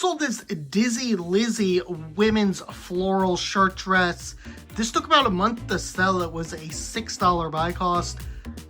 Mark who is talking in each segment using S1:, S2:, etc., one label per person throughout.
S1: Sold this Dizzy Lizzy women's floral shirt dress. This took about a month to sell. It was a $6 buy cost.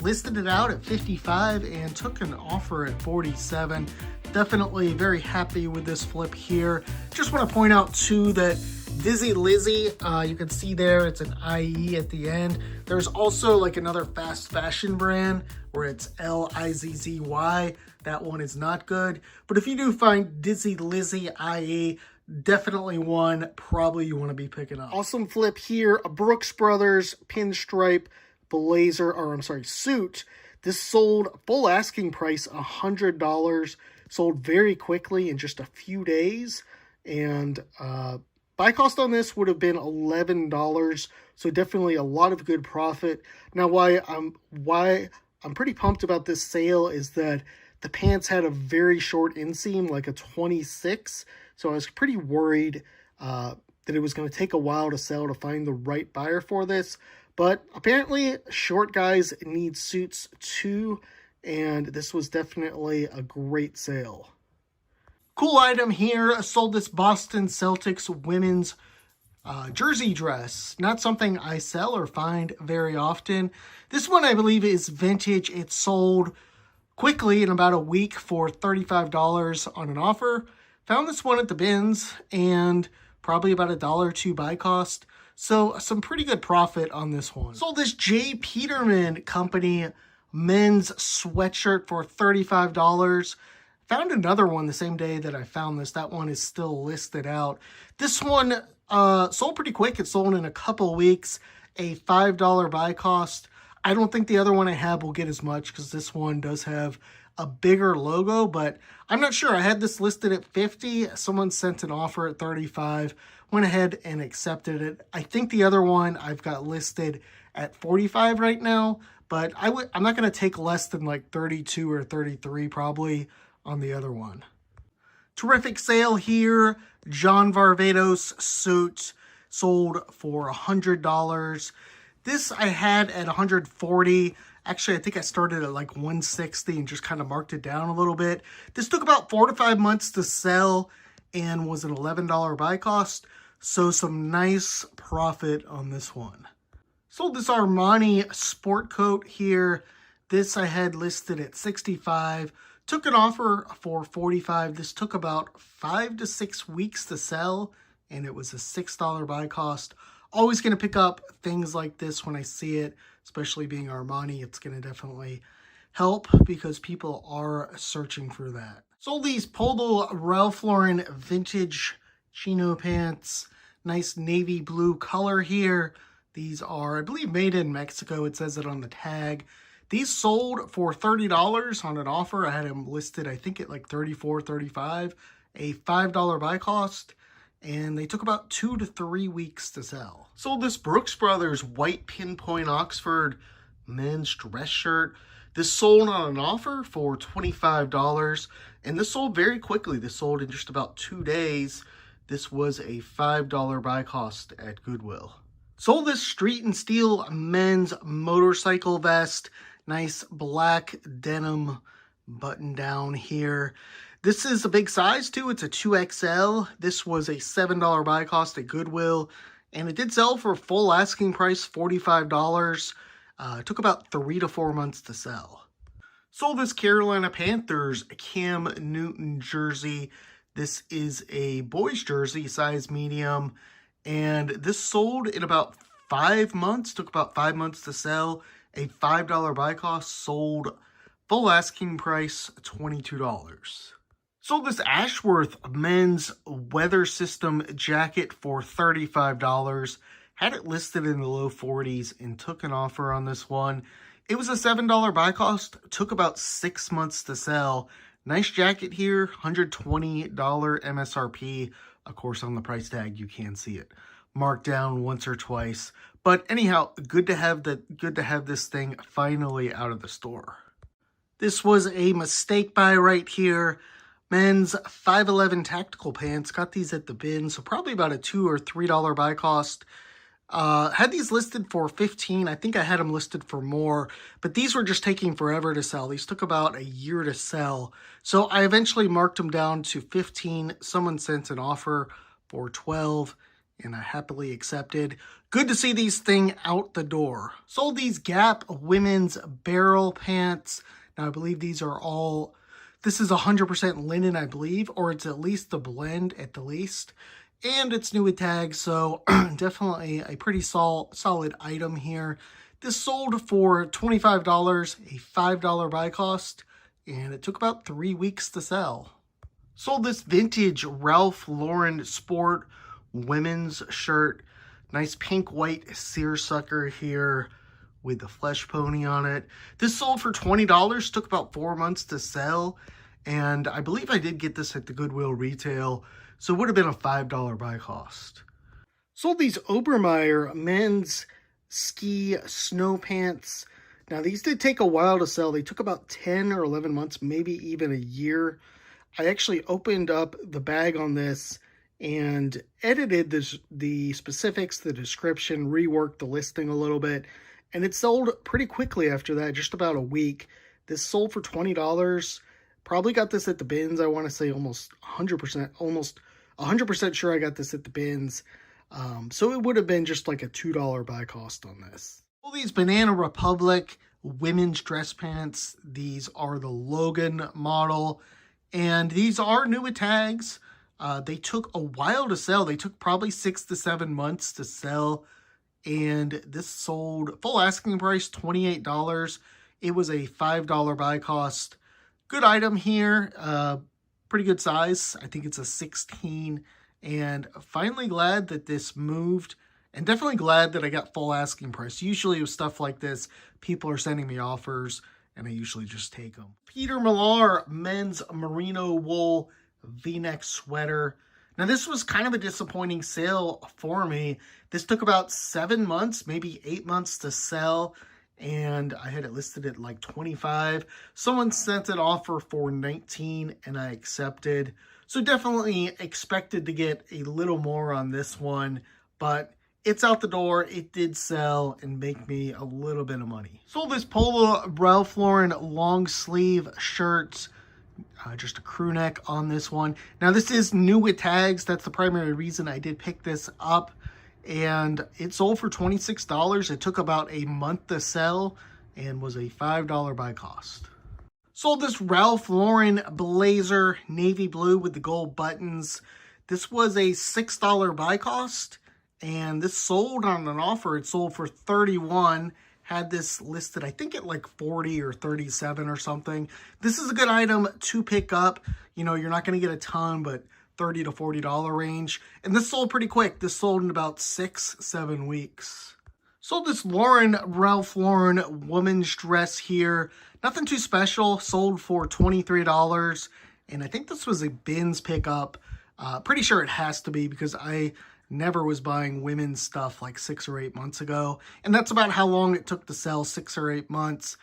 S1: Listed it out at $55 and took an offer at $47. Definitely very happy with this flip here. Just want to point out too that Dizzy Lizzy, you can see there it's an IE at the end. There's also like another fast fashion brand where it's LIZZY. That one is not good. But if you do find Dizzy Lizzy IE, definitely one probably you want to be picking up. Awesome flip here, a Brooks Brothers pinstripe blazer, or I'm sorry, suit. This sold full asking price $100. Sold very quickly in just a few days. And buy cost on this would have been $11. So definitely a lot of good profit. Now why I'm pretty pumped about this sale is that the pants had a very short inseam, like a 26. So I was pretty worried that it was going to take a while to sell to find the right buyer for this. But apparently short guys need suits too. And this was definitely a great sale. Cool item here. I sold this Boston Celtics women's jersey dress. Not something I sell or find very often. This one I believe is vintage. It sold quickly in about a week for $35 on an offer. Found this one at the bins and probably about $1 or $2 buy cost. So some pretty good profit on this one. Sold this J. Peterman Company men's sweatshirt for $35. Found another one the same day that I found this. That one is still listed out. This one sold pretty quick. It sold in a couple weeks. A $5 buy cost. I don't think the other one I have will get as much because this one does have a bigger logo, but I'm not sure. I had this listed at $50. Someone sent an offer at $35. Went ahead and accepted it. I think the other one I've got listed at $45 right now, but I'm not going to take less than like $32 or $33 probably on the other one. Terrific sale here. John Varvatos suit sold for $100. This I had at $140. Actually, I think I started at like $160 and just kind of marked it down a little bit. This took about 4 to 5 months to sell and was an $11 buy cost. So some nice profit on this one. Sold this Armani sport coat here. This I had listed at $65. Took an offer for $45. This took about 5 to 6 weeks to sell, and it was a $6 buy cost. Always going to pick up things like this when I see it, especially being Armani. It's going to definitely help because people are searching for that. Sold these Polo Ralph Lauren vintage chino pants. Nice navy blue color here. These are, I believe, made in Mexico. It says it on the tag. These sold for $30 on an offer. I had them listed, I think, at like $34, $35. A $5 buy cost. And they took about 2 to 3 weeks to sell. Sold this Brooks Brothers white pinpoint Oxford men's dress shirt. This sold on an offer for $25. And this sold very quickly. This sold in just about 2 days. This was a $5 buy cost at Goodwill. Sold this Street and Steel men's motorcycle vest. Nice black denim button down here. This is a big size too. It's a 2XL. This was a $7 buy cost at Goodwill. And it did sell for full asking price, $45. It took about 3 to 4 months to sell. Sold this Carolina Panthers Cam Newton jersey. This is a boys jersey, size medium. And this sold in about 5 months. Took about 5 months to sell. A $5 buy cost, sold full asking price, $22. Sold this Ashworth men's weather system jacket for $35. Had it listed in the low 40s and took an offer on this one. It was a $7 buy cost. Took about 6 months to sell. Nice jacket here, $120 MSRP. Of course, on the price tag, you can see it marked down once or twice. But anyhow, good to have this thing finally out of the store. This was a mistake buy right here. Men's 511 tactical pants. Got these at the bin, so probably about a $2 or $3 buy cost. Had these listed for 15. I think I had them listed for more, but these were just taking forever to sell. These took about a year to sell. So I eventually marked them down to 15. Someone sent an offer for 12 and I happily accepted. Good to see these thing out the door. Sold these Gap women's barrel pants. Now I believe these are all, this is 100% linen, I believe, or it's at least the blend at the least. And it's new with tags, so definitely a pretty solid item here. This sold for $25, a $5 buy cost, and it took about 3 weeks to sell. Sold this vintage Ralph Lauren Sport women's shirt. Nice pink white seersucker here with the flesh pony on it. This sold for $20, took about 4 months to sell, and I believe I did get this at the Goodwill retail, so it would have been a $5 buy cost. Sold these Obermeyer men's ski snow pants. Now these did take a while to sell. They took about 10 or 11 months, maybe even a year. I actually opened up the bag on this and edited the specifics, the description, reworked the listing a little bit, and it sold pretty quickly after that, just about a week. This sold for $20. Probably got this at the bins. I want to say almost 100% sure I got this at the bins. So it would have been just like a $2 buy cost on this. All these Banana Republic women's dress pants. These are the Logan model, and these are new with tags. They took a while to sell. They took probably 6 to 7 months to sell, and this sold full asking price $28. It was a $5 buy cost. Good item here, pretty good size. I think it's a 16, and finally glad that this moved, and definitely glad that I got full asking price. Usually with stuff like this, people are sending me offers, and I usually just take them. Peter Millar men's merino wool V-neck sweater. Now this was kind of a disappointing sale for me. This took about 7 months, maybe 8 months to sell, and I had it listed at like 25. Someone sent an offer for 19 and I accepted. So definitely expected to get a little more on this one, but it's out the door. It did sell and make me a little bit of money. Sold this Polo Ralph Lauren long sleeve shirt. Just a crew neck on this one. Now this is new with tags. That's the primary reason I did pick this up. And it sold for $26. It took about a month to sell and was a $5 buy cost. Sold this Ralph Lauren blazer, navy blue with the gold buttons. This was a $6 buy cost, and this sold on an offer. It sold for $31. Had this listed, I think, at like 40 or 37 or something. This is a good item to pick up. You know, you're not going to get a ton, but $30 to $40 range. And this sold pretty quick. This sold in about 6-7 weeks. Sold this Ralph Lauren woman's dress here. Nothing too special. Sold for $23. And I think this was a bins pickup. Pretty sure it has to be because I never was buying women's stuff like 6 or 8 months ago. And that's about how long it took to sell, 6 or 8 months.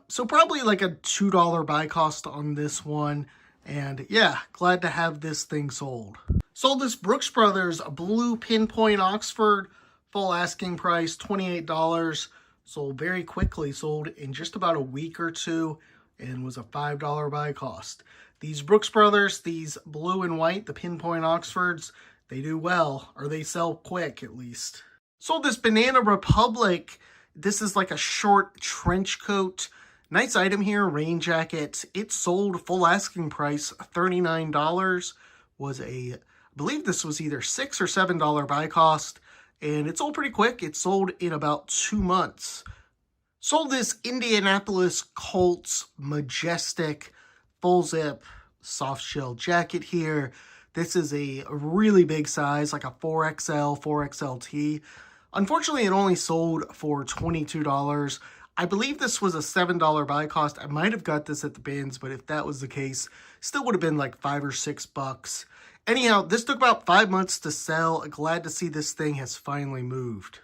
S1: So probably like a $2 buy cost on this one. And yeah, glad to have this thing sold. Sold this Brooks Brothers blue pinpoint Oxford, full asking price, $28. Sold very quickly, sold in just about a week or two, and was a $5 buy cost. These Brooks Brothers, these blue and white, the pinpoint Oxfords, they do well, or they sell quick at least. Sold this Banana Republic. This is like a short trench coat. Nice item here, rain jacket. It sold full asking price, $39. Was I believe this was either $6 or $7 buy cost, and it sold pretty quick. It sold in about 2 months. Sold this Indianapolis Colts Majestic full zip soft shell jacket here. This is a really big size, like a 4XL, 4XLT. Unfortunately, it only sold for $22. I believe this was a $7 buy cost. I might have got this at the bins, but if that was the case, still would have been like $5 or $6. Anyhow, this took about 5 months to sell. Glad to see this thing has finally moved.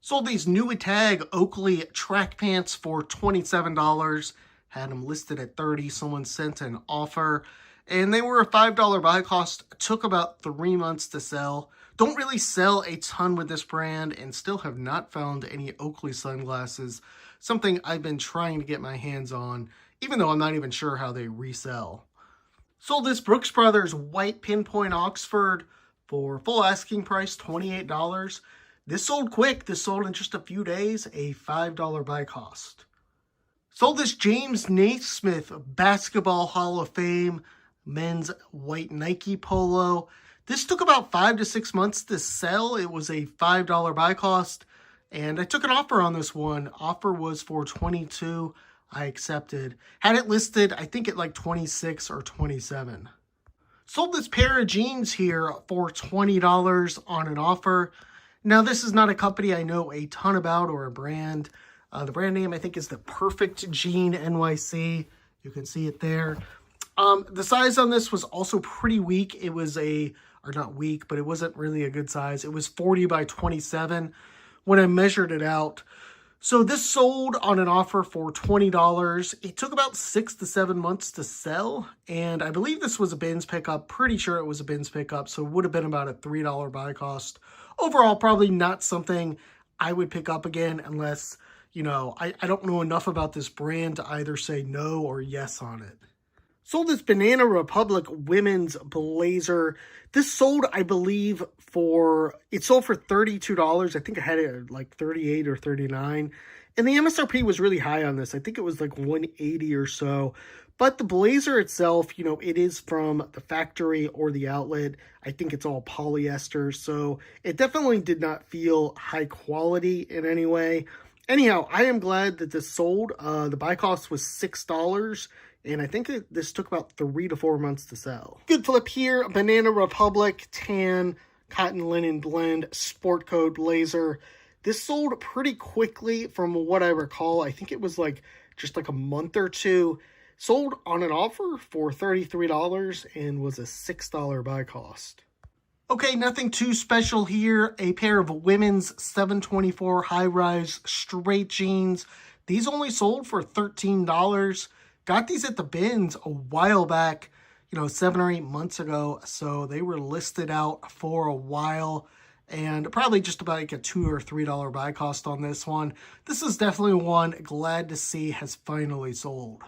S1: Sold these new tag Oakley track pants for $27. Had them listed at $30. Someone sent an offer. and they were a $5 buy cost. Took about 3 months to sell. Don't really sell a ton with this brand and still have not found any Oakley sunglasses, something I've been trying to get my hands on, even though I'm not even sure how they resell. Sold this Brooks Brothers white pinpoint Oxford for full asking price, $28. This sold quick. This sold in just a few days, a $5 buy cost. Sold this James Naismith Basketball Hall of Fame men's white Nike polo. This took about 5 to 6 months to sell. It was a $5 buy cost, and I took an offer on this one. Offer was for $22. I accepted. Had it listed, I think, at like $26 or $27. Sold this pair of jeans here for $20 on an offer. Now, this is not a company I know a ton about or a brand. The brand name, I think, is the Perfect Jean NYC. You can see it there. The size on this was also pretty weak. It was or not weak, but it wasn't really a good size. It was 40 by 27 when I measured it out. So this sold on an offer for $20. It took about 6 to 7 months to sell, and I believe this was a bins pickup. Pretty sure it was a bins pickup, so it would have been about a $3 buy cost. Overall, probably not something I would pick up again unless, I don't know enough about this brand to either say no or yes on it. Sold this Banana Republic women's blazer. This sold, I believe, it sold for $32. I think I had it at like $38 or $39. And the MSRP was really high on this. I think it was like $180 or so. But the blazer itself, it is from the factory or the outlet. I think it's all polyester. So it definitely did not feel high quality in any way. Anyhow, I am glad that this sold. The buy cost was $6. And I think this took about 3 to 4 months to sell. Good flip here. Banana Republic tan cotton linen blend sport coat blazer. This sold pretty quickly from what I recall. I think it was just like a month or two. Sold on an offer for $33 and was a $6 buy cost. Okay, nothing too special here. A pair of women's 724 high-rise straight jeans. These only sold for $13. Got these at the bins a while back, 7 or 8 months ago. So they were listed out for a while and probably just about like a $2 or $3 buy cost on this one. This is definitely one glad to see has finally sold.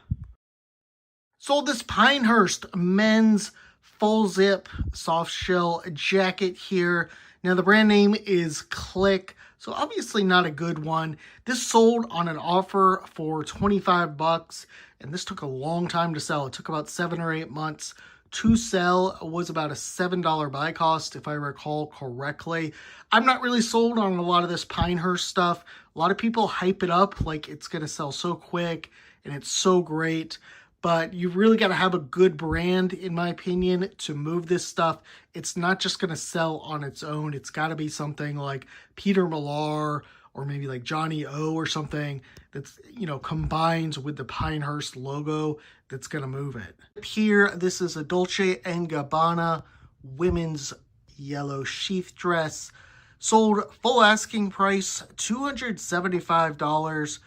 S1: Sold this Pinehurst men's full zip soft shell jacket here. Now the brand name is Click. So obviously not a good one. This sold on an offer for $25, and this took a long time to sell. It took about 7 or 8 months to sell. It was about a $7 buy cost, if I recall correctly. I'm not really sold on a lot of this Pinehurst stuff. A lot of people hype it up like it's going to sell so quick and it's so great. But you really got to have a good brand, in my opinion, to move this stuff. It's not just going to sell on its own. It's got to be something like Peter Millar or maybe like Johnny O or something that's, combines with the Pinehurst logo that's going to move it. Here, this is a Dolce & Gabbana women's yellow sheath dress. Sold full asking price, $275.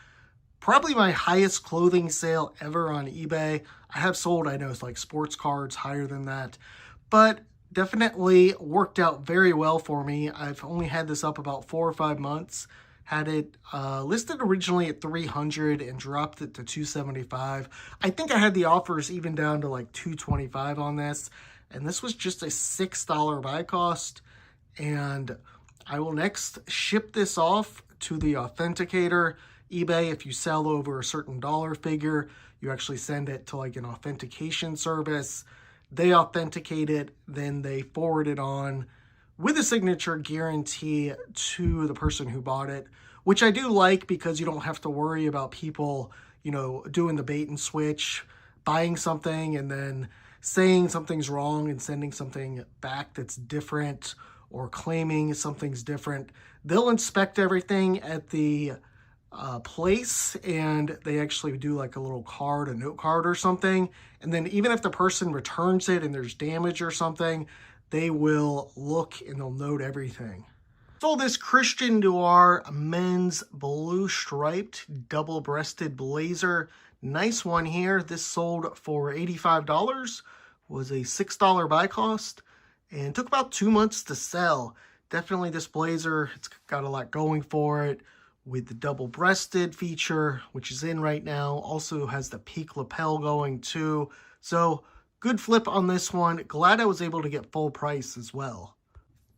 S1: Probably my highest clothing sale ever on eBay. I have sold, I know, it's like sports cards higher than that, but definitely worked out very well for me. I've only had this up about 4 or 5 months. Had it listed originally at $300 and dropped it to $275. I think I had the offers even down to like $225 on this, and this was just a $6 buy cost. And I will next ship this off to the authenticator. eBay, if you sell over a certain dollar figure, you actually send it to like an authentication service. They authenticate it, then they forward it on with a signature guarantee to the person who bought it, which I do like because you don't have to worry about people, doing the bait and switch, buying something and then saying something's wrong and sending something back that's different or claiming something's different. They'll inspect everything at the place, and they actually do like a little card, a note card or something. And then even if the person returns it and there's damage or something, they will look and they'll note everything. Sold this Christian Dior men's blue striped double-breasted blazer. Nice one here. This sold for $85 was a $6 buy cost and took about 2 months to sell. Definitely this blazer, it's got a lot going for it with the double-breasted feature, which is in right now. Also has the peak lapel going too. So good flip on this one. Glad I was able to get full price as well.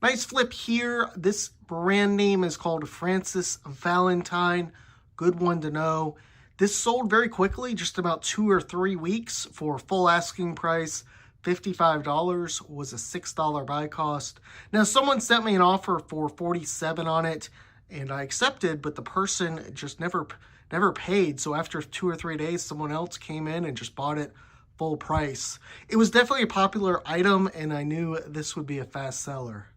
S1: Nice flip here. This brand name is called Francis Valentine. Good one to know. This sold very quickly, just about 2 or 3 weeks for full asking price. $55 was a $6 buy cost. Now, someone sent me an offer for $47 on it, and I accepted, but the person just never paid. So after 2 or 3 days, someone else came in and just bought it full price. It was definitely a popular item, and I knew this would be a fast seller.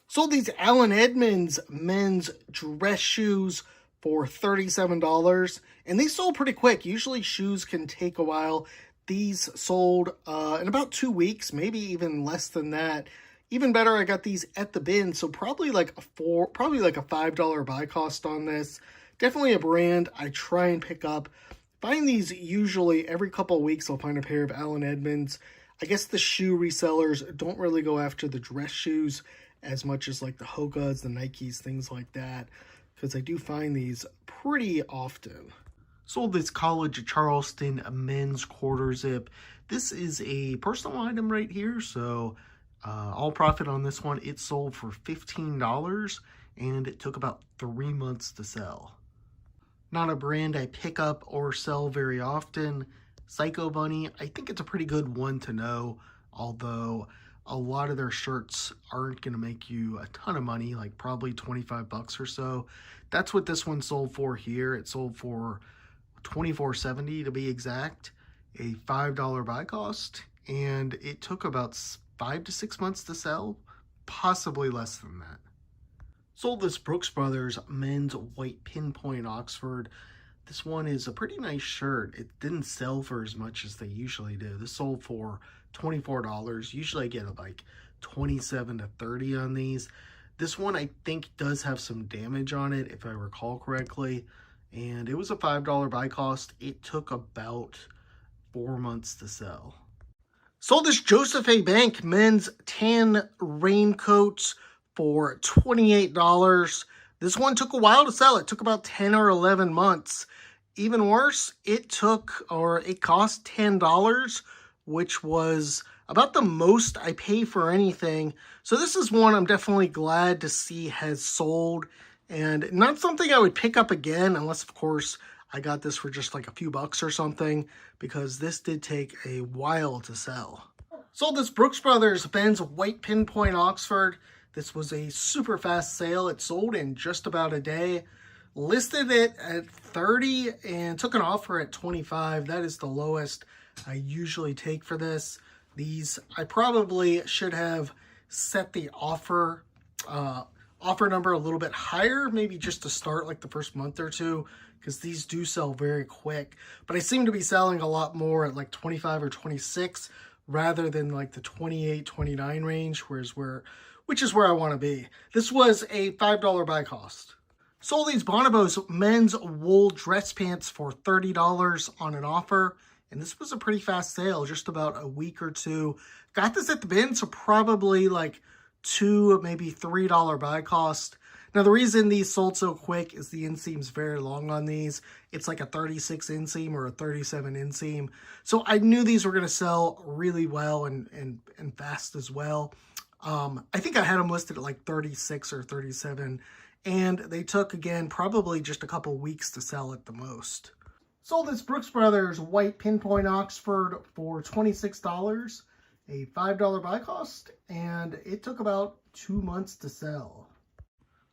S1: Sold these Allen Edmonds men's dress shoes for $37, and these sold pretty quick. Usually shoes can take a while. These sold in about 2 weeks, maybe even less than that. Even better, I got these at the bin, so probably like a $5 buy cost on this. Definitely a brand I try and pick up. Find these usually every couple of weeks. I'll find a pair of Allen Edmonds. I guess the shoe resellers don't really go after the dress shoes as much as like the Hokas, the Nikes, things like that, because I do find these pretty often. Sold this College of Charleston men's quarter zip. This is a personal item right here, so all profit on this one. It sold for $15, and it took about 3 months to sell. Not a brand I pick up or sell very often. Psycho Bunny, I think it's a pretty good one to know, although a lot of their shirts aren't going to make you a ton of money, like probably 25 bucks or so. That's what this one sold for here. It sold for $24.70 to be exact, a $5 buy cost, and it took about 5 to 6 months to sell, possibly less than that. Sold this Brooks Brothers men's white pinpoint Oxford. This one is a pretty nice shirt. It didn't sell for as much as they usually do. This sold for $24. Usually I get like 27 to 30 on these. This one I think does have some damage on it, if I recall correctly. And it was a $5 buy cost. It took about 4 months to sell. Sold this Joseph A. Bank men's tan raincoats for $28. This one took a while to sell. It took about 10 or 11 months. Even worse, it cost $10, which was about the most I pay for anything. So this is one I'm definitely glad to see has sold, and not something I would pick up again unless, of course, I got this for just like a few bucks or something, because this did take a while to sell. Sold this Brooks Brothers men's white pinpoint Oxford. This was a super fast sale. It sold in just about a day. Listed it at $30 and took an offer at $25. That is the lowest I usually take for this. These, I probably should have set the offer number a little bit higher, maybe just to start like the first month or two, because these do sell very quick. But I seem to be selling a lot more at like 25 or 26 rather than like the 28, 29 range, which is where I want to be. This was a $5 buy cost. Sold these Bonobos men's wool dress pants for $30 on an offer. And this was a pretty fast sale, just about a week or two. Got this at the bin, so probably like $2, maybe $3 buy cost. Now, the reason these sold so quick is the inseam's very long on these. It's like a 36 inseam or a 37 inseam. So I knew these were going to sell really well and fast as well. I think I had them listed at like 36 or 37, and they took, again, probably just a couple weeks to sell at the most. Sold this Brooks Brothers white pinpoint Oxford for $26, a $5 buy cost, and it took about 2 months to sell.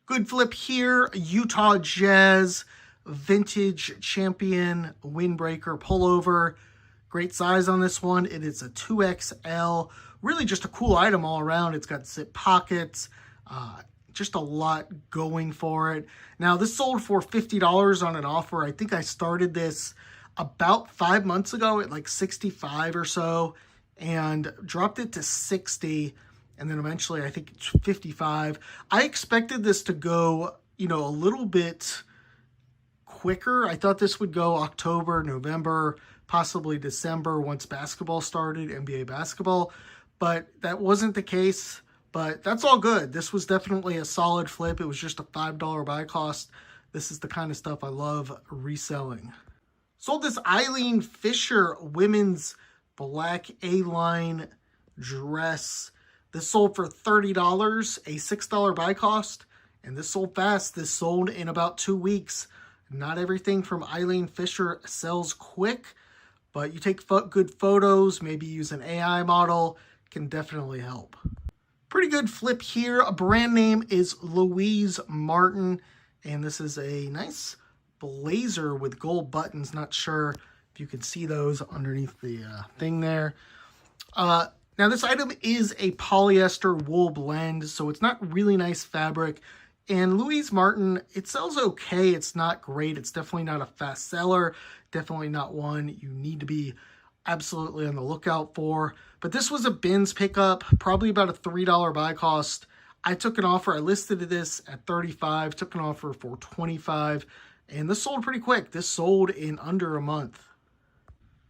S1: Good flip here, Utah Jazz vintage champion windbreaker pullover. Great size on this one. It is a 2XL. Really just a cool item all around. It's got zip pockets, just a lot going for it. Now, this sold for $50 on an offer. I think I started this about 5 months ago at like 65 or so and dropped it to 60. And then eventually I think it's 55. I expected this to go, a little bit quicker. I thought this would go October, November, possibly December once basketball started, NBA basketball, but that wasn't the case. But that's all good. This was definitely a solid flip. It was just a $5 buy cost. This is the kind of stuff I love reselling. Sold this Eileen Fisher women's black A-line dress. This sold for $30, a $6 buy cost, and this sold fast. This sold in about 2 weeks. Not everything from Eileen Fisher sells quick, but you take good photos, maybe use an AI model, can definitely help. Pretty good flip here. A brand name is Louise Martin, and this is a nice blazer with gold buttons. Not sure if you can see those underneath the thing there. Now this item is a polyester wool blend, so it's not really nice fabric. And Louise Martin, it sells okay. It's not great. It's definitely not a fast seller. Definitely not one you need to be absolutely on the lookout for. But this was a bins pickup, probably about a $3 buy cost. I took an offer. I listed this at $35, took an offer for $25, and this sold pretty quick. This sold in under a month.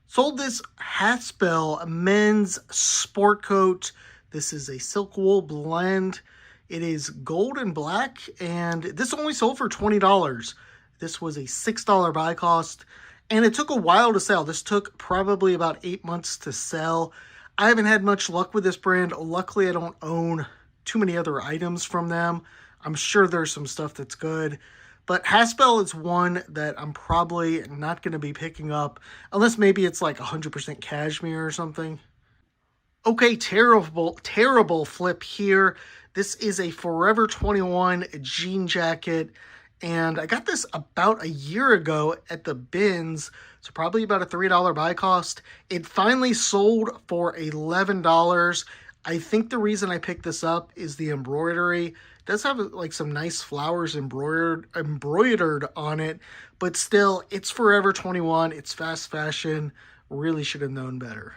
S1: Sold this Haspel men's sport coat. This is a silk wool blend. It is gold and black, and this only sold for $20. This was a $6 buy cost, and it took a while to sell. This took probably about 8 months to sell. I haven't had much luck with this brand. Luckily, I don't own too many other items from them. I'm sure there's some stuff that's good, but Haspel is one that I'm probably not going to be picking up unless maybe it's like 100% cashmere or something. Okay, terrible flip here. This is a Forever 21 jean jacket, and I got this about a year ago at the bins, so probably about a $3 buy cost. It finally sold for $11. I think the reason I picked this up is the embroidery. It does have like some nice flowers embroidered on it, but still, it's Forever 21. It's fast fashion. Really should have known better.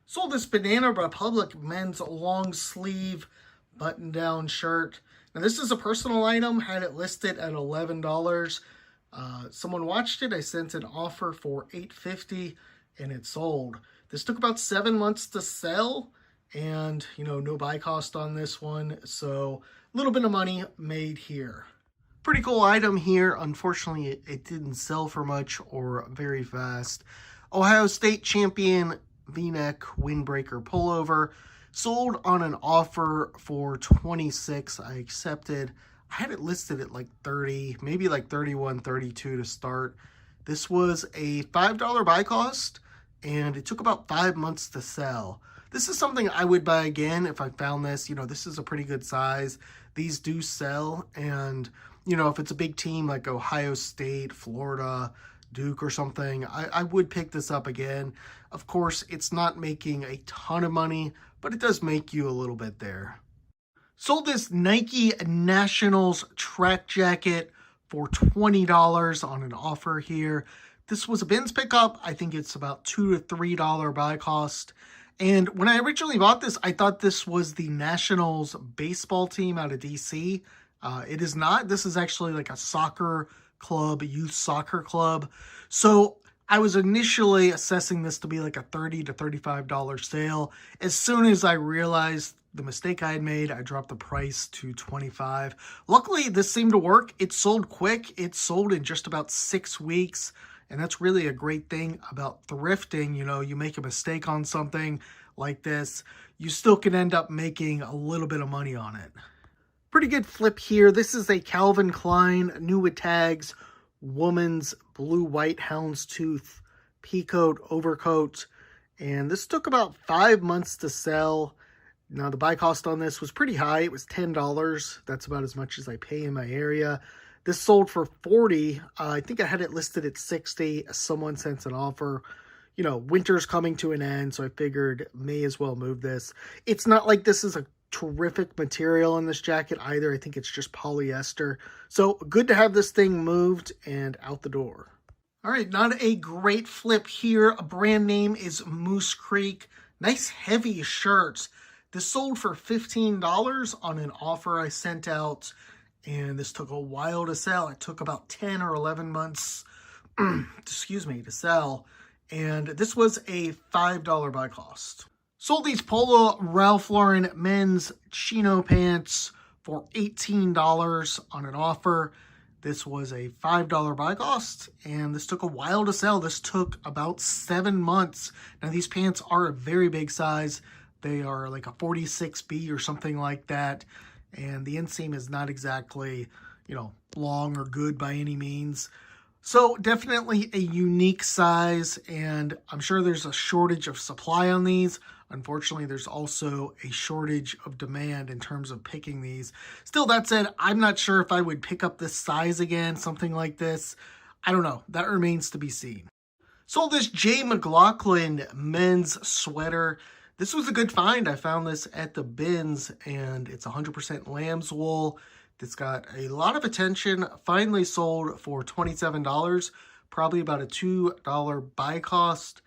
S1: Sold this Banana Republic men's long sleeve button-down shirt. Now this is a personal item, had it listed at $11. Someone watched it. I sent an offer for $8.50 and it sold. This took about 7 months to sell, and no buy cost on this one, so a little bit of money made here. Pretty cool item here. Unfortunately, it didn't sell for much or very fast. Ohio State champion V-neck windbreaker pullover. Sold on an offer for $26. I accepted. I had it listed at like $30, maybe like $31, $32 to start. This was a $5 buy cost, and it took about 5 months to sell. This is something I would buy again if I found this. This is a pretty good size. These do sell, and if it's a big team like Ohio State, Florida, Duke or something, I would pick this up again. Of course, it's not making a ton of money, but it does make you a little bit there. Sold this Nike Nationals track jacket for $20 on an offer here. This was a bins pickup. I think it's about $2 to $3 buy cost. And when I originally bought this, I thought this was the Nationals baseball team out of DC. It is not. This is actually like a soccer club, youth soccer club. So I was initially assessing this to be like a $30 to $35 sale. As soon as I realized the mistake I had made, I dropped the price to $25. Luckily, this seemed to work. It sold quick. It sold in just about 6 weeks. And that's really a great thing about thrifting. You make a mistake on something like this, you still can end up making a little bit of money on it. Pretty good flip here. This is a Calvin Klein new with tags woman's blue-white houndstooth peacoat overcoat, and this took about 5 months to sell. Now the buy cost on this was pretty high. It was $10. That's about as much as I pay in my area. This sold for $40. I think I had it listed at $60. Someone sent an offer. Winter's coming to an end, so I figured may as well move this. It's not like this is a terrific material in this jacket either. I think it's just polyester. So good to have this thing moved and out the door. All right, not a great flip here. A brand name is Moose Creek. Nice heavy shirts. This sold for $15 on an offer I sent out, and this took a while to sell. It took about 10 or 11 months, to sell. and this was a $5 buy cost. Sold these Polo Ralph Lauren men's chino pants for $18 on an offer. This was a $5 buy cost, and this took a while to sell. This took about 7 months. Now, these pants are a very big size. They are like a 46B or something like that, and the inseam is not exactly, long or good by any means. So definitely a unique size, and I'm sure there's a shortage of supply on these. Unfortunately, there's also a shortage of demand in terms of picking these. Still, that said, I'm not sure if I would pick up this size again, something like this. I don't know. That remains to be seen. Sold this J. McLaughlin men's sweater. This was a good find. I found this at the bins, and it's 100% lamb's wool. It's got a lot of attention. Finally sold for $27, probably about a $2 buy cost.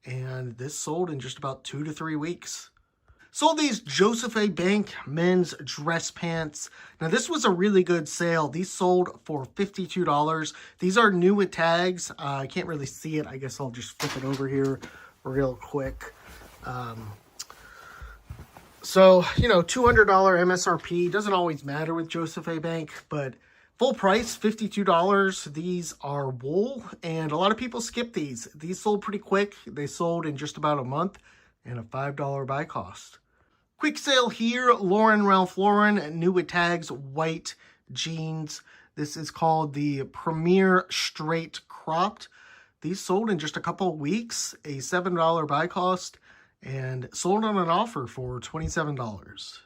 S1: And this sold in just about 2 to 3 weeks. Sold these Joseph A. Bank men's dress pants. Now, this was a really good sale. These sold for $52. These are new with tags. I can't really see it. I guess I'll just flip it over here real quick. So, $200 MSRP doesn't always matter with Joseph A. Bank, but full price, $52. These are wool, and a lot of people skip these. These sold pretty quick. They sold in just about a month, and a $5 buy cost. Quick sale here, Ralph Lauren, new with tags, white jeans. This is called the Premier Straight Cropped. These sold in just a couple of weeks, a $7 buy cost, and sold on an offer for $27.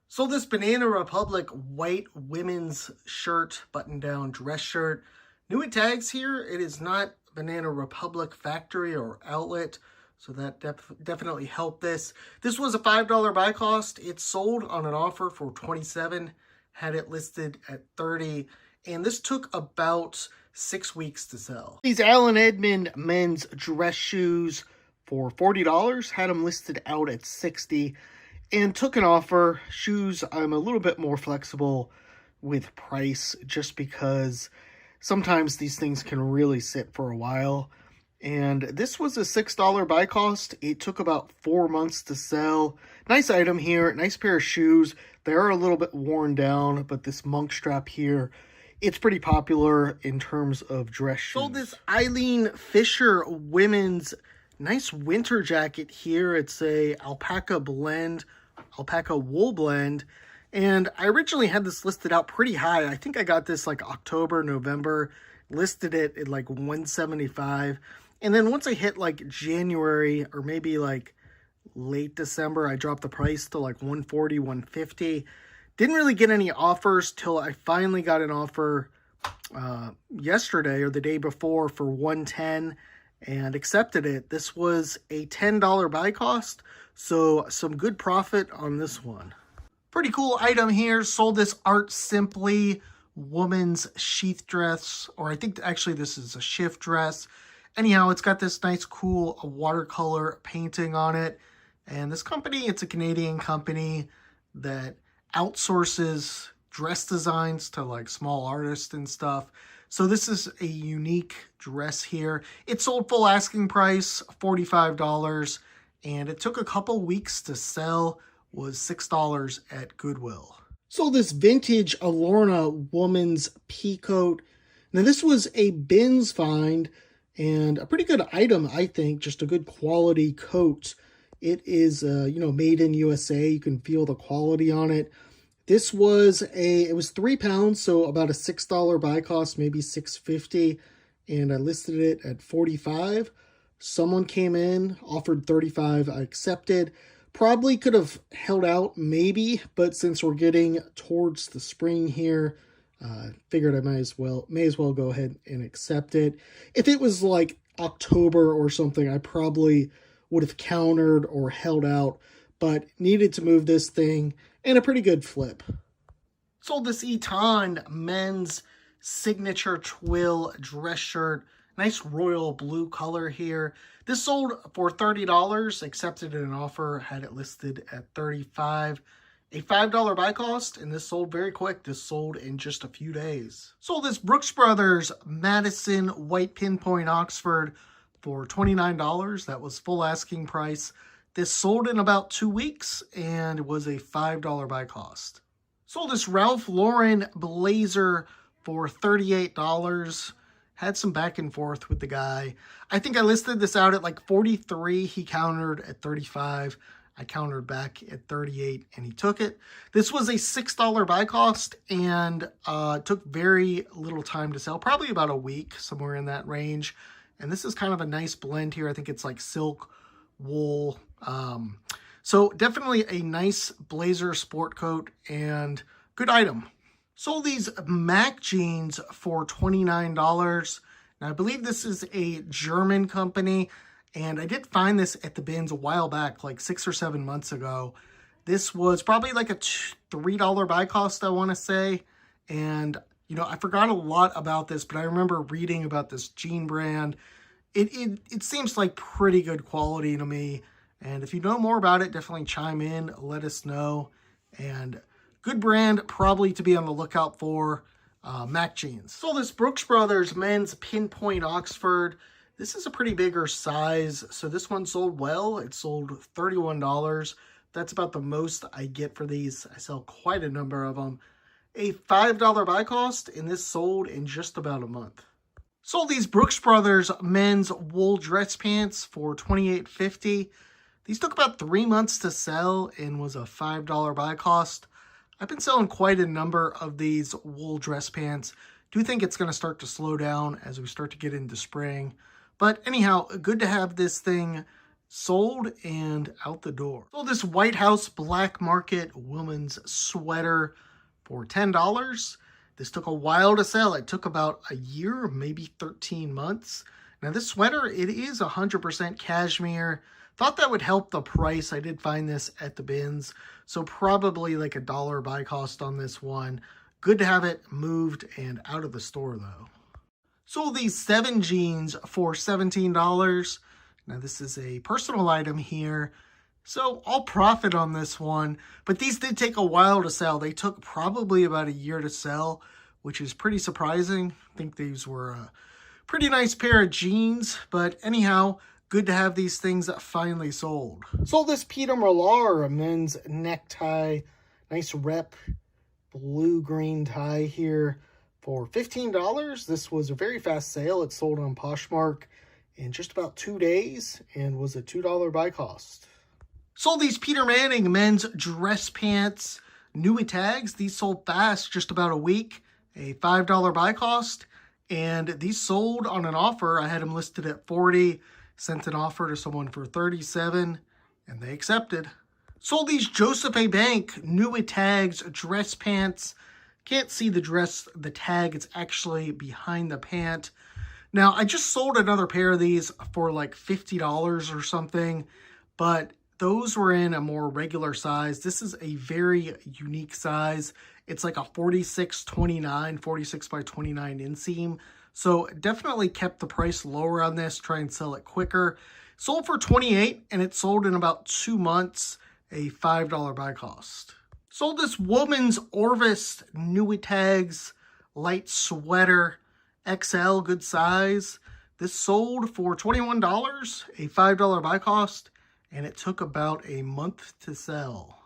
S1: Sold this Banana Republic white women's shirt, button-down dress shirt. New with tags here. It is not Banana Republic factory or outlet, so that definitely helped this. This was a $5 buy cost. It sold on an offer for $27, had it listed at $30, and this took about 6 weeks to sell. These Allen Edmond men's dress shoes for $40, had them listed out at $60. And took an offer. Shoes, I'm a little bit more flexible with price just because sometimes these things can really sit for a while. And this was a $6 buy cost. It took about 4 months to sell. Nice item here. Nice pair of shoes. They are a little bit worn down, but this monk strap here, it's pretty popular in terms of dress shoes. Sold this Eileen Fisher women's nice winter jacket here. It's a alpaca wool blend, and I originally had this listed out pretty high. I think I got this like October, November, listed it at like $175, and then once I hit like January or maybe like late December, I dropped the price to like $140, $150. Didn't really get any offers till I finally got an offer yesterday or the day before for $110 and accepted it. This was a $10 buy cost, so some good profit on this one. Pretty cool item here. Sold this Art Simply woman's sheath dress, or I think actually this is a shift dress. Anyhow, it's got this nice cool watercolor painting on it, and this company, it's a Canadian company that outsources dress designs to like small artists and stuff. So this is a unique dress here. It sold full asking price, $45, and it took a couple weeks to sell, was $6 at Goodwill. So this vintage Alorna woman's pea coat. Now this was a bins find and a pretty good item, I think, just a good quality coat. It is, made in USA. You can feel the quality on it. This was it was 3 pounds, so about a $6 buy cost, maybe $6.50, and I listed it at $45. Someone came in, offered $35. I accepted. Probably could have held out, maybe, but since we're getting towards the spring here, figured I may as well go ahead and accept it. If it was like October or something, I probably would have countered or held out, but needed to move this thing, and a pretty good flip. Sold this Eton men's signature twill dress shirt. Nice royal blue color here. This sold for $30, accepted an offer, had it listed at $35. A $5 buy cost, and this sold very quick. This sold in just a few days. Sold this Brooks Brothers Madison White Pinpoint Oxford for $29. That was full asking price. This sold in about 2 weeks and was a $5 buy cost. Sold this Ralph Lauren blazer for $38. Had some back and forth with the guy. I think I listed this out at like 43. He countered at 35. I countered back at 38 and he took it. This was a $6 buy cost and took very little time to sell, probably about a week, somewhere in that range. And this is kind of a nice blend here. I think it's like silk, wool. So definitely a nice blazer sport coat and good item. Sold these Mac jeans for $29. Now I believe this is a German company. And I did find this at the bins a while back, like 6 or 7 months ago. This was probably like a $3 buy cost, I want to say. And, you know, I forgot a lot about this, but I remember reading about this jean brand. It seems like pretty good quality to me. And if you know more about it, definitely chime in, let us know. And good brand, probably to be on the lookout for, Mac jeans. So this Brooks Brothers men's Pinpoint Oxford. This is a pretty bigger size, so this one sold well. It sold $31. That's about the most I get for these. I sell quite a number of them. A $5 buy cost, and this sold in just about a month. Sold these Brooks Brothers men's wool dress pants for $28.50. These took about 3 months to sell and was a $5 buy cost. I've been selling quite a number of these wool dress pants. Do think it's going to start to slow down as we start to get into spring. But anyhow, good to have this thing sold and out the door. Sold this White House Black Market woman's sweater for $10. This took a while to sell. It took about a year, maybe 13 months. Now this sweater, it is 100% cashmere. Thought that would help the price. I did find this at the bins. So probably like a $1 buy cost on this one. Good to have it moved and out of the store though. Sold these 7 jeans for $17. Now this is a personal item here, so I'll profit on this one. But these did take a while to sell. They took probably about a year to sell, which is pretty surprising. I think these were a pretty nice pair of jeans. But anyhow, good to have these things finally sold. Sold this Peter Millar men's necktie. Nice rep blue-green tie here for $15. This was a very fast sale. It sold on Poshmark in just about 2 days and was a $2 buy cost. Sold these Peter Manning men's dress pants, new tags. These sold fast, just about a week, a $5 buy cost. And these sold on an offer. I had them listed at $40, sent an offer to someone for $37, and they accepted. Sold these Joseph A. Bank new tags, dress pants. Can't see the tag. It's actually behind the pant. Now, I just sold another pair of these for like $50 or something, but those were in a more regular size. This is a very unique size. It's like a 46/29, 46 by 29 inseam. So definitely kept the price lower on this, try and sell it quicker. Sold for $28 and it sold in about 2 months, a $5 buy cost. Sold this woman's Orvis new tags light sweater XL, good size. This sold for $21, a $5 buy cost, and it took about a month to sell.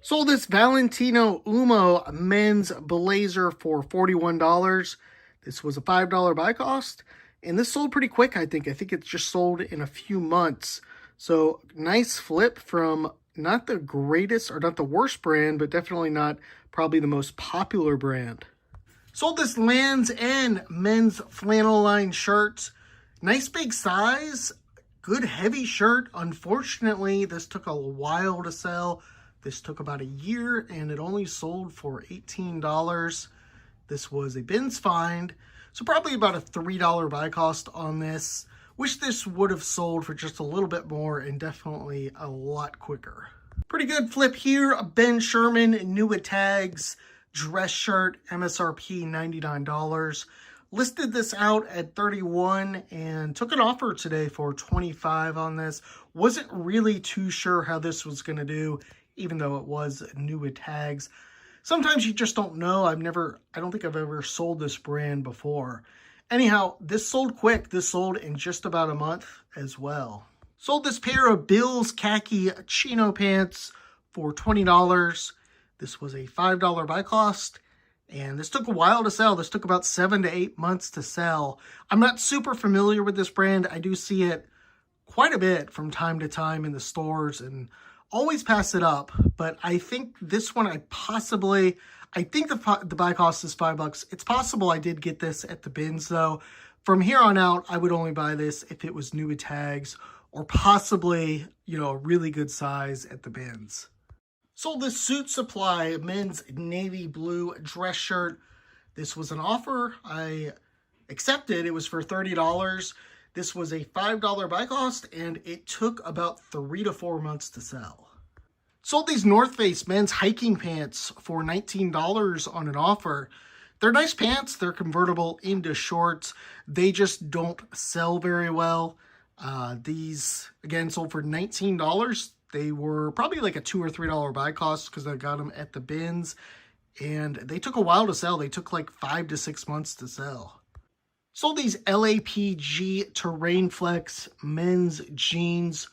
S1: Sold this Valentino Umo men's blazer for $41. This was a $5 buy cost, and this sold pretty quick, I think. I think it just sold in a few months. So nice flip from not the greatest or not the worst brand, but definitely not probably the most popular brand. Sold this Lands' End men's flannel line shirt. Nice big size, good heavy shirt. Unfortunately, this took a while to sell. This took about a year and it only sold for $18. This was a bins find, so probably about a $3 buy cost on this. Wish this would have sold for just a little bit more and definitely a lot quicker. Pretty good flip here. A Ben Sherman new tags dress shirt, MSRP $99. Listed this out at $31 and took an offer today for $25 on this. Wasn't really too sure how this was going to do, even though it was new tags. Sometimes you just don't know. I don't think I've ever sold this brand before. Anyhow, this sold quick. This sold in just about a month as well. Sold this pair of Bill's khaki chino pants for $20. This was a $5 buy cost, and this took a while to sell. This took about 7 to 8 months to sell. I'm not super familiar with this brand. I do see it quite a bit from time to time in the stores and always pass it up. But I think this one I think the buy cost is $5. It's possible I did get this at the bins though. From here on out, I would only buy this if it was new with tags or possibly, a really good size at the bins. Sold this Suit Supply men's navy blue dress shirt. This was an offer. I accepted. It was for $30. This was a $5 buy cost, and it took about 3 to 4 months to sell. Sold these North Face men's hiking pants for $19 on an offer. They're nice pants. They're convertible into shorts. They just don't sell very well. These, again, sold for $19. They were probably like a $2 or $3 buy cost because I got them at the bins. And they took a while to sell. They took like 5 to 6 months to sell. Sold these LAPG Terrain Flex men's jeans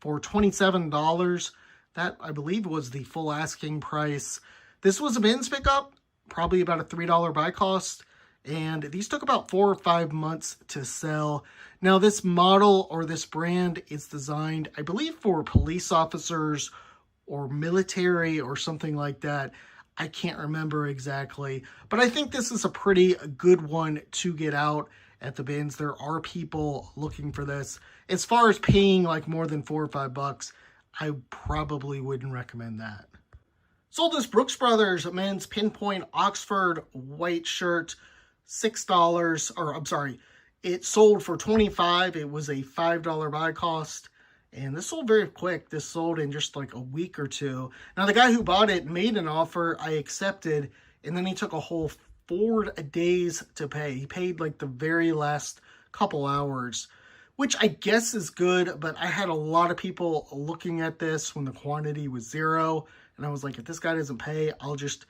S1: for $27. That, I believe, was the full asking price. This was a bins pickup, probably about a $3 buy cost. And these took about 4 or 5 months to sell. Now, this model or this brand is designed, I believe, for police officers or military or something like that. I can't remember exactly, but I think this is a pretty good one to get out at the bins. There are people looking for this. As far as paying like more than $4 or $5, I probably wouldn't recommend that. Sold this Brooks Brothers men's pinpoint Oxford white shirt, $6, or I'm sorry, it sold for $25. It was a $5 buy cost. And this sold very quick. This sold in just like a week or two. Now, the guy who bought it made an offer. I accepted. And then he took a whole 4 days to pay. He paid like the very last couple hours, which I guess is good. But I had a lot of people looking at this when the quantity was 0. And I was like, if this guy doesn't pay, I'll just,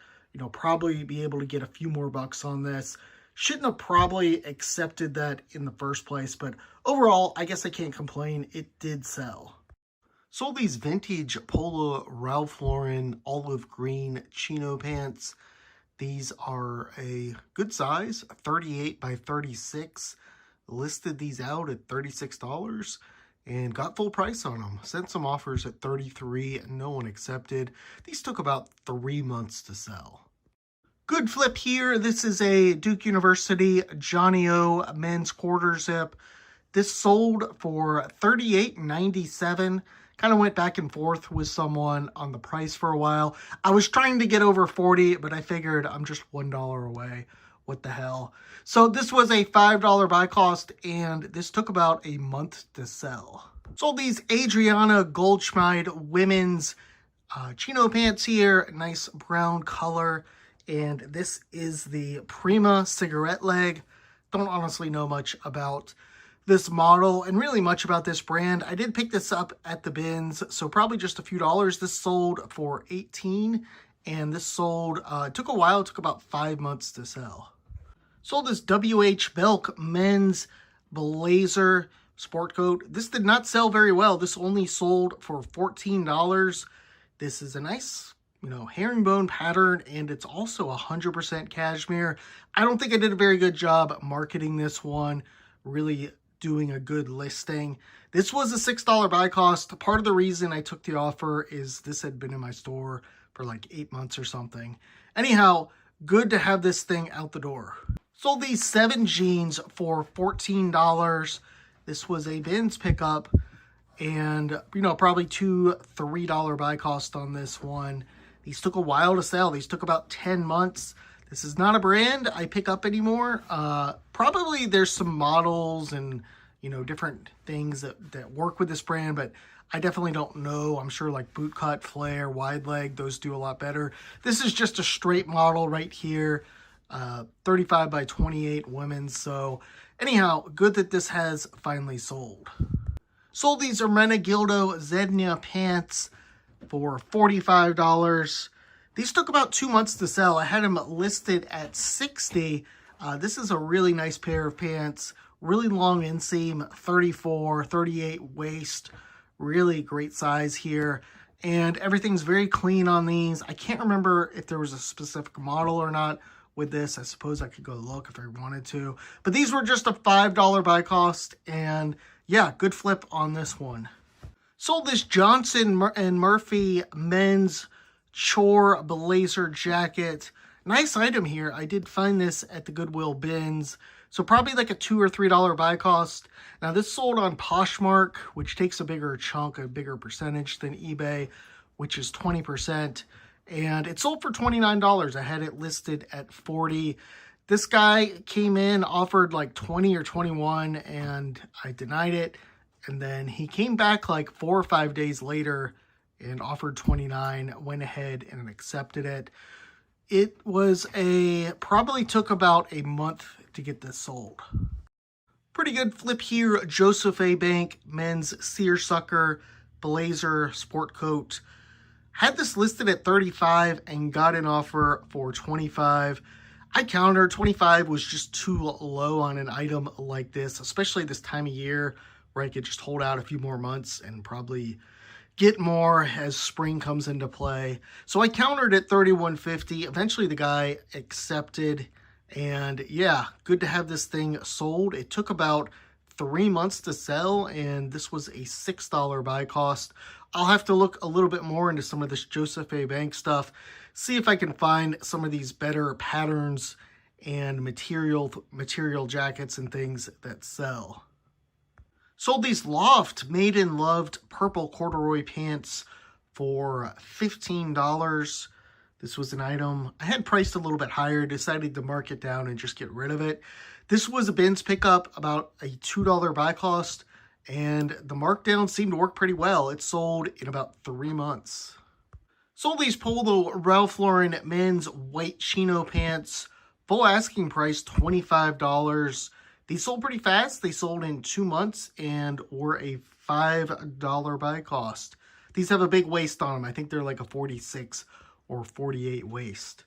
S1: probably be able to get a few more bucks on this. Shouldn't have probably accepted that in the first place, but overall, I guess I can't complain. It did sell. Sold these vintage Polo Ralph Lauren olive green chino pants. These are a good size, 38 by 36. Listed these out at $36 and got full price on them. Sent some offers at $33 and no one accepted. These took about 3 months to sell. Good flip here. This is a Duke University Johnny O men's quarter zip. This sold for $38.97. Kind of went back and forth with someone on the price for a while. I was trying to get over $40, but I figured I'm just $1 away. What the hell? So this was a $5 buy cost, and this took about a month to sell. Sold these Adriana Goldschmied women's chino pants here. Nice brown color. And this is the Prima cigarette leg. Don't honestly know much about this model and really much about this brand. I did pick this up at the bins, so probably just a few dollars. This sold for $18, and this sold, it took a while. It took about 5 months to sell. Sold this WH Belk men's blazer sport coat. This did not sell very well. This only sold for $14. This is a nice, herringbone pattern, and it's also 100% cashmere. I don't think I did a very good job marketing this one, really doing a good listing. This was a $6 buy cost. Part of the reason I took the offer is this had been in my store for like 8 months or something. Anyhow, good to have this thing out the door. Sold these 7 jeans for $14. This was a bins pickup, and probably $2, $3 buy cost on this one. These took a while to sell. These took about 10 months. This is not a brand I pick up anymore. Probably there's some models and, different things that work with this brand, but I definitely don't know. I'm sure like bootcut, flare, wide leg, those do a lot better. This is just a straight model right here, 35 by 28 women's. So anyhow, good that this has finally sold. Sold these Ermenegildo Zednia pants for $45. These took about 2 months to sell. I had them listed at $60. This is a really nice pair of pants, really long inseam, 34, 38 waist, really great size here. And everything's very clean on these. I can't remember if there was a specific model or not with this. I suppose I could go look if I wanted to. But these were just a $5 buy cost. And yeah, good flip on this one. Sold this Johnson and Murphy men's chore blazer jacket. Nice item here. I did find this at the Goodwill bins. So probably like a $2 or $3 buy cost. Now this sold on Poshmark, which takes a bigger chunk, a bigger percentage than eBay, which is 20%. And it sold for $29. I had it listed at $40. This guy came in, offered like 20 or 21, and I denied it. And then he came back like 4 or 5 days later and offered 29, went ahead and accepted it. It was probably took about a month to get this sold. Pretty good flip here. Joseph A. Bank men's seersucker blazer sport coat. Had this listed at 35 and got an offer for 25. I countered. 25 was just too low on an item like this, especially this time of year where I could just hold out a few more months and probably get more as spring comes into play. So I countered at $31.50. Eventually the guy accepted, and yeah, good to have this thing sold. It took about 3 months to sell, and this was a $6 buy cost. I'll have to look a little bit more into some of this Joseph A. Bank stuff, see if I can find some of these better patterns and material jackets and things that sell. Sold these Loft Made in Loved purple corduroy pants for $15. This was an item I had priced a little bit higher, decided to mark it down and just get rid of it. This was a bins pickup, about a $2 buy cost, and the markdown seemed to work pretty well. It sold in about 3 months. Sold these Polo Ralph Lauren men's white chino pants, full asking price $25. These sold pretty fast. They sold in 2 months and were a $5 buy cost. These have a big waist on them. I think they're like a 46 or 48 waist.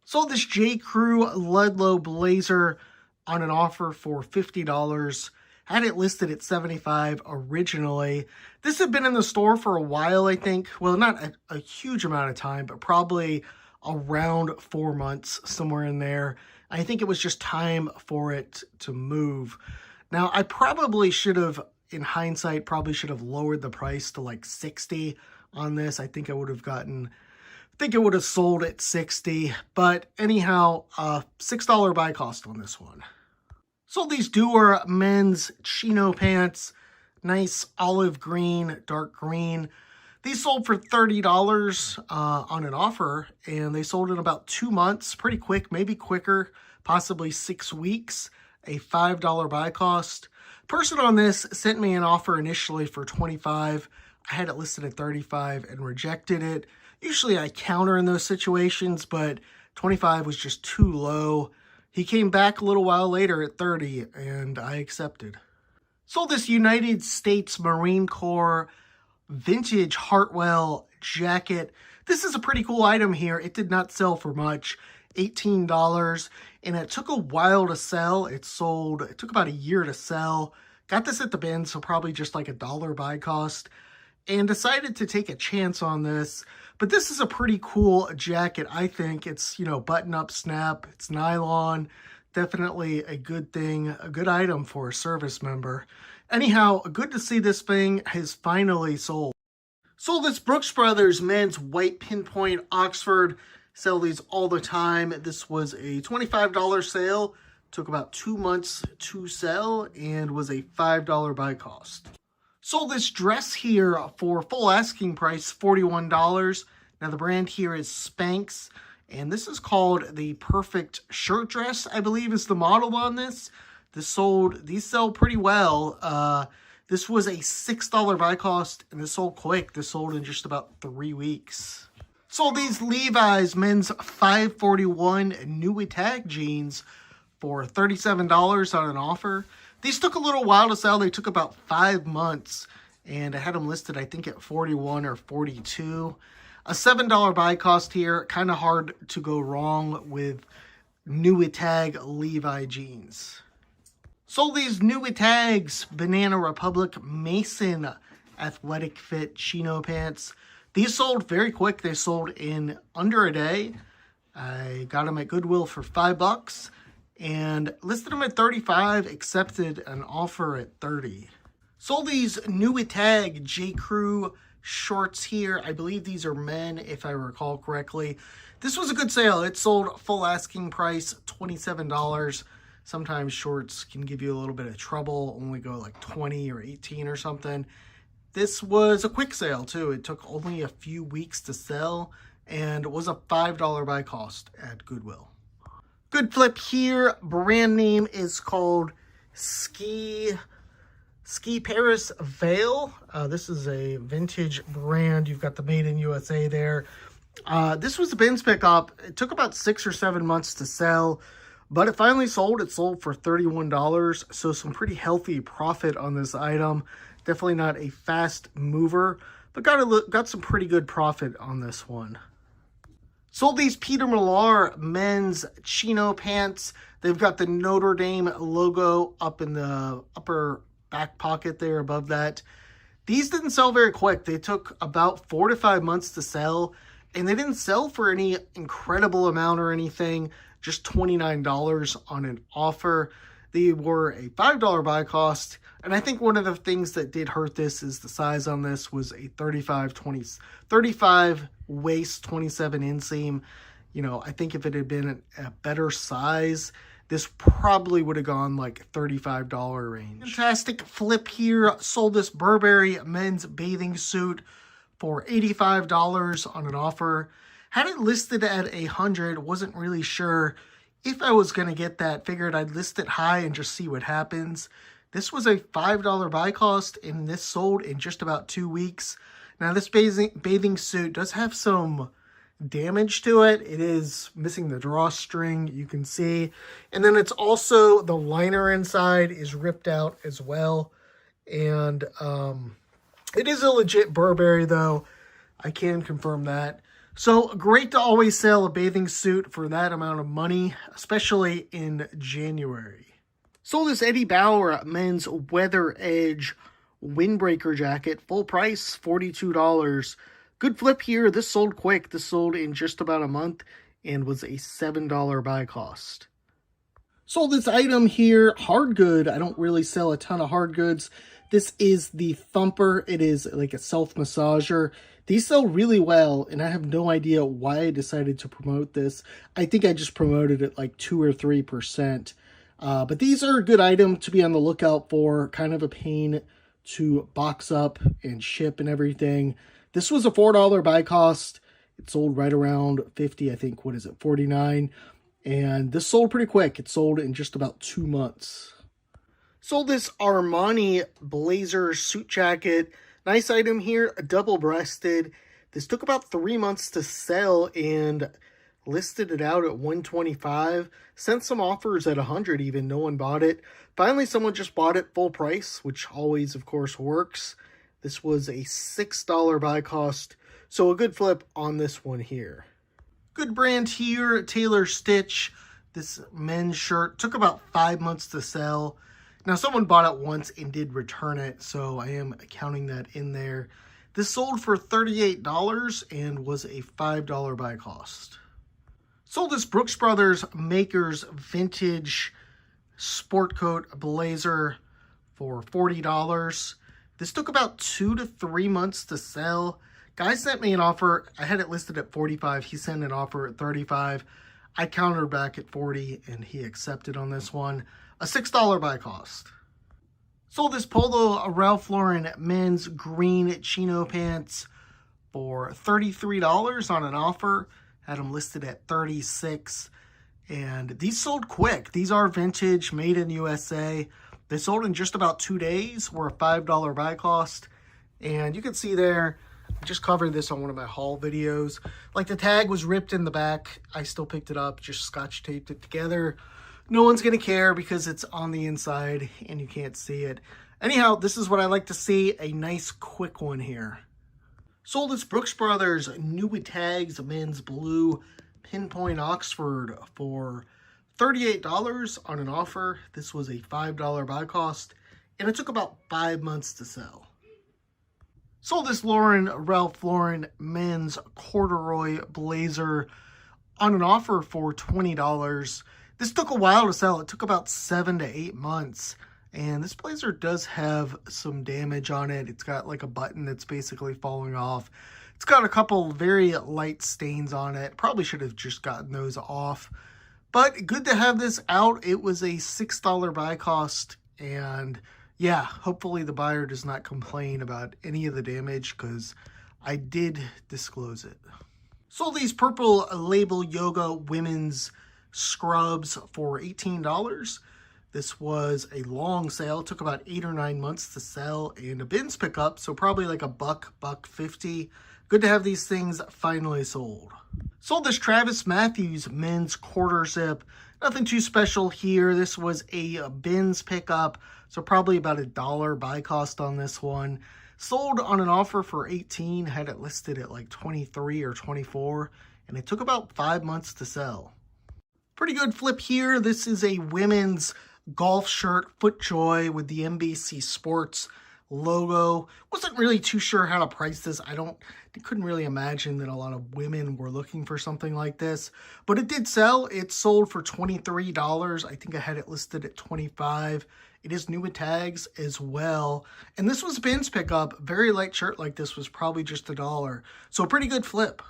S1: Sold this J. Crew Ludlow blazer on an offer for $50. Had it listed at $75 originally. This had been in the store for a while, I think. Well, not a huge amount of time, but probably around 4 months, somewhere in there. I think it was just time for it to move. Now, I probably should have, in hindsight, lowered the price to like $60 on this. I think it would have sold at $60. But anyhow, $6 buy cost on this one. Sold these Doer men's chino pants. Nice olive green, dark green. These sold for $30 on an offer, and they sold in about 2 months, pretty quick, maybe quicker, possibly 6 weeks, a $5 buy cost. Person on this sent me an offer initially for $25. I had it listed at $35 and rejected it. Usually I counter in those situations, but $25 was just too low. He came back a little while later at $30, and I accepted. Sold this United States Marine Corps vintage Hartwell jacket. This is a pretty cool item here. It did not sell for much, $18, and it took a while to sell. It took about a year to sell. Got this at the bin, so probably just like $1 buy cost, and decided to take a chance on this. But this is a pretty cool jacket, I think. It's, button-up snap. It's nylon. Definitely a good thing, a good item for a service member. Anyhow, good to see this thing has finally sold. Sold this Brooks Brothers men's white pinpoint Oxford. Sell these all the time. This was a $25 sale. Took about 2 months to sell and was a $5 buy cost. Sold this dress here for full asking price, $41. Now the brand here is Spanx, and this is called the Perfect Shirt Dress, I believe is the model on this. These sell pretty well. This was a $6 buy cost, and this sold quick. This sold in just about 3 weeks. Sold these Levi's men's 541 new attack jeans for $37 on an offer. These took a little while to sell. They took about 5 months, and I had them listed, I think, at 41 or 42. A $7 buy cost here. Kind of hard to go wrong with New Tag Levi jeans. Sold these New Tags Banana Republic Mason athletic fit chino pants. These sold very quick. They sold in under a day. I got them at Goodwill for $5 and listed them at $35, accepted an offer at $30. Sold these New Tag J. Crew shorts here. I believe these are men, if I recall correctly. This was a good sale. It sold full asking price, $27. Sometimes shorts can give you a little bit of trouble, only go like 20 or 18 or something. This was a quick sale too. It took only a few weeks to sell and was a $5 buy cost at Goodwill. Good flip here. Brand name is called Ski Paris Veil. This is a vintage brand. You've got the Made in USA there. This was a bins pickup. It took about 6 or 7 months to sell, but it finally sold. It sold for $31, so some pretty healthy profit on this item. Definitely not a fast mover, but got some pretty good profit on this one. Sold these Peter Millar men's chino pants. They've got the Notre Dame logo up in the upper back pocket there above that. These didn't sell very quick. They took about 4 to 5 months to sell, and they didn't sell for any incredible amount or anything, just $29 on an offer. They were a $5 buy cost, and I think one of the things that did hurt this is the size on this was a 35 waist, 27 inseam. You know, I think if it had been a better size, this probably would have gone like $35 range. Fantastic flip here. Sold this Burberry men's bathing suit for $85 on an offer. Had it listed at $100, wasn't really sure if I was going to get that. Figured I'd list it high and just see what happens. This was a $5 buy cost, and this sold in just about 2 weeks. Now, this bathing suit does have some damage to it. It is missing the drawstring, you can see. And then it's also, the liner inside is ripped out as well. And it is a legit Burberry, though. I can confirm that. So great to always sell a bathing suit for that amount of money, especially in January. Sold this Eddie Bauer men's Weather Edge windbreaker jacket, full price, $42. Good flip here. This sold quick. This sold in just about a month and was a $7 buy cost. Sold this item here, hard good. I don't really sell a ton of hard goods. This is the Thumper. It is like a self-massager. These sell really well, and I have no idea why I decided to promote this. I think I just promoted it like 2 or 3%. But these are a good item to be on the lookout for. Kind of a pain to box up and ship and everything. This was a $4 buy cost. It sold right around 50, I think. What is it, 49? And this sold pretty quick. It sold in just about 2 months. Sold this Armani blazer suit jacket. Nice item here, double-breasted. This took about 3 months to sell and listed it out at $125. Sent some offers at $100 even. No one bought it. Finally, someone just bought it full price, which always, of course, works. This was a $6 buy cost, so a good flip on this one here. Good brand here, Taylor Stitch. This men's shirt took about 5 months to sell. Now, someone bought it once and did return it, so I am counting that in there. This sold for $38 and was a $5 buy cost. Sold this Brooks Brothers Makers Vintage Sport Coat Blazer for $40. This took about 2 to 3 months to sell. Guy sent me an offer. I had it listed at $45. He sent an offer at $35. I countered back at $40, and he accepted on this one. A $6 buy cost. Sold this Polo Ralph Lauren men's green chino pants for $33 on an offer. Had them listed at $36. And these sold quick. These are vintage, made in USA. They sold in just about 2 days. Were a $5 buy cost. And you can see there, I just covered this on one of my haul videos. Like, the tag was ripped in the back. I still picked it up, just scotch taped it together. No one's going to care because it's on the inside and you can't see it. Anyhow, this is what I like to see, a nice quick one here. Sold this Brooks Brothers New Tags men's blue pinpoint Oxford for $38 on an offer. This was a $5 buy cost, and it took about 5 months to sell. Sold this Ralph Lauren men's corduroy blazer on an offer for $20. This took a while to sell. It took about 7 to 8 months. And this blazer does have some damage on it. It's got like a button that's basically falling off. It's got a couple very light stains on it. Probably should have just gotten those off. But good to have this out. It was a $6 buy cost. And yeah, hopefully the buyer does not complain about any of the damage because I did disclose it. Sold these Purple Label Yoga women's scrubs for $18. This was a long sale. It took about 8 or 9 months to sell and a bins pickup, so probably like a $1.50. Good to have these things finally sold. Sold this Travis Matthews men's quarter zip. Nothing too special here. This was a bins pickup, so probably about $1 buy cost on this one. Sold on an offer for $18, had it listed at like $23 or $24, and it took about 5 months to sell. Pretty good flip here. This is a women's golf shirt, FootJoy, with the NBC Sports logo. Wasn't really too sure how to price this. Couldn't really imagine that a lot of women were looking for something like this, but it did sell. It sold for $23. I think I had it listed at $25. It is new with tags as well. And this was a bins pickup. Very light shirt like this was probably just $1. So a pretty good flip.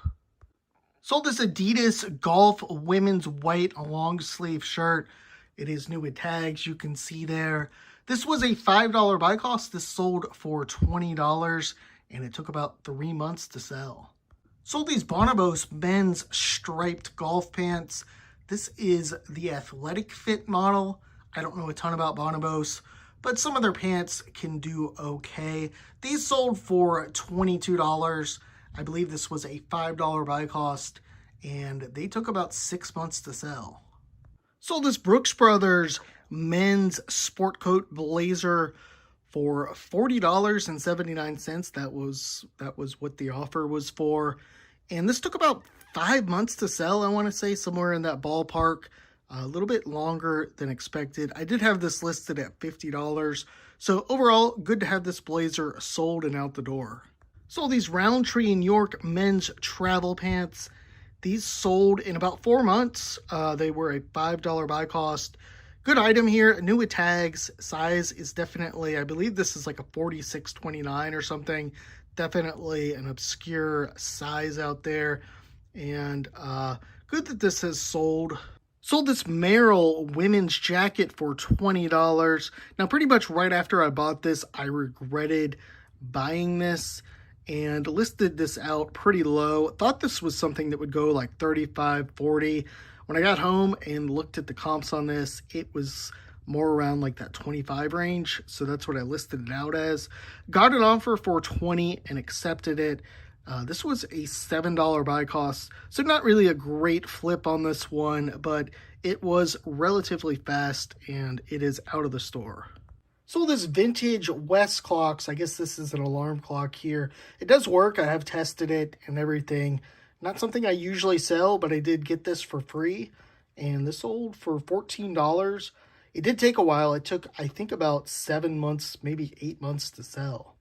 S1: Sold this Adidas Golf women's white long sleeve shirt. It is new with tags, you can see there. This was a $5 buy cost. This sold for $20, and it took about 3 months to sell. Sold these Bonobos men's striped golf pants. This is the athletic fit model. I don't know a ton about Bonobos, but some of their pants can do okay. These sold for $22. I believe this was a $5 buy cost, and they took about 6 months to sell. Sold this Brooks Brothers men's sport coat blazer for $40.79. That was what the offer was for. And this took about 5 months to sell, I want to say, somewhere in that ballpark. A little bit longer than expected. I did have this listed at $50. So overall, good to have this blazer sold and out the door. Sold these Roundtree New York men's travel pants. These sold in about 4 months. They were a $5 buy cost. Good item here, new with tags. Size is definitely, I believe this is like a 46-29 or something. Definitely an obscure size out there. And good that this has sold. Sold this Merrill women's jacket for $20. Now, pretty much right after I bought this, I regretted buying this and listed this out pretty low. Thought this was something that would go like 35, 40. When I got home and looked at the comps on this, it was more around like that 25 range. So that's what I listed it out as. Got an offer for $20 and accepted it. This was a $7 buy cost. So not really a great flip on this one, but it was relatively fast and it is out of the store. So this vintage West clocks, I guess this is an alarm clock here. It does work. I have tested it and everything. Not something I usually sell, but I did get this for free. And this sold for $14. It did take a while. It took, I think, about 7 months, maybe 8 months to sell.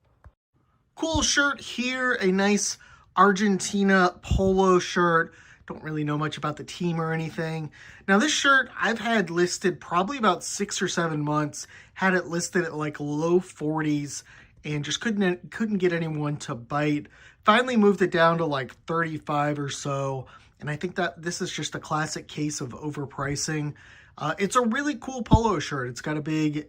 S1: Cool shirt here. A nice Argentina polo shirt. Don't really know much about the team or anything. Now this shirt I've had listed probably about 6 or 7 months. Had it listed at like low 40s and just couldn't get anyone to bite. Finally moved it down to like 35 or so. And I think that this is just a classic case of overpricing. It's a really cool polo shirt. It's got a big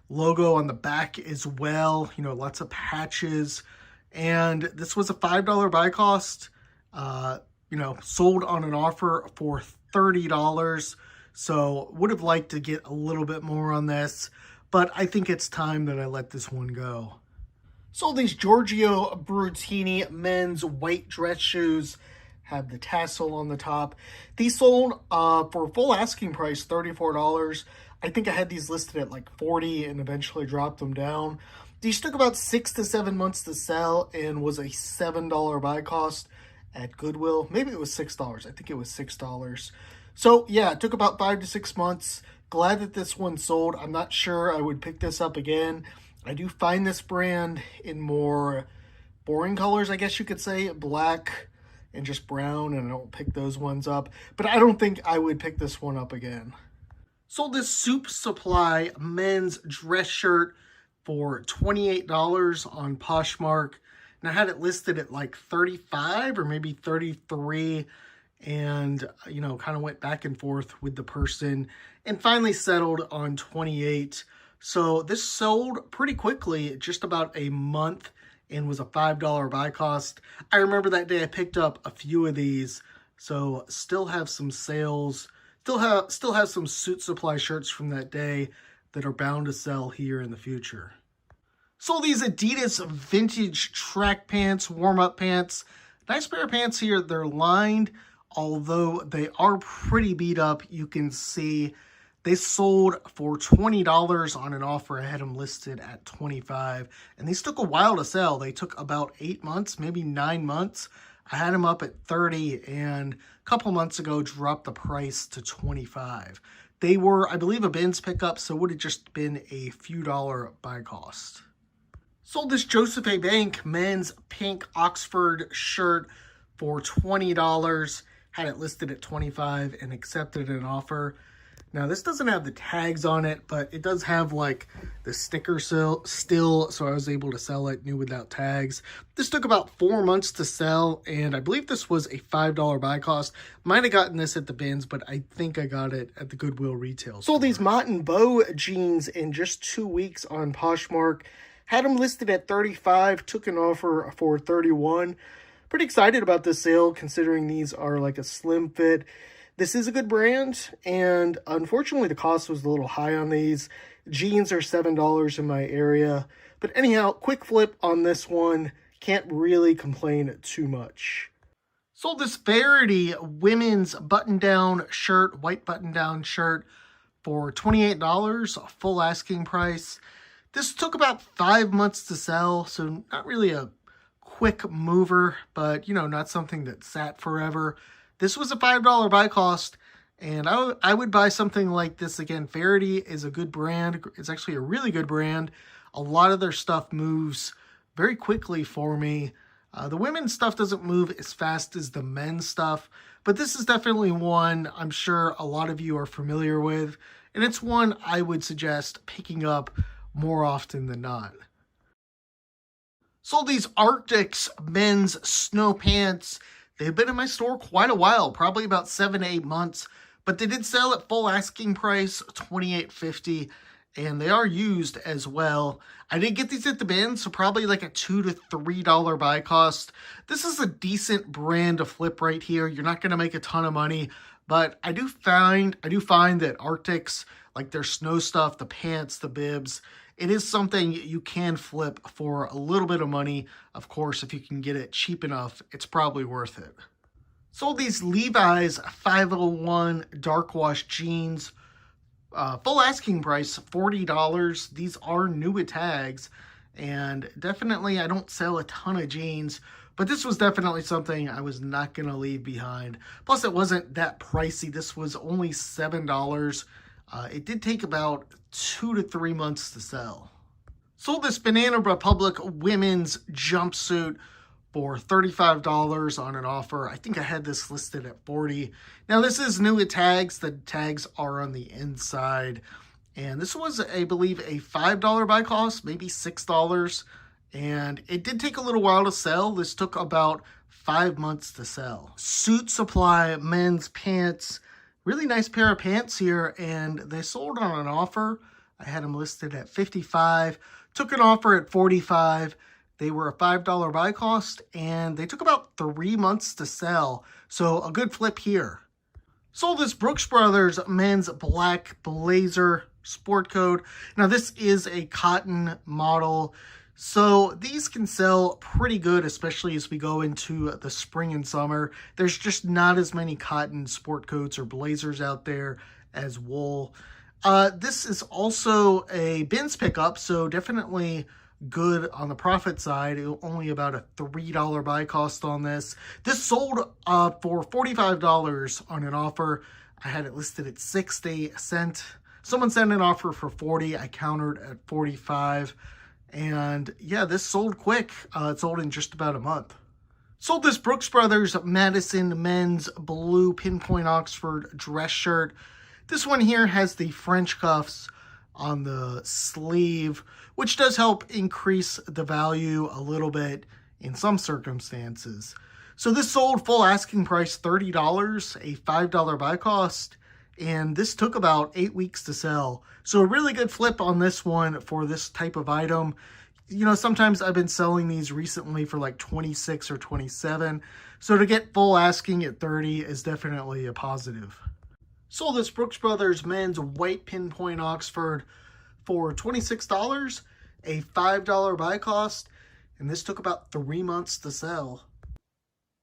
S1: logo on the back as well. You know, lots of patches. And this was a $5 buy cost. You know, sold on an offer for $30. So would have liked to get a little bit more on this, but I think it's time that I let this one go. Sold these Giorgio Brutini men's white dress shoes. Have the tassel on the top. These sold for full asking price, $34. I think I had these listed at like $40 and eventually dropped them down. These took about 6 to 7 months to sell and was a $7 buy cost at Goodwill. Maybe it was $6. I think it was $6. So yeah, it took about 5 to 6 months. Glad that this one sold. I'm not sure I would pick this up again. I do find this brand in more boring colors, I guess you could say, black and just brown, and I don't pick those ones up. But I don't think I would pick this one up again. Sold this Soup Supply men's dress shirt for $28 on Poshmark. And I had it listed at like 35 or maybe 33, and kind of went back and forth with the person and finally settled on 28. So this sold pretty quickly, just about a month, and was a $5 buy cost. I remember that day I picked up a few of these, so still have some sales, still have some Suit Supply shirts from that day that are bound to sell here in the future. So these Adidas vintage track pants, warm-up pants, nice pair of pants here. They're lined, although they are pretty beat up. You can see they sold for $20 on an offer. I had them listed at $25, and these took a while to sell. They took about 8 months, maybe 9 months. I had them up at $30, and a couple months ago dropped the price to $25. They were, I believe, a bins pickup, so it would have just been a few dollar buy cost. Sold this Joseph A. Bank men's pink Oxford shirt for $20. Had it listed at $25 and accepted an offer. Now, this doesn't have the tags on it, but it does have like the sticker still, so I was able to sell it new without tags. This took about 4 months to sell, and I believe this was a $5 buy cost. Might have gotten this at the bins, but I think I got it at the Goodwill retail store. Sold these Mott & Bow jeans in just 2 weeks on Poshmark. Had them listed at $35, took an offer for $31. Pretty excited about this sale, considering these are like a slim fit. This is a good brand, and unfortunately the cost was a little high on these. Jeans are $7 in my area. But anyhow, quick flip on this one. Can't really complain too much. Sold this Verity women's button-down shirt, white button-down shirt, for $28, full asking price. This took about 5 months to sell, so not really a quick mover, but, not something that sat forever. This was a $5 buy cost, and I would buy something like this again. Verity is a good brand. It's actually a really good brand. A lot of their stuff moves very quickly for me. The women's stuff doesn't move as fast as the men's stuff, but this is definitely one I'm sure a lot of you are familiar with, and it's one I would suggest picking up more often than not. Sold these Arctics men's snow pants. They've been in my store quite a while, probably about 7 to 8 months, but they did sell at full asking price, $28.50, and they are used as well. I did get these at the bin, so probably like a $2 to $3 buy cost. This is a decent brand to flip right here. You're not going to make a ton of money, but I do find that Arctics, like their snow stuff, the pants, the bibs, it is something you can flip for a little bit of money. Of course, if you can get it cheap enough, it's probably worth it. Sold these Levi's 501 dark wash jeans. Full asking price, $40. These are new with tags. And definitely, I don't sell a ton of jeans, but this was definitely something I was not going to leave behind. Plus, it wasn't that pricey. This was only $7. It did take about 2 to 3 months to sell. Sold this Banana Republic women's jumpsuit for $35 on an offer. I think I had this listed at $40. Now this is new with tags. The tags are on the inside. And this was, I believe, a $5 buy cost, maybe $6. And it did take a little while to sell. This took about 5 months to sell. Suit Supply men's pants. Really nice pair of pants here, and they sold on an offer. I had them listed at $55. Took an offer at $45. They were a $5 buy cost, and they took about 3 months to sell. So a good flip here. Sold this Brooks Brothers men's black blazer sport coat. Now this is a cotton model, so these can sell pretty good, especially as we go into the spring and summer. There's just not as many cotton sport coats or blazers out there as wool. This is also a bins pickup, so definitely good on the profit side. It was only about a $3 buy cost on this. This sold for $45 on an offer. I had it listed at 60 cents. Someone sent an offer for 40. I countered at 45. And yeah, this sold quick. It sold in just about a month. Sold this Brooks Brothers Madison men's blue pinpoint Oxford dress shirt. This one here has the French cuffs on the sleeve, which does help increase the value a little bit in some circumstances. So this sold full asking price $30, a $5 buy cost, and this took about 8 weeks to sell. So a really good flip on this one for this type of item. You know, sometimes I've been selling these recently for like 26 or 27. So to get full asking at 30 is definitely a positive. Sold this Brooks Brothers men's white pinpoint Oxford for $26, a $5 buy cost, and this took about 3 months to sell.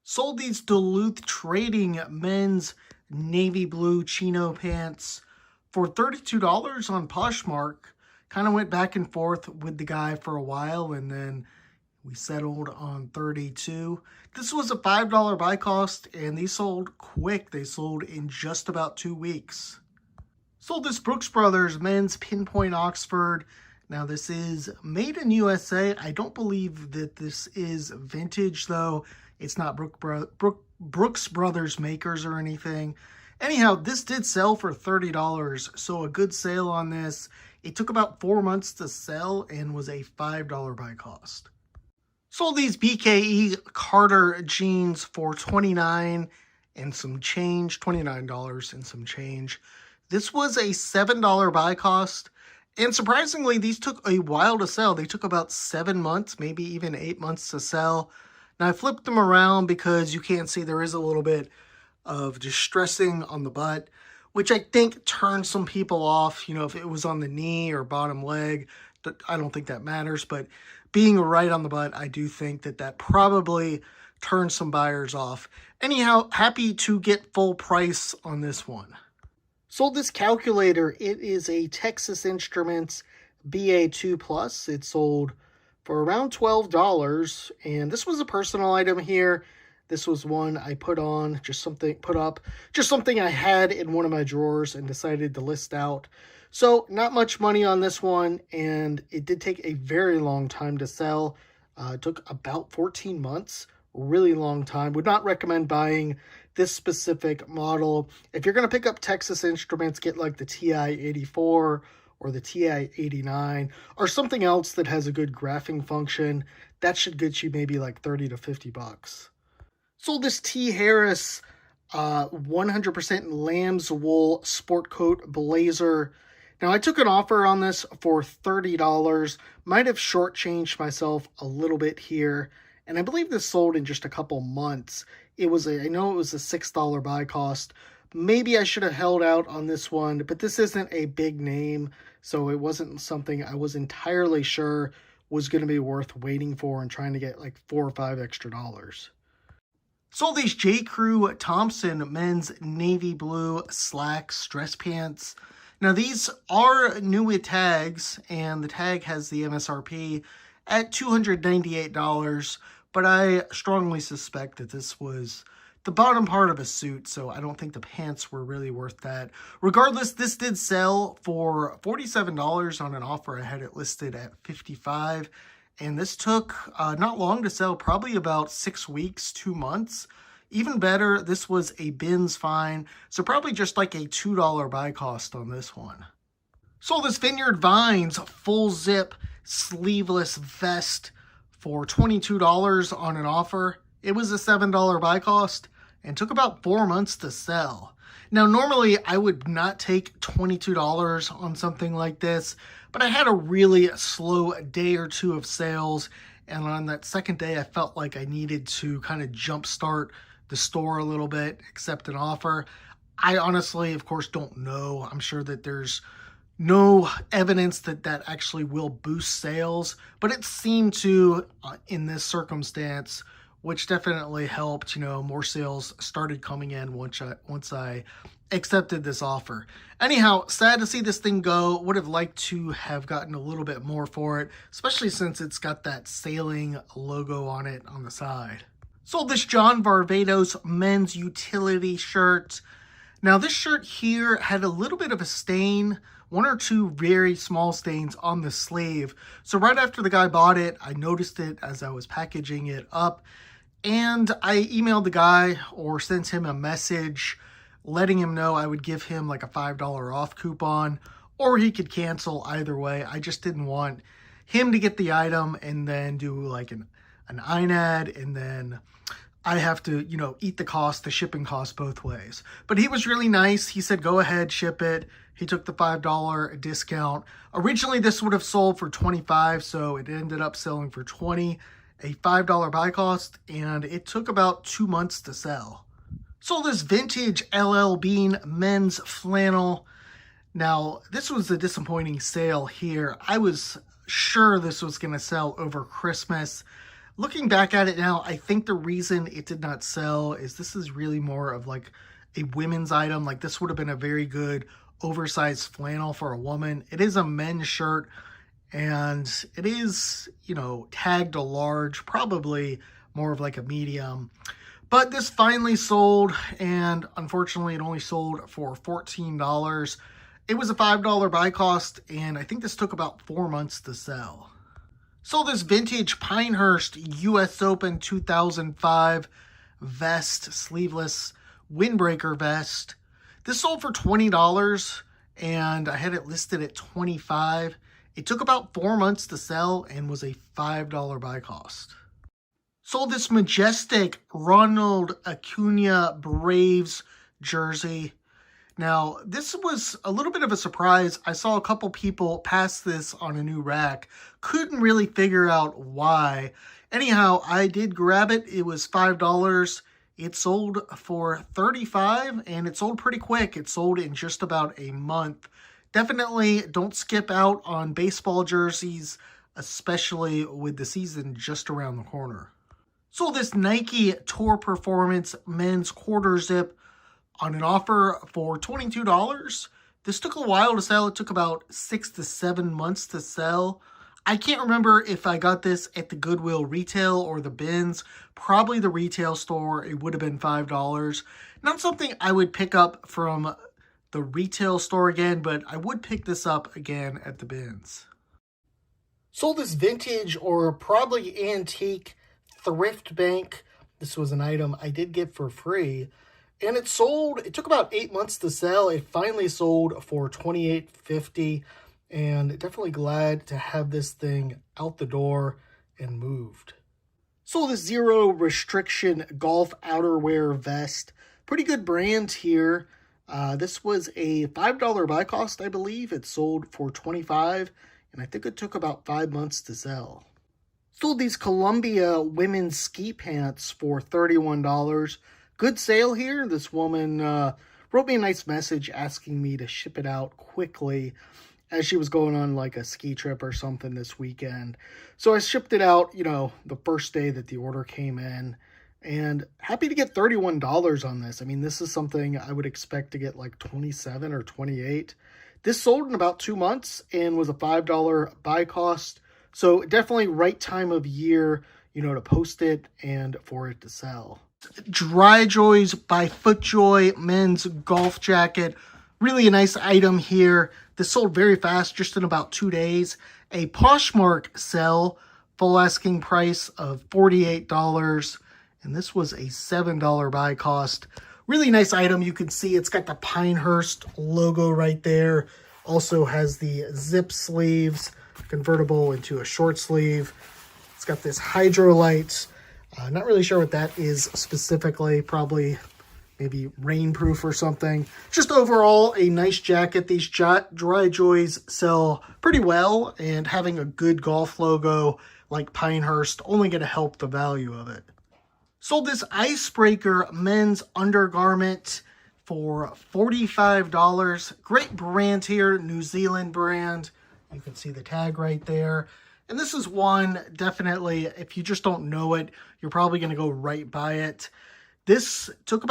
S1: Sold these Duluth Trading men's navy blue chino pants for $32 on Poshmark. Kind of went back and forth with the guy for a while, and then we settled on $32. This was a $5 buy cost, and these sold quick. They sold in just about 2 weeks. Sold this Brooks Brothers men's pinpoint Oxford. Now this is made in USA. I don't believe that this is vintage though. It's not Brooks Brothers makers or anything. Anyhow, this did sell for $30, so a good sale on this. It took about 4 months to sell and was a $5 buy cost. Sold these BKE Carter jeans for $29 and some change, $29 and some change. This was a $7 buy cost, and surprisingly, these took a while to sell. They took about 7 months, maybe even 8 months to sell. Now, I flipped them around because you can't see there is a little bit of distressing on the butt, which I think turned some people off. You know, if it was on the knee or bottom leg, I don't think that matters, but being right on the butt, I do think that that probably turned some buyers off. Anyhow, happy to get full price on this one. Sold this calculator. It is a Texas Instruments BA2 Plus. It sold for around $12, and this was a personal item here. This was one I put on, just something I had in one of my drawers and decided to list out. So not much money on this one, and it did take a very long time to sell. It took about 14 months, really long time. Would not recommend buying this specific model. If you're going to pick up Texas Instruments, get like the TI-84 or the TI-89 or something else that has a good graphing function. That should get you maybe like 30 to 50 bucks. Sold this T. Harris 100% lamb's wool sport coat blazer. Now, I took an offer on this for $30. Might have shortchanged myself a little bit here, and I believe this sold in just a couple months. I know it was a $6 buy cost. Maybe I should have held out on this one, but this isn't a big name, so it wasn't something I was entirely sure was going to be worth waiting for and trying to get like $4 or $5 extra dollars. Sold these J. Crew Thompson men's navy blue slacks dress pants. Now these are new with tags, and the tag has the MSRP at $298, but I strongly suspect that this was the bottom part of a suit, so I don't think the pants were really worth that. Regardless, this did sell for $47 on an offer. I had it listed at $55, and this took not long to sell, probably about 6 weeks, 2 months. Even better, this was a bins find, so probably just like a $2 buy cost on this one. Sold this Vineyard Vines full zip sleeveless vest for $22 on an offer. It was a $7 buy cost and took about 4 months to sell. Now, normally I would not take $22 on something like this, but I had a really slow day or two of sales, and on that second day, I felt like I needed to kind of jumpstart the store a little bit, accept an offer. I honestly, of course, don't know. I'm sure that there's no evidence that that actually will boost sales, but it seemed to, in this circumstance, which definitely helped. More sales started coming in once I accepted this offer. Anyhow, sad to see this thing go. Would have liked to have gotten a little bit more for it, especially since it's got that sailing logo on it on the side. Sold this John Varvatos men's utility shirt. Now this shirt here had a little bit of a stain, one or two very small stains on the sleeve. So right after the guy bought it, I noticed it as I was packaging it up. And I emailed the guy or sent him a message letting him know I would give him like a $5 off coupon, or he could cancel. Either way, I just didn't want him to get the item and then do like an INAD, and then I have to, eat the shipping cost both ways. But he was really nice. He said, go ahead, ship it. He took the $5 discount. Originally, this would have sold for $25, so it ended up selling for $20, a $5 buy cost, and it took about 2 months to sell. Sold this vintage LL Bean men's flannel. Now, this was a disappointing sale here. I was sure this was going to sell over Christmas. Looking back at it now, I think the reason it did not sell is this is really more of like a women's item. Like this would have been a very good oversized flannel for a woman. It is a men's shirt, and it is, tagged a large, probably more of like a medium. But this finally sold, and unfortunately it only sold for $14. It was a $5 buy cost, and I think this took about 4 months to sell. Sold this vintage Pinehurst US Open 2005 vest, sleeveless windbreaker vest. This sold for $20, and I had it listed at $25. It took about 4 months to sell and was a $5 buy cost. Sold this majestic Ronald Acuna Braves jersey. Now, this was a little bit of a surprise. I saw a couple people pass this on a new rack. Couldn't really figure out why. Anyhow, I did grab it. It was $5. It sold for $35, and it sold pretty quick. It sold in just about a month. Definitely don't skip out on baseball jerseys, especially with the season just around the corner. Sold this Nike Tour Performance men's quarter zip on an offer for $22. This took a while to sell. It took about 6 to 7 months to sell. I can't remember if I got this at the Goodwill retail or the bins. Probably the retail store. It would have been $5. Not something I would pick up from the retail store again, but I would pick this up again at the bins. Sold this vintage or probably antique thrift bank. This was an item I did get for free. And it sold, it took about 8 months to sell. It finally sold for $28.50. And definitely glad to have this thing out the door and moved. Sold this Zero Restriction golf outerwear vest. Pretty good brand here. This was a $5 buy cost, I believe. It sold for $25. And I think it took about 5 months to sell. Sold these Columbia women's ski pants for $31. Good sale here. This woman wrote me a nice message asking me to ship it out quickly as she was going on like a ski trip or something this weekend. So I shipped it out, the first day that the order came in, and happy to get $31 on this. I mean, this is something I would expect to get like $27 or $28. This sold in about 2 months and was a $5 buy cost. So definitely right time of year, to post it and for it to sell. Dry Joys by FootJoy men's golf jacket. Really a nice item here. This sold very fast, just in about 2 days. A Poshmark sell, full asking price of $48. And this was a $7 buy cost. Really nice item. You can see it's got the Pinehurst logo right there. Also has the zip sleeves, convertible into a short sleeve. It's got this Hydrolite. Not really sure what that is specifically. Probably maybe rainproof or something. Just overall a nice jacket. These Dry Joys sell pretty well, and having a good golf logo like Pinehurst only going to help the value of it. Sold this Icebreaker men's undergarment for $45. Great brand here, New Zealand brand. You can see the tag right there. And this is one, definitely, if you just don't know it, you're probably going to go right by it. This took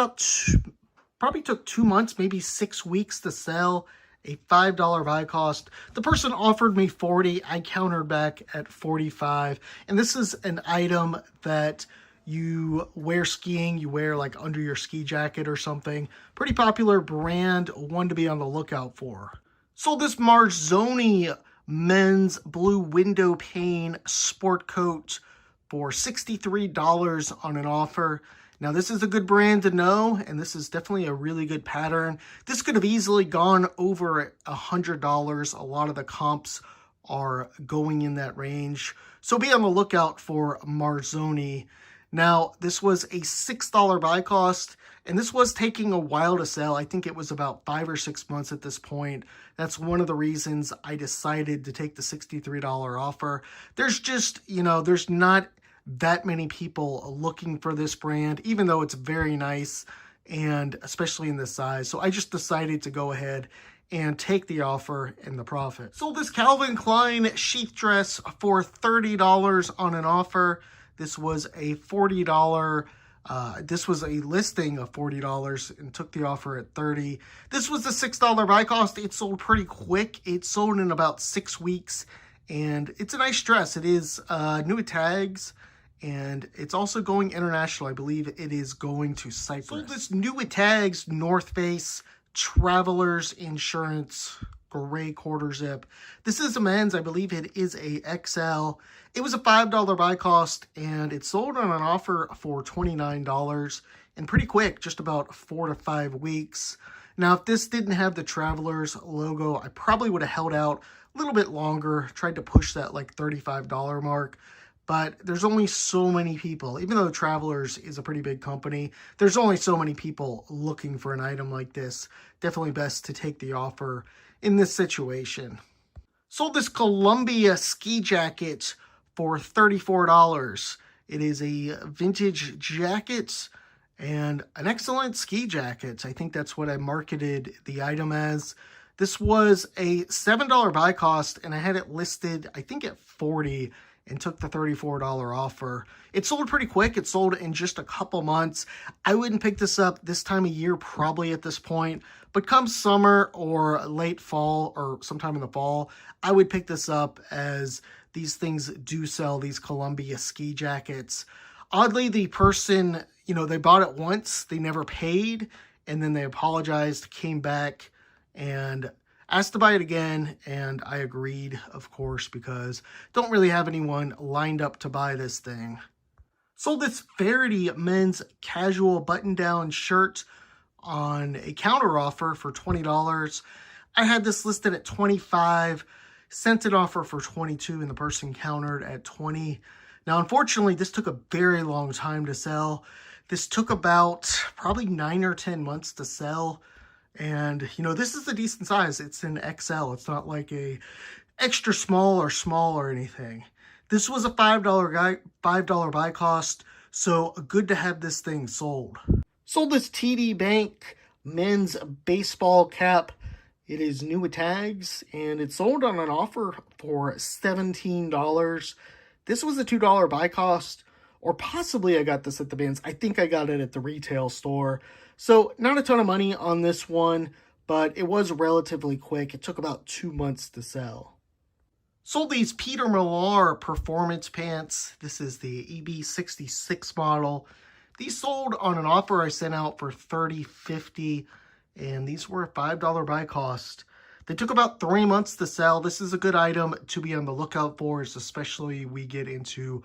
S1: probably took 2 months, maybe 6 weeks to sell. A $5 buy cost. The person offered me 40. I countered back at 45. And this is an item that you wear skiing, you wear like under your ski jacket or something. Pretty popular brand, one to be on the lookout for. So this Marzoni men's blue window pane sport coat for $63 on an offer. Now, this is a good brand to know, and this is definitely a really good pattern. This could have easily gone over $100. A lot of the comps are going in that range. So be on the lookout for Marzoni. Now, this was a $6 buy cost, and this was taking a while to sell. I think it was about 5 or 6 months at this point. That's one of the reasons I decided to take the $63 offer. There's just, there's not that many people looking for this brand, even though it's very nice, and especially in this size. So I just decided to go ahead and take the offer and the profit. Sold this Calvin Klein sheath dress for $30 on an offer. This was a $40, this was a listing of $40 and took the offer at $30. This was a $6 buy cost. It sold pretty quick. It sold in about 6 weeks, and it's a nice dress. It is new at tags, and it's also going international. I believe it is going to Cyprus. Sold this new at tags North Face Travelers Insurance gray quarter zip. This is a men's. I believe it is a XL. It was a $5 buy cost, and it sold on an offer for $29, and pretty quick, just about 4 to 5 weeks. Now, if this didn't have the Travelers logo, I probably would have held out a little bit longer, tried to push that like $35 mark. But there's only so many people, even though Travelers is a pretty big company, there's only so many people looking for an item like this. Definitely best to take the offer in this situation. Sold this Columbia ski jacket for $34. It is a vintage jacket and an excellent ski jacket. I think that's what I marketed the item as. This was a $7 buy cost, and I had it listed, I think, at $40, and took the $34 offer. It sold pretty quick. It sold in just a couple months. I wouldn't pick this up this time of year, probably at this point, but come summer or late fall or sometime in the fall, I would pick this up, as these things do sell, these Columbia ski jackets. Oddly, the person, they bought it once, they never paid, and then they apologized, came back, and asked to buy it again, and I agreed, of course, because don't really have anyone lined up to buy this thing. Sold this Faraday men's casual button-down shirt on a counter offer for $20. I had this listed at $25, sent an offer for $22, and the person countered at $20. Now, unfortunately, this took a very long time to sell. This took about probably 9 or 10 months to sell. And, this is a decent size. It's an XL. It's not like a extra small or anything. This was a $5 buy cost, so good to have this thing sold. Sold this TD Bank men's baseball cap. It is new with tags, and it's sold on an offer for $17. This was a $2 buy cost, or possibly I got this at the bins. I think I got it at the retail store. So not a ton of money on this one, but it was relatively quick. It took about 2 months to sell. Sold these Peter Millar performance pants. This is the EB66 model. These sold on an offer I sent out for $30.50, and these were a $5 buy cost. They took about 3 months to sell. This is a good item to be on the lookout for, especially we get into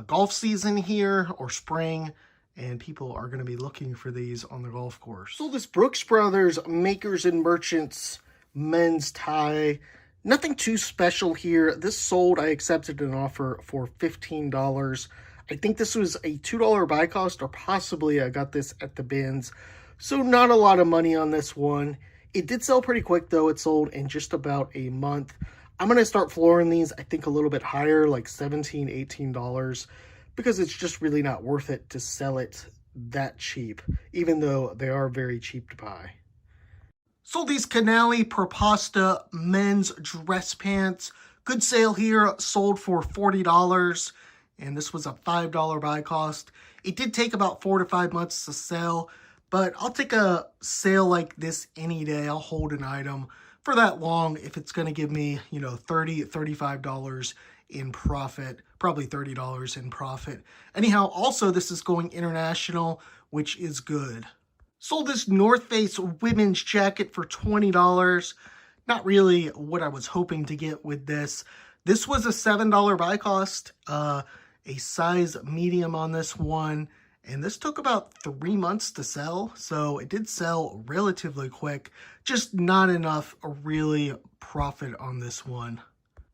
S1: golf season here, or spring, and people are going to be looking for these on the golf course. So this Brooks Brothers Makers and Merchants men's tie. Nothing too special here. This sold, I accepted an offer for $15. I think this was a $2 buy cost, or possibly I got this at the bins. So not a lot of money on this one. It did sell pretty quick, though. It sold in just about a month. I'm going to start flooring these, I think, a little bit higher, like $17, $18, because it's just really not worth it to sell it that cheap, even though they are very cheap to buy. Sold these Canali Per Pasta men's dress pants, Good sale here, sold for $40, and this was a $5 buy cost. It did take about 4 to 5 months to sell, but I'll take a sale like this any day. I'll hold an item for that long if it's going to give me, $30, $35 in profit, probably $30 in profit. Anyhow, also this is going international, which is good. Sold this North Face women's jacket for $20. Not really what I was hoping to get with this. This was a $7 buy cost, a size medium on this one. And this took about 3 months to sell, so it did sell relatively quick, just not enough really profit on this one.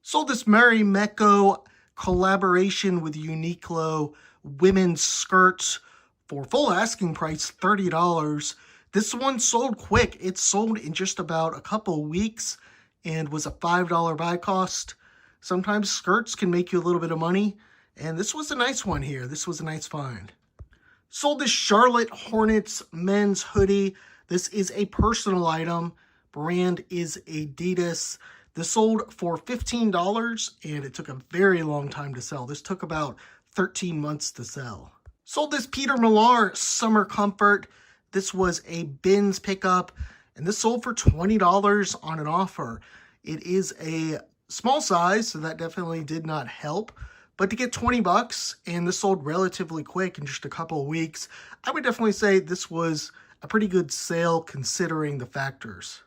S1: Sold this Mary Mecco collaboration with Uniqlo women's skirts for full asking price, $30. This one sold quick. It sold in just about a couple weeks and was a $5 buy cost. Sometimes skirts can make you a little bit of money, and this was a nice one here. This was a nice find. Sold this Charlotte Hornets men's hoodie. This is a personal item. Brand is Adidas. This sold for $15, and it took a very long time to sell. This took about 13 months to sell. Sold this Peter Millar Summer Comfort. This was a bins pickup, and this sold for $20 on an offer. It is a small size, so that definitely did not help. But to get 20 bucks, and this sold relatively quick in just a couple of weeks, I would definitely say this was a pretty good sale considering the factors.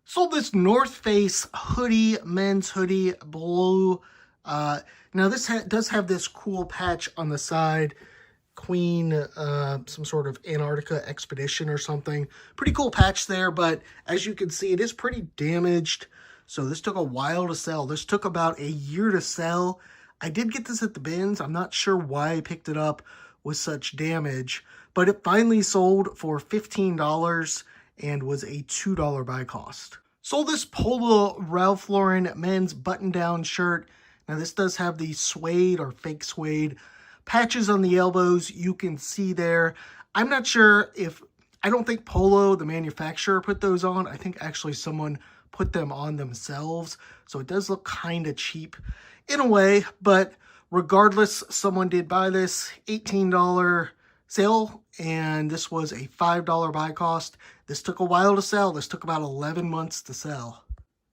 S1: Sold this North Face hoodie, men's hoodie, blue. Now this does have this cool patch on the side. Queen, some sort of Antarctica expedition or something. Pretty cool patch there, but as you can see, it is pretty damaged. So this took a while to sell. This took about a year to sell. I did get this at the bins. I'm not sure why I picked it up with such damage, but it finally sold for $15 and was a $2 buy cost. Sold this Polo Ralph Lauren men's button-down shirt. Now this does have the suede or fake suede patches on the elbows. You can see there. I'm not sure if, I don't think Polo, the manufacturer, put those on. I think actually someone put them on themselves. So it does look kind of cheap in a way, but regardless, someone did buy this. $18 sale, and this was a $5 buy cost. This took a while to sell. This took about 11 months to sell.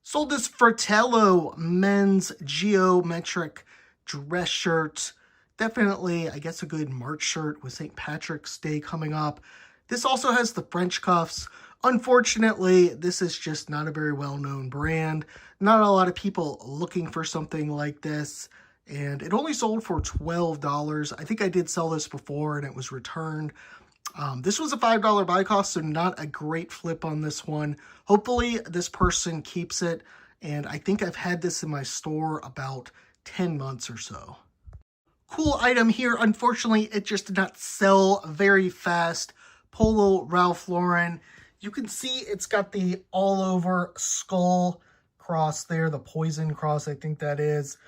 S1: Sold this Fratello men's geometric dress shirt. Definitely, I guess, a good March shirt with St. Patrick's Day coming up. This also has the French cuffs. Unfortunately, this is just not a very well-known brand. Not a lot of people looking for something like this. And it only sold for $12. I think I did sell this before and it was returned. This was a $5 buy cost, so not a great flip on this one. Hopefully, this person keeps it. And I think I've had this in my store about 10 months or so. Cool item here. Unfortunately, it just did not sell very fast. Polo Ralph Lauren. You can see it's got the all over skull cross there, the poison cross, I think that is.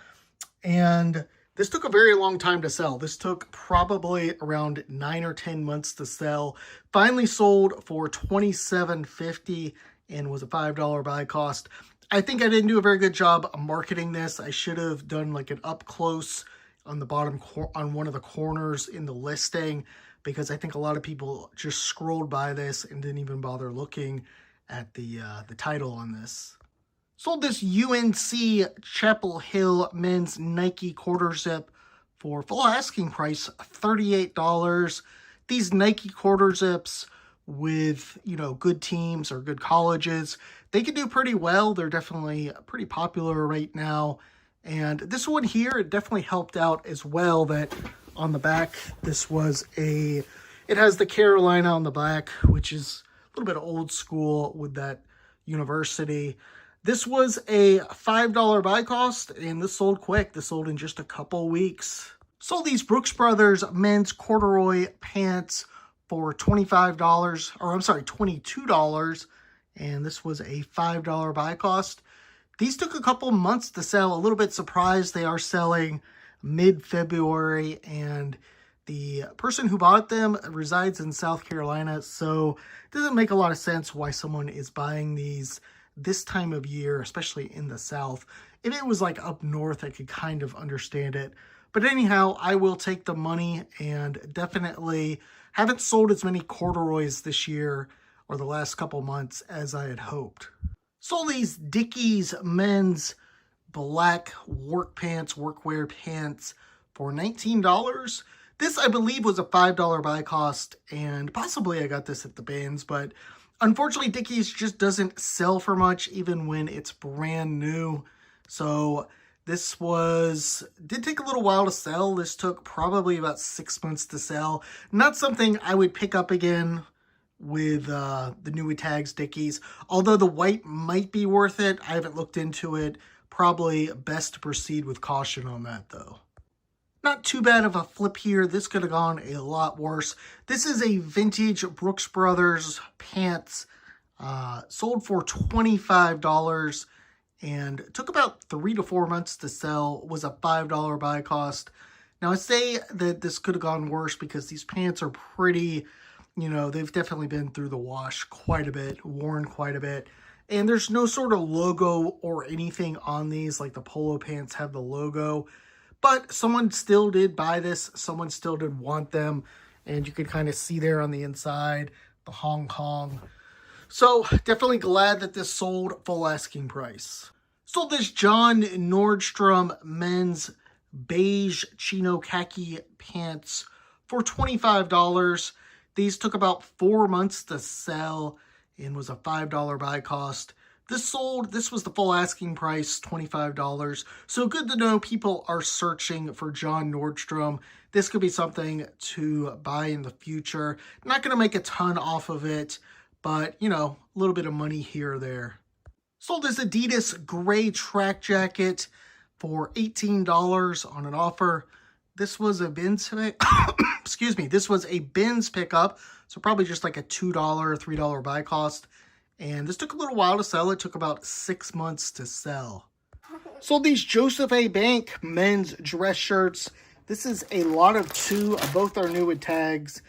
S1: And this took a very long time to sell. This took probably around 9 or 10 months to sell. Finally sold for $27.50 and was a $5 buy cost. I think I didn't do a very good job of marketing this. I should have done like an up close on the bottom, on one of the corners in the listing, because I think a lot of people just scrolled by this and didn't even bother looking at the title on this. Sold this UNC Chapel Hill men's Nike quarter zip for full asking price, $38. These Nike quarter zips with, good teams or good colleges, they can do pretty well. They're definitely pretty popular right now. And this one here, it definitely helped out as well that on the back, this was it has the Carolina on the back, which is a little bit old school with that university. This was a $5 buy cost, and this sold quick. This sold in just a couple weeks. Sold these Brooks Brothers men's corduroy pants for $22, and this was a $5 buy cost. These took a couple months to sell. A little bit surprised they are selling mid-February, and the person who bought them resides in South Carolina, so it doesn't make a lot of sense why someone is buying these this time of year, especially in the South. If it was like up north, I could kind of understand it. But anyhow, I will take the money, and definitely haven't sold as many corduroys this year or the last couple months as I had hoped. Sold these Dickies men's black work pants, workwear pants for $19. This, I believe, was a $5 buy cost, and possibly I got this at the bins, but unfortunately, Dickies just doesn't sell for much, even when it's brand new. So this did take a little while to sell. This took probably about 6 months to sell. Not something I would pick up again with the new tags Dickies. Although the white might be worth it. I haven't looked into it. Probably best to proceed with caution on that, though. Not too bad of a flip here. This could have gone a lot worse. This is a vintage Brooks Brothers pants. Sold for $25 and took about 3 to 4 months to sell. Was a $5 buy cost. Now, I say that this could have gone worse because these pants are pretty, they've definitely been through the wash quite a bit, worn quite a bit. And there's no sort of logo or anything on these, like the polo pants have the logo. But someone still did buy this. Someone still did want them. And you could kind of see there on the inside, the Hong Kong. So definitely glad that this sold full asking price. Sold this John Nordstrom men's beige chino khaki pants for $25. These took about 4 months to sell and was a $5 buy cost. This was the full asking price, $25. So good to know people are searching for John Nordstrom. This could be something to buy in the future. Not going to make a ton off of it, but, a little bit of money here or there. Sold this Adidas gray track jacket for $18 on an offer. This was a bins excuse me. This was a bins pickup, so probably just like a $2, $3 buy cost. And this took a little while to sell. It took about 6 months to sell. Sold these Joseph A. Bank men's dress shirts. This is a lot of 2. Both are new with tags.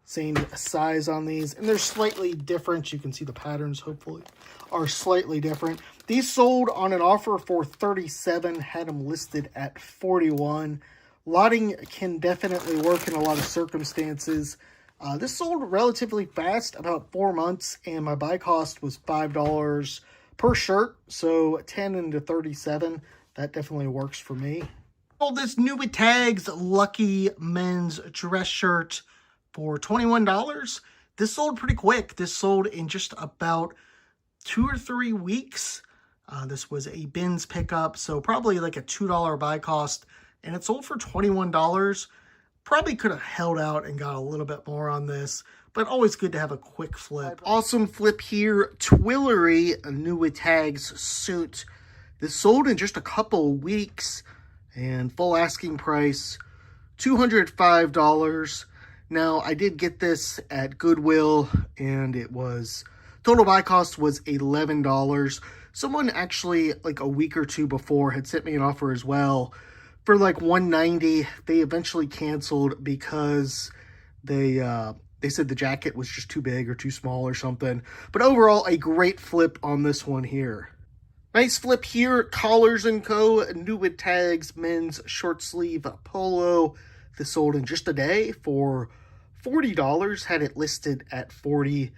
S1: Same size on these. And they're slightly different. You can see the patterns, hopefully, are slightly different. These sold on an offer for $37. Had them listed at $41. Lotting can definitely work in a lot of circumstances. This sold relatively fast, about 4 months, and my buy cost was $5 per shirt, so 10 into 37. That definitely works for me. Sold this new with tags Lucky men's dress shirt for $21. This sold pretty quick. This sold in just about 2 or 3 weeks. This was a bins pickup, so probably like a $2 buy cost, and it sold for $21. Probably could have held out and got a little bit more on this, but always good to have a quick flip. Awesome flip here. Twillery, a new with tags suit. This sold in just a couple weeks, and full asking price, $205. Now, I did get this at Goodwill, and it was, total buy cost was $11. Someone actually, like a week or 2 before, had sent me an offer as well for like $190. They eventually canceled because they said the jacket was just too big or too small or something. But overall, a great flip on this one here. Nice flip here. Collars & Co. New with tags men's short sleeve polo. This sold in just a day for $40. Had it listed at $40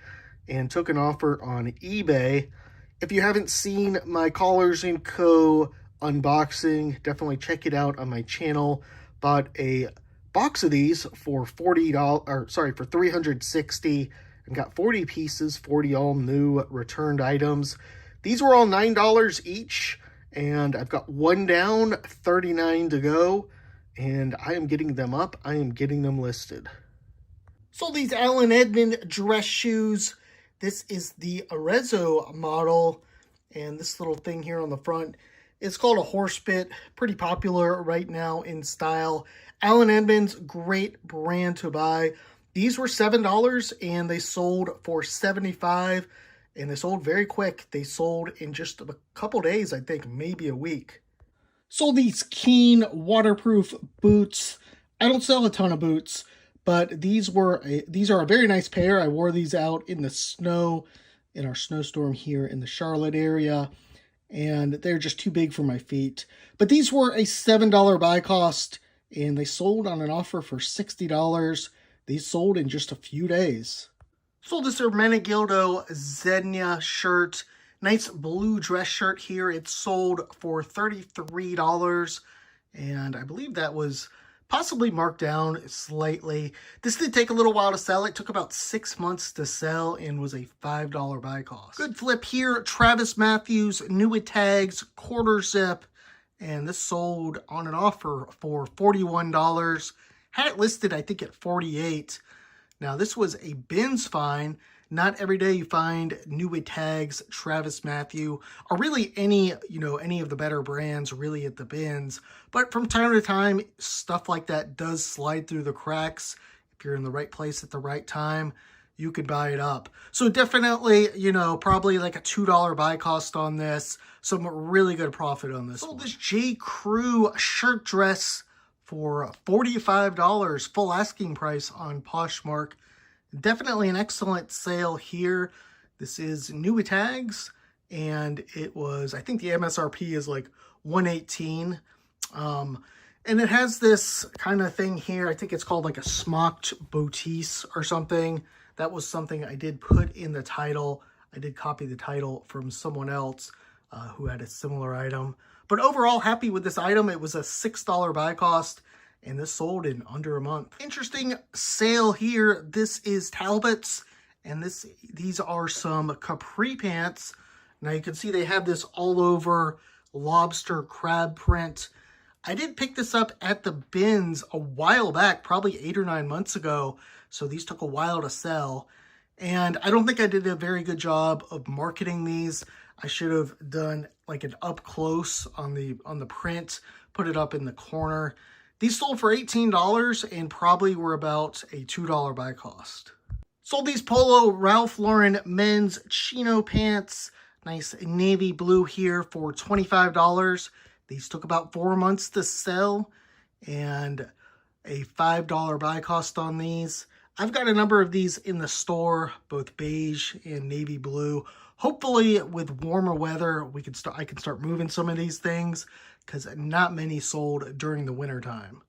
S1: and took an offer on eBay. If you haven't seen my Collars & Co. unboxing, definitely check it out on my channel. Bought a box of these for for $360 and got 40 pieces, 40 all new returned items. These were all $9 each, and I've got 1 down, 39 to go, and I am getting them up. I am getting them listed. Sold these Allen Edmond dress shoes. This is the Arezzo model, and this little thing here on the front, it's called a horse bit. Pretty popular right now in style. Allen Edmonds, great brand to buy. These were $7 and they sold for $75, and they sold very quick. They sold in just a couple days, I think, maybe a week. Sold these Keen waterproof boots. I don't sell a ton of boots, but these are a very nice pair. I wore these out in the snow in our snowstorm here in the Charlotte area, and they're just too big for my feet. But these were a $7 buy cost, and they sold on an offer for $60. These sold in just a few days. Sold this Hermenegildo Zegna shirt. Nice blue dress shirt here. It sold for $33, and I believe that was possibly marked down slightly. This did take a little while to sell. It took about 6 months to sell and was a $5 buy cost. Good flip here. Travis Matthews, new with tags, quarter zip, and this sold on an offer for $41. Had it listed, I think, at $48. Now, this was a bins find. Not every day you find new with tags, Travis Matthew, or really any of the better brands really at the bins. But from time to time, stuff like that does slide through the cracks. If you're in the right place at the right time, you could buy it up. So definitely, probably like a $2 buy cost on this. Some really good profit on this. Sold this J. Crew shirt dress for $45, full asking price on Poshmark. Definitely an excellent sale here. This is new with tags, and it was, I think the MSRP is like $118. And it has this kind of thing here. I think it's called like a smocked boutique or something. That was something I did put in the title. I did copy the title from someone else who had a similar item. But overall, happy with this item. It was a $6 buy cost, and this sold in under a month. Interesting sale here. This is Talbot's, and these are some capri pants. Now you can see they have this all over lobster crab print. I did pick this up at the bins a while back, probably 8 or 9 months ago. So these took a while to sell. And I don't think I did a very good job of marketing these. I should have done like an up close on the print, put it up in the corner. These sold for $18 and probably were about a $2 buy cost. Sold these Polo Ralph Lauren men's chino pants. Nice navy blue here for $25. These took about 4 months to sell and a $5 buy cost on these. I've got a number of these in the store, both beige and navy blue. Hopefully with warmer weather, I can start moving some of these things, because not many sold during the winter time.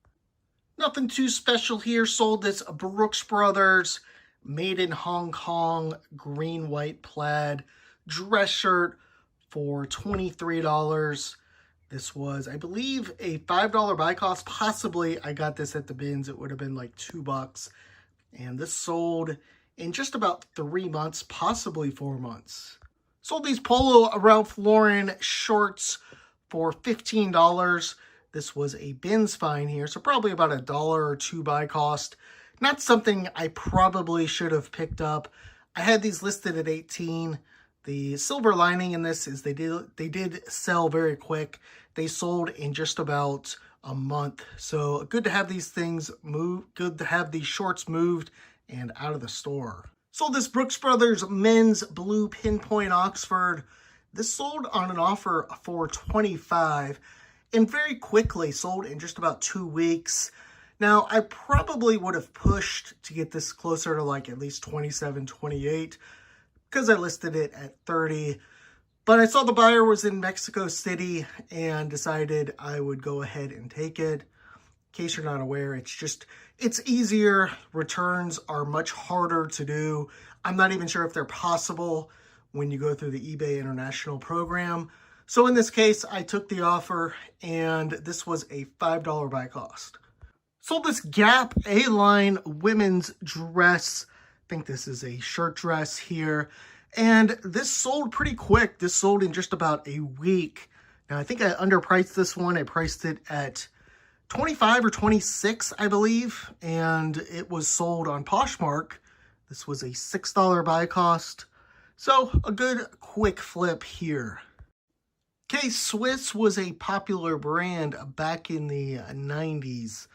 S1: Nothing too special here. Sold this Brooks Brothers made in Hong Kong green white plaid dress shirt for $23. This was, I believe, a $5 buy cost. Possibly I got this at the bins. It would have been like $2. And this sold in just about 3 months, possibly 4 months. Sold these Polo Ralph Lauren shorts for $15. This was a bins find here, so probably about $1 or $2 buy cost. Not something I probably should have picked up. I had these listed at $18. The silver lining in this is they did sell very quick. They sold in just about a month. So good to have these things moved. Good to have these shorts moved and out of the store. Sold this Brooks Brothers men's blue pinpoint Oxford. This sold on an offer for $25 and very quickly sold in just about 2 weeks. Now, I probably would have pushed to get this closer to like at least $27, $28 because I listed it at $30. But I saw the buyer was in Mexico City and decided I would go ahead and take it. In case you're not aware, it's easier. Returns are much harder to do. I'm not even sure if they're possible when you go through the eBay International program. So in this case, I took the offer, and this was a $5 buy cost. Sold this Gap A-line women's dress. I think this is a shirt dress here. And this sold pretty quick. This sold in just about a week. Now, I think I underpriced this one. I priced it at $25 or $26, I believe. And it was sold on Poshmark. This was a $6 buy cost. So a good quick flip here. K-Swiss was a popular brand back in the 90s.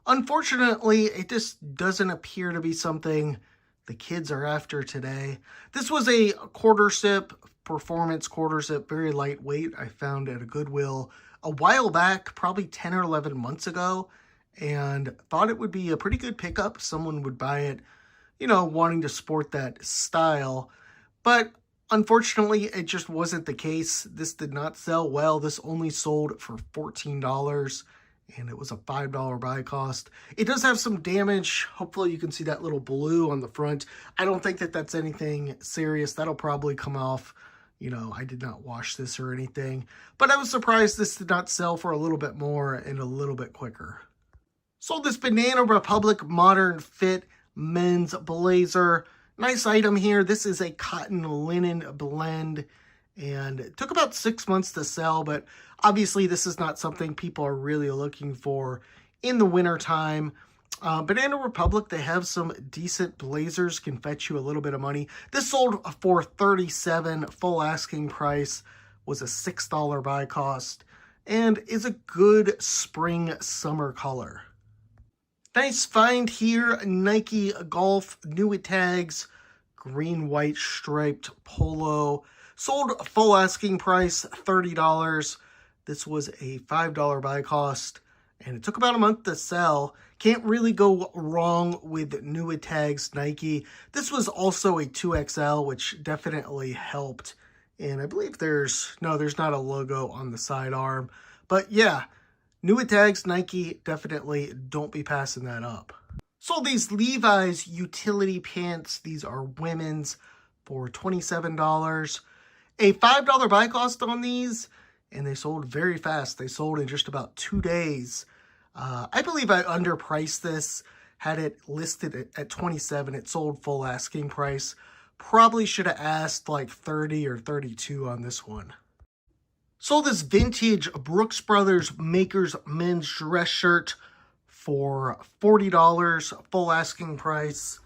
S1: Unfortunately, it just doesn't appear to be something the kids are after today. This was a quarter zip, performance quarter zip, very lightweight. I found at a Goodwill a while back, probably 10 or 11 months ago, and thought it would be a pretty good pickup. Someone would buy it, wanting to sport that style. But Unfortunately, it just wasn't the case. This did not sell well. This only sold for $14, and it was a $5 buy cost. It does have some damage. Hopefully you can see that little blue on the front. I don't think that that's anything serious. That'll probably come off. You know, I did not wash this or anything, but I was surprised this did not sell for a little bit more and a little bit quicker. Sold this Banana Republic Modern Fit men's blazer. Nice item here. This is a cotton linen blend, and it took about 6 months to sell, but obviously this is not something people are really looking for in the winter time. Banana Republic, they have some decent blazers, can fetch you a little bit of money. This sold for $37, full asking price, was a $6 buy cost, and is a good spring summer color. Nice find here, Nike Golf new tags, green white striped polo, sold full asking price $30. This was a $5 buy cost, and it took about a month to sell. Can't really go wrong with new tags Nike. This was also a 2XL, which definitely helped. And I believe there's not a logo on the sidearm, but yeah. New tags Nike, definitely don't be passing that up. Sold these Levi's utility pants. These are women's for $27. A $5 buy cost on these, and they sold very fast. They sold in just about 2 days. I believe I underpriced this. Had it listed at $27. It sold full asking price. Probably should have asked like $30 or $32 on this one. Sold this vintage Brooks Brothers Makers men's dress shirt for $40, full asking price.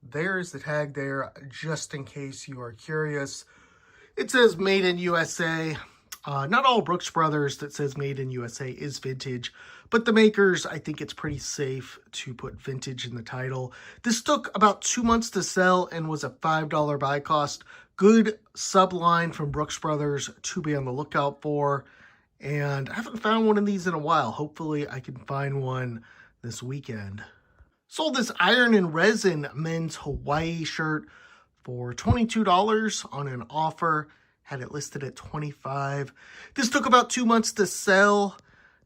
S1: There's the tag there, just in case you are curious. It says Made in USA. Not all Brooks Brothers that says Made in USA is vintage, but the Makers, I think it's pretty safe to put vintage in the title. This took about 2 months to sell and was a $5 buy cost. Good subline from Brooks Brothers to be on the lookout for. And I haven't found one of these in a while. Hopefully I can find one this weekend. Sold this Iron and Resin men's Hawaii shirt for $22 on an offer. Had it listed at $25. This took about 2 months to sell.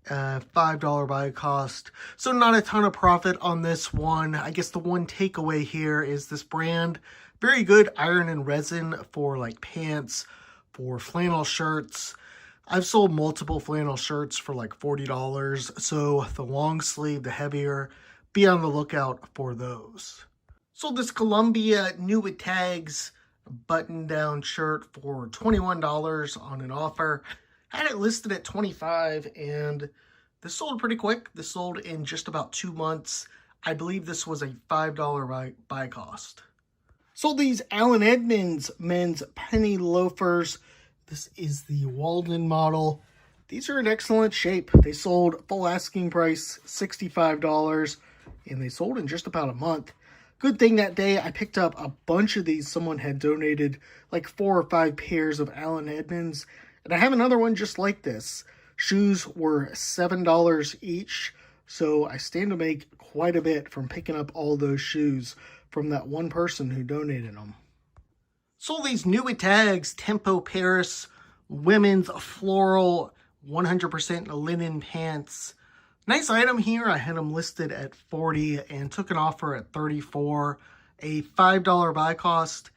S1: $5 buy cost. So not a ton of profit on this one. I guess the one takeaway here is this brand, very good iron and resin for like pants, for flannel shirts. I've sold multiple flannel shirts for like $40. So the long sleeve, the heavier, be on the lookout for those. Sold this Columbia new with tags button down shirt for $21 on an offer. Had it listed at $25, and this sold pretty quick. This sold in just about 2 months. I believe this was a $5 buy cost. Sold these Allen Edmonds men's penny loafers. This is the Walden model. These are in excellent shape. They sold full asking price $65, and they sold in just about a month. Good thing that day I picked up a bunch of these. Someone had donated like 4 or 5 pairs of Allen Edmonds, and I have another one just like this. Shoes were $7 each, so I stand to make quite a bit from picking up all those shoes from that one person who donated them. Sold these new tags Tempo Paris women's floral 100% linen pants. Nice item here. I had them listed at $40 and took an offer at $34. A $5 buy cost,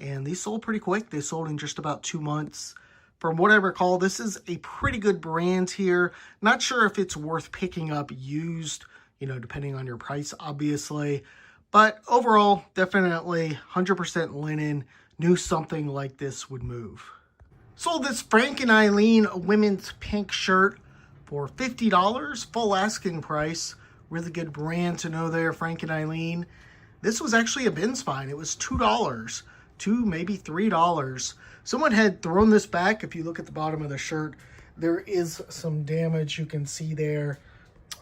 S1: and these sold pretty quick. They sold in just about 2 months. From what I recall, this is a pretty good brand here. Not sure if it's worth picking up used, depending on your price, obviously. But overall, definitely 100% linen. Knew something like this would move. Sold this Frank and Eileen women's pink shirt for $50, full asking price. Really good brand to know there, Frank and Eileen. This was actually a bin's find. It was $2, $2, maybe $3. Someone had thrown this back. If you look at the bottom of the shirt, there is some damage you can see there.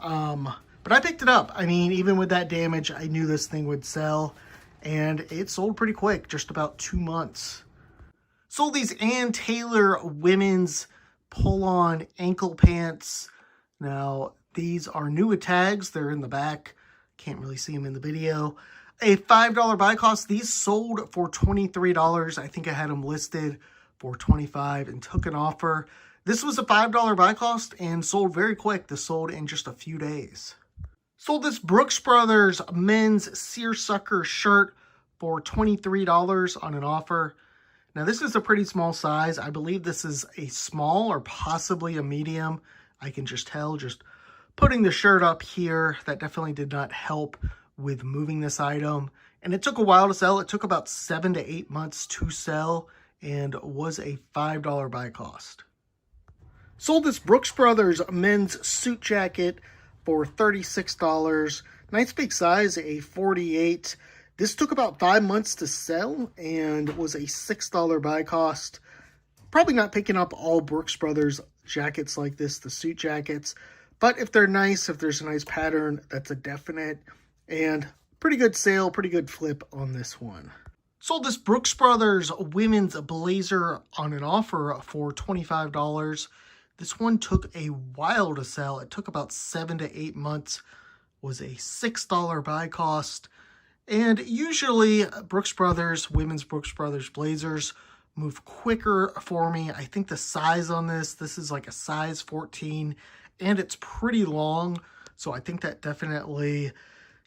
S1: But I picked it up. I mean, even with that damage, I knew this thing would sell. And it sold pretty quick, just about 2 months. Sold these Ann Taylor women's pull-on ankle pants. Now, these are new tags. They're in the back. Can't really see them in the video. A $5 buy cost. These sold for $23. I think I had them listed for $25 and took an offer. This was a $5 buy cost and sold very quick. This sold in just a few days. Sold this Brooks Brothers men's seersucker shirt for $23 on an offer. Now this is a pretty small size. I believe this is a small or possibly a medium. I can just tell just putting the shirt up here. That definitely did not help with moving this item. And it took a while to sell. It took about 7 to 8 months to sell and was a $5 buy cost. Sold this Brooks Brothers men's suit jacket for $36. Nice big size, a 48. This took about 5 months to sell and was a $6 buy cost. Probably not picking up all Brooks Brothers jackets like this, the suit jackets. But if they're nice, if there's a nice pattern, that's a definite. And pretty good sale, pretty good flip on this one. Sold this Brooks Brothers women's blazer on an offer for $25. This one took a while to sell. It took about 7 to 8 months. Was a $6 buy cost. And usually Brooks Brothers, women's Brooks Brothers blazers move quicker for me. I think the size on this is like a size 14 and it's pretty long. So I think that definitely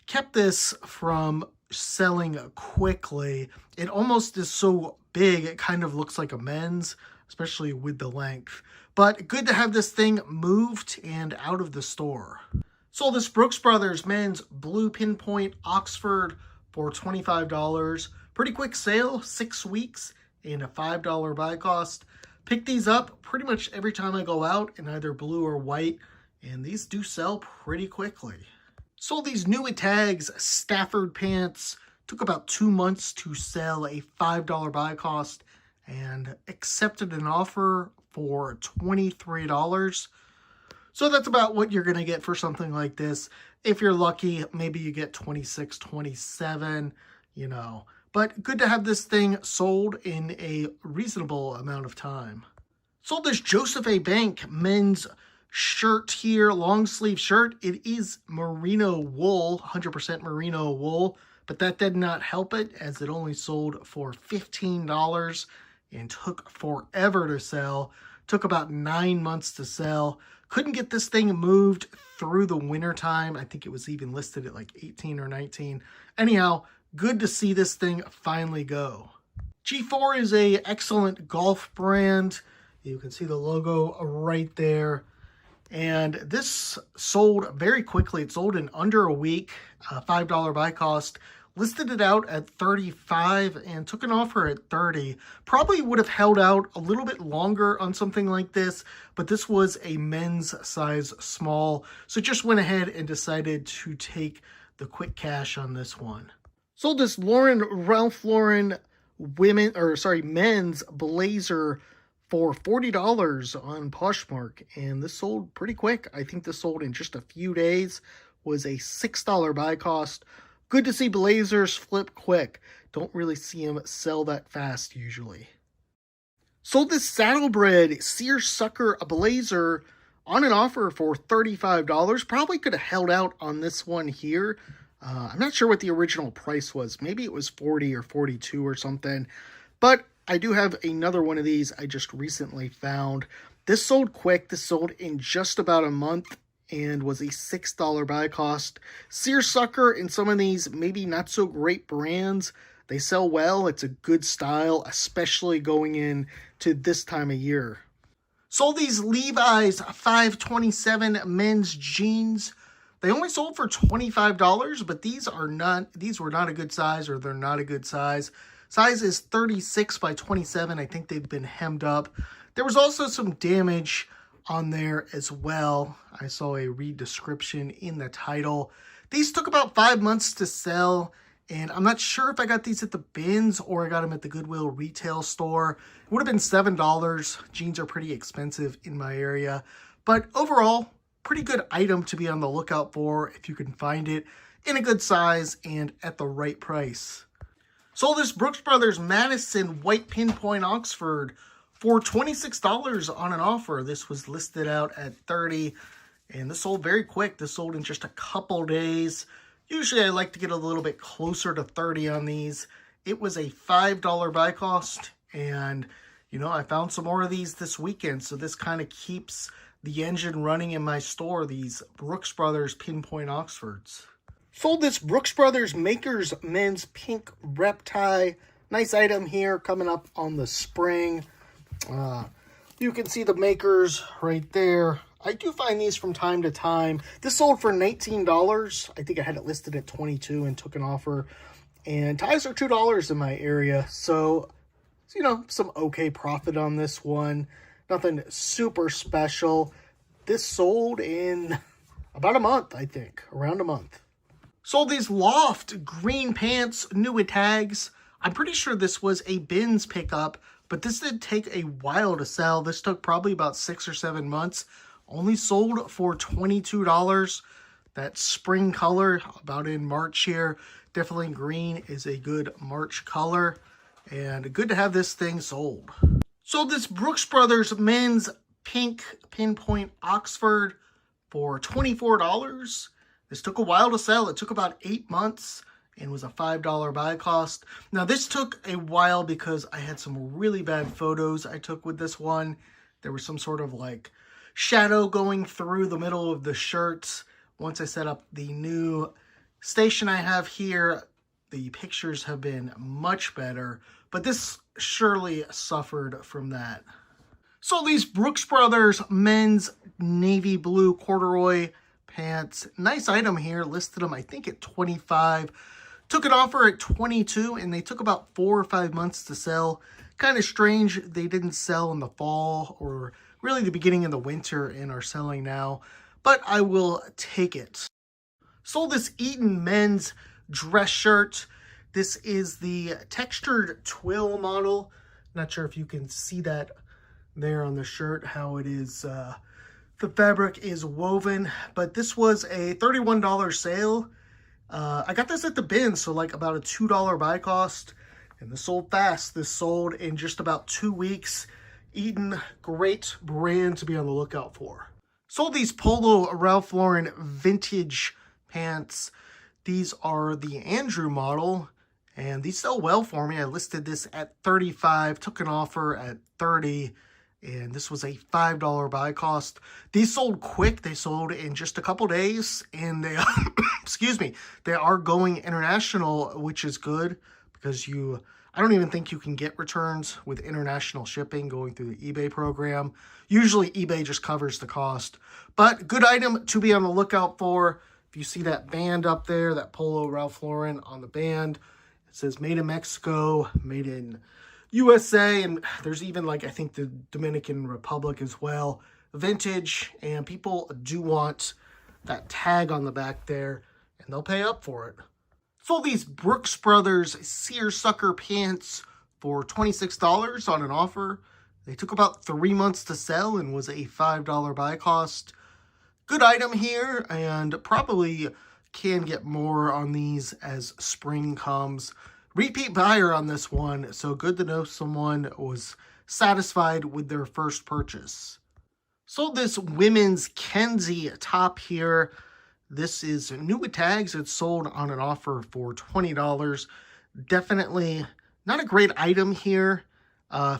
S1: kept this from selling quickly. It almost is so big, it kind of looks like a men's, especially with the length. But good to have this thing moved and out of the store. Sold this Brooks Brothers men's blue pinpoint Oxford for $25. Pretty quick sale, 6 weeks and a $5 buy cost. Pick these up pretty much every time I go out in either blue or white, and these do sell pretty quickly. Sold these new tags Stafford pants. Took about 2 months to sell, a $5 buy cost, and accepted an offer for $23. So that's about what you're going to get for something like this. If you're lucky, maybe you get 26, 27, you know. But good to have this thing sold in a reasonable amount of time. Sold this Joseph A. Bank men's shirt here, long sleeve shirt. It is merino wool, 100% merino wool, but that did not help it as it only sold for $15 and took forever to sell. Took about 9 months to sell. Couldn't get this thing moved through the winter time. I think it was even listed at like 18 or 19. Anyhow, good to see this thing finally go. G4 is a excellent golf brand. You can see the logo right there. And this sold very quickly. It sold in under a week, $5 buy cost. Listed it out at $35 and took an offer at $30. Probably would have held out a little bit longer on something like this, but this was a men's size small. So just went ahead and decided to take the quick cash on this one. Sold this Ralph Lauren men's blazer for $40 on Poshmark, and this sold pretty quick. I think this sold in just a few days. Was a $6 buy cost. Good to see blazers flip quick. Don't really see them sell that fast usually. Sold this Saddlebred seersucker blazer on an offer for $35. Probably could have held out on this one here. I'm not sure what the original price was. Maybe it was $40 or $42 or something. But I do have another one of these I just recently found. This sold quick. This sold in just about a month and was a $6 buy cost. Seersucker in some of these maybe not so great brands. They sell well. It's a good style, especially going into this time of year. Sold these Levi's 527 men's jeans. They only sold for $25, but these were not a good size, or they're not a good size. Size is 36 by 27. I think they've been hemmed up. There was also some damage on there as well. I saw a read description in the title. These took about 5 months to sell, and I'm not sure if I got these at the bins or I got them at the Goodwill retail store. It would have been $7. Jeans are pretty expensive in my area, but overall, pretty good item to be on the lookout for if you can find it in a good size and at the right price. Sold this Brooks Brothers Madison white pinpoint Oxford for $26 on an offer. This was listed out at $30, and this sold very quick. This sold in just a couple days. Usually I like to get a little bit closer to 30 on these. It was a $5 buy cost, and you know, I found some more of these this weekend, so this kind of keeps the engine running in my store, these Brooks Brothers Pinpoint Oxfords. Sold this Brooks Brothers Makers Men's Pink Rep Tie. Nice item here coming up on the spring. You can see the makers right there. I do find these from time to time. This sold for $19. I think I had it listed at $22 and took an offer. And ties are $2 in my area. So, you know, some okay profit on this one. Nothing super special. This sold in about a month, I think. Around a month. Sold these Loft green pants, new with tags. I'm pretty sure this was a bins pickup, but this did take a while to sell. This took probably about 6 or 7 months. Only sold for $22. That spring color, about in March here. Definitely green is a good March color. And good to have this thing sold. Sold this Brooks Brothers Men's Pink Pinpoint Oxford for $24. This took a while to sell. It took about 8 months and was a $5 buy cost. Now this took a while because I had some really bad photos I took with this one. There was some sort of like shadow going through the middle of the shirts. Once I set up the new station I have here, the pictures have been much better, but this surely suffered from that. So these Brooks Brothers men's navy blue corduroy pants, nice item here, listed them I think at $25. Took an offer at $22, and they took about 4 or 5 months to sell. Kind of strange they didn't sell in the fall or really the beginning of the winter and are selling now, but I will take it. Sold this Eaton men's dress shirt. This is the textured twill model. Not sure if you can see that there on the shirt, how it is, the fabric is woven, but this was a $31 sale. I got this at the bin, so like about a $2 buy cost, and this sold fast. This sold in just about 2 weeks. Eaton, great brand to be on the lookout for. Sold these Polo Ralph Lauren vintage pants. These are the Andrew model, and these sell well for me. I listed this at $35, took an offer at $30, and this was a $5 buy cost. These sold quick. They sold in just a couple days, and they, excuse me, they are going international, which is good because I don't even think you can get returns with international shipping going through the eBay program. Usually eBay just covers the cost, but good item to be on the lookout for. If you see that band up there, that Polo Ralph Lauren on the band, it says made in Mexico, made in USA, and there's even like I think the Dominican Republic as well. Vintage, and people do want that tag on the back there, and they'll pay up for it. Sold these Brooks Brothers seersucker pants for $26 on an offer. They took about 3 months to sell and was a $5 buy cost. Good item here, and probably can get more on these as spring comes. Repeat buyer on this one, so good to know someone was satisfied with their first purchase. Sold this women's Kenzie top here. This is new with tags. It's sold on an offer for $20. Definitely not a great item here.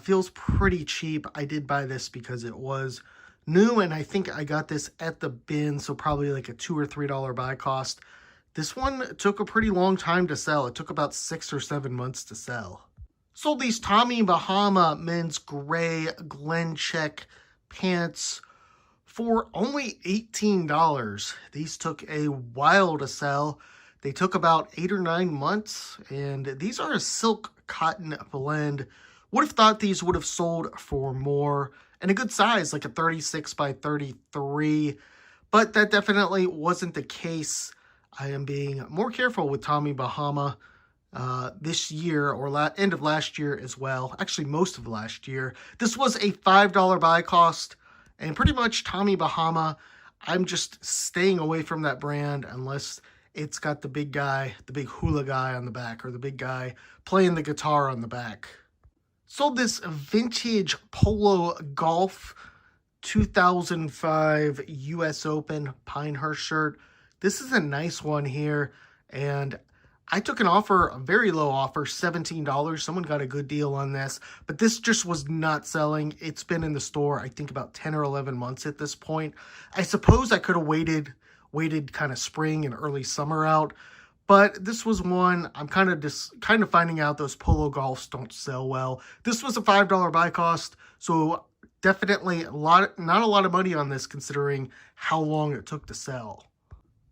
S1: Feels pretty cheap. I did buy this because it was new, and I think I got this at the bin, so probably like a $2 or $3 buy cost. This one took a pretty long time to sell. It took about 6 or 7 months to sell. Sold these Tommy Bahama men's gray Glen Check pants for only $18. These took a while to sell. They took about 8 or 9 months, and these are a silk cotton blend. Would have thought these would have sold for more, and a good size, like a 36 by 33, but that definitely wasn't the case. I am being more careful with Tommy Bahama this year, or end of last year as well. Actually, most of last year. This was a $5 buy cost, and pretty much Tommy Bahama, I'm just staying away from that brand unless it's got the big guy, the big hula guy on the back, or the big guy playing the guitar on the back. Sold this vintage Polo Golf 2005 US Open Pinehurst shirt. This is a nice one here. and I took an offer, a very low offer, $17. Someone got a good deal on this, but this just was not selling. It's been in the store, I think, about 10 or 11 months at this point. I suppose I could have waited kind of spring and early summer out, but this was one I'm kind of finding out those polo golfs don't sell well. This was a $5 buy cost, so definitely not a lot of money on this considering how long it took to sell.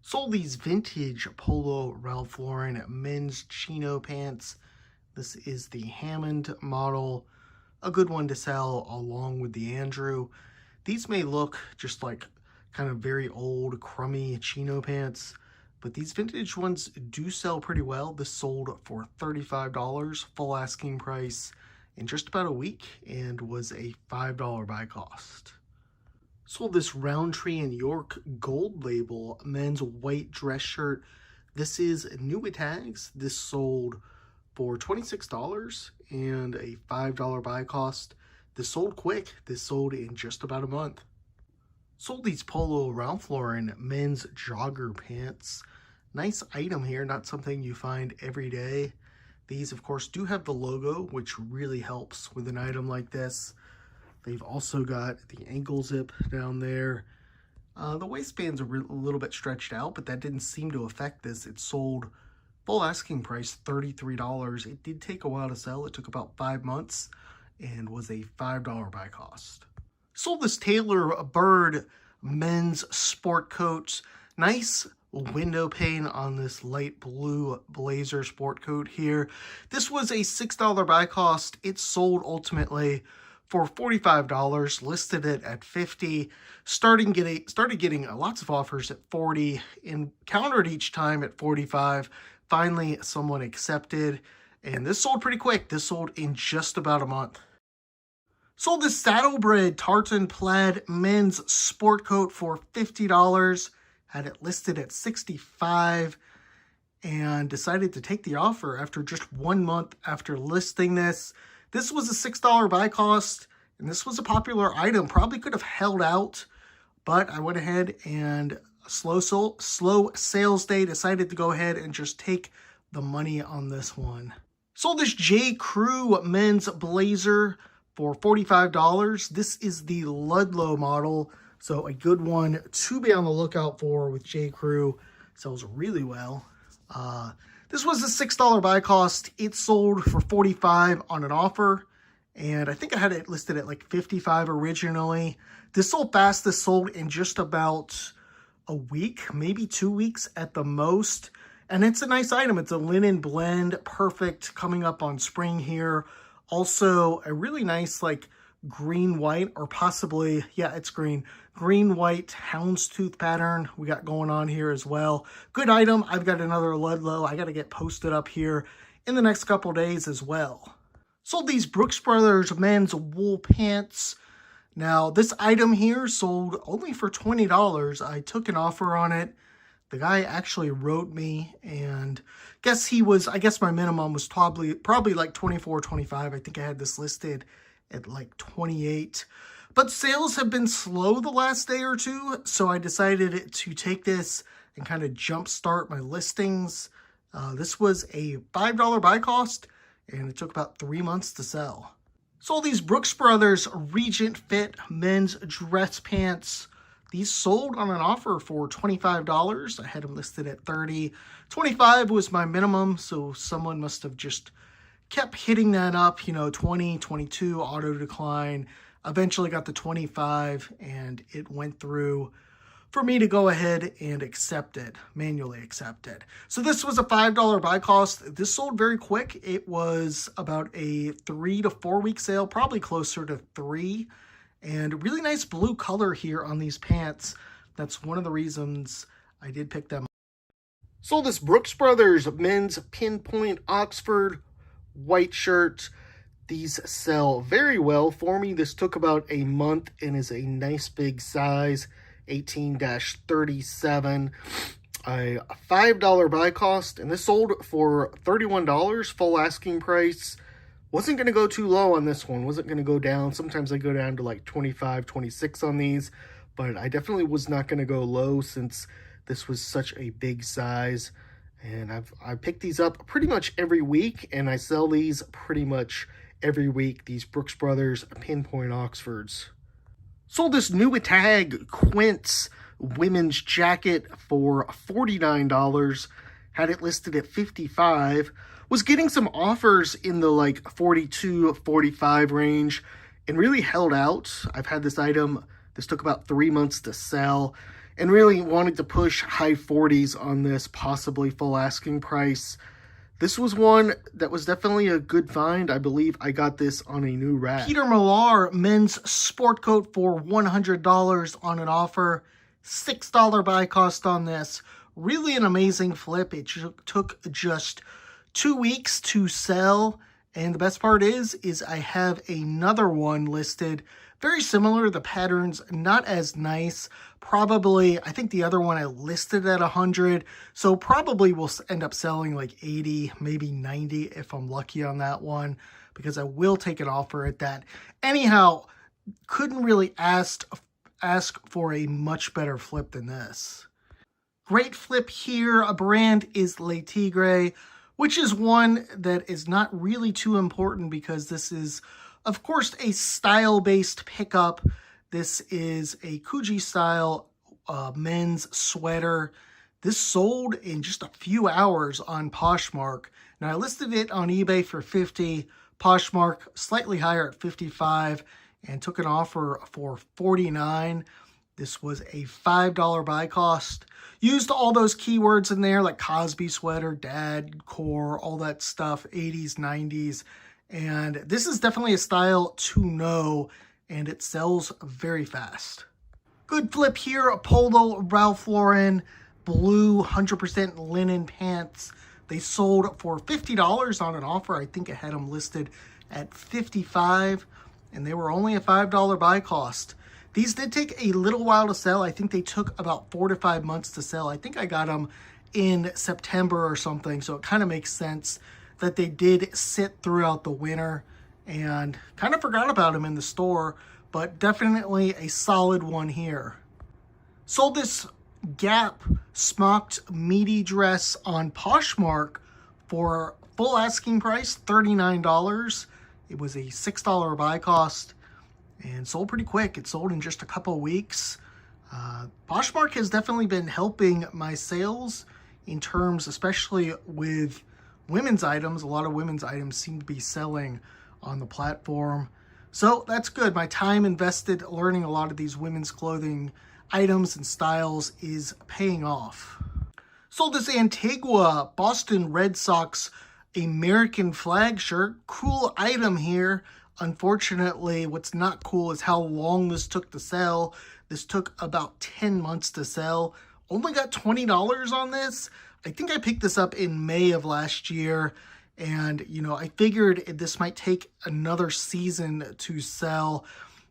S1: Sold these vintage Polo Ralph Lauren men's chino pants. This is the Hammond model, a good one to sell along with the Andrew. These may look just like kind of very old, crummy chino pants, but these vintage ones do sell pretty well. This sold for $35, full asking price, in just about a week, and was a $5 buy cost. Sold this Roundtree and York Gold Label men's white dress shirt. This is new with tags. This sold for $26 and a $5 buy cost. This sold quick. This sold in just about a month. Sold these Polo Ralph Lauren men's jogger pants. Nice item here, not something you find every day. These, of course, do have the logo, which really helps with an item like this. They've also got the ankle zip down there. The waistband's a little bit stretched out, but that didn't seem to affect this. It sold full asking price, $33. It did take a while to sell. It took about 5 months and was a $5 buy cost. Sold this Taylor Bird men's sport coat. Nice window pane on this light blue blazer sport coat here. This was a $6 buy cost. It sold ultimately for $45, listed it at $50, started getting lots of offers at $40, and countered each time at $45. Finally, someone accepted, and this sold pretty quick. This sold in just about a month. Sold this Saddlebred tartan plaid men's sport coat for $50, had it listed at $65, and decided to take the offer after just 1 month after listing this. This was a $6 buy cost, and this was a popular item. Probably could have held out, but I went ahead and slow sales day, decided to go ahead and just take the money on this one. Sold this J. Crew men's blazer for $45. This is the Ludlow model, so a good one to be on the lookout for with J. Crew. Sells really well. This was a $6 buy cost. It sold for $45 on an offer, and I think I had it listed at like $55 originally. This sold fast. This sold in just about a week, maybe 2 weeks at the most, and it's a nice item. It's a linen blend, perfect coming up on spring here. Also, a really nice like green-white, or possibly, yeah, it's green-white houndstooth pattern we got going on here as well. Good item. I've got another Ludlow. I got to get posted up here in the next couple days as well. Sold these Brooks Brothers men's wool pants. Now, this item here sold only for $20. I took an offer on it. The guy actually wrote me, and I guess my minimum was probably like 24, 25. I think I had this listed at like 28. But sales have been slow the last day or two, so I decided to take this and kind of jumpstart my listings. This was a $5 buy cost, and it took about 3 months to sell. Sold these Brooks Brothers Regent Fit men's dress pants. These sold on an offer for $25. I had them listed at $30. $25 was my minimum, so someone must have just kept hitting that up, 20, 22, auto decline. Eventually got the 25, and it went through for me to go ahead and manually accept it. So this was a $5 buy cost. This sold very quick. It was about a 3 to 4 week sale, probably closer to 3. And really nice blue color here on these pants. That's one of the reasons I did pick them up. Sold this Brooks Brothers men's pinpoint Oxford white shirt. These sell very well for me. This took about a month and is a nice big size, 18-37. A $5 buy cost, and this sold for $31, full asking price. Wasn't going to go too low on this one. Wasn't going to go down. Sometimes I go down to like 25, 26 on these, but I definitely was not going to go low since this was such a big size. And I pick these up pretty much every week, and I sell these pretty much every week, these Brooks Brothers Pinpoint Oxfords. Sold this new tag Quince women's jacket for $49. Had it listed at $55. Was getting some offers in the like $42, $45 range, and really held out. I've had this item, this took about 3 months to sell, and really wanted to push high 40s on this, possibly full asking price. This was one that was definitely a good find. I believe I got this on a new rack. Peter Millar men's sport coat for $100 on an offer. $6 buy cost on this. Really an amazing flip. It took just 2 weeks to sell. And the best part is I have another one listed. Very similar. The pattern's not as nice. Probably, I think the other one I listed at 100. So probably will end up selling like 80, maybe 90 if I'm lucky on that one, because I will take an offer at that. Anyhow, couldn't really ask for a much better flip than this. Great flip here. A brand is Le Tigre, which is one that is not really too important because this is, of course, a style-based pickup. This is a Kuji style men's sweater. This sold in just a few hours on Poshmark. Now, I listed it on eBay for $50, Poshmark slightly higher at $55, and took an offer for $49. This was a $5 buy cost. Used all those keywords in there like Cosby sweater, dad, core, all that stuff, 80s, 90s. And this is definitely a style to know, and it sells very fast. Good flip here, a Polo Ralph Lauren blue 100% linen pants. They sold for $50 on an offer. I think I had them listed at $55, and they were only a $5 buy cost. These did take a little while to sell. I think they took about 4 to 5 months to sell. I think I got them in September or something, so it kind of makes sense that they did sit throughout the winter, and kind of forgot about them in the store, but definitely a solid one here. Sold this Gap smocked midi dress on Poshmark for full asking price, $39. It was a $6 buy cost and sold pretty quick. It sold in just a couple weeks. Poshmark has definitely been helping my sales in terms, especially with women's items. A lot of women's items seem to be selling on the platform. So that's good. My time invested learning a lot of these women's clothing items and styles is paying off. Sold this Antigua Boston Red Sox American flag shirt. Cool item here. Unfortunately, what's not cool is how long this took to sell. This took about 10 months to sell. Only got $20 on this. I think I picked this up in May of last year. And, you know, I figured this might take another season to sell,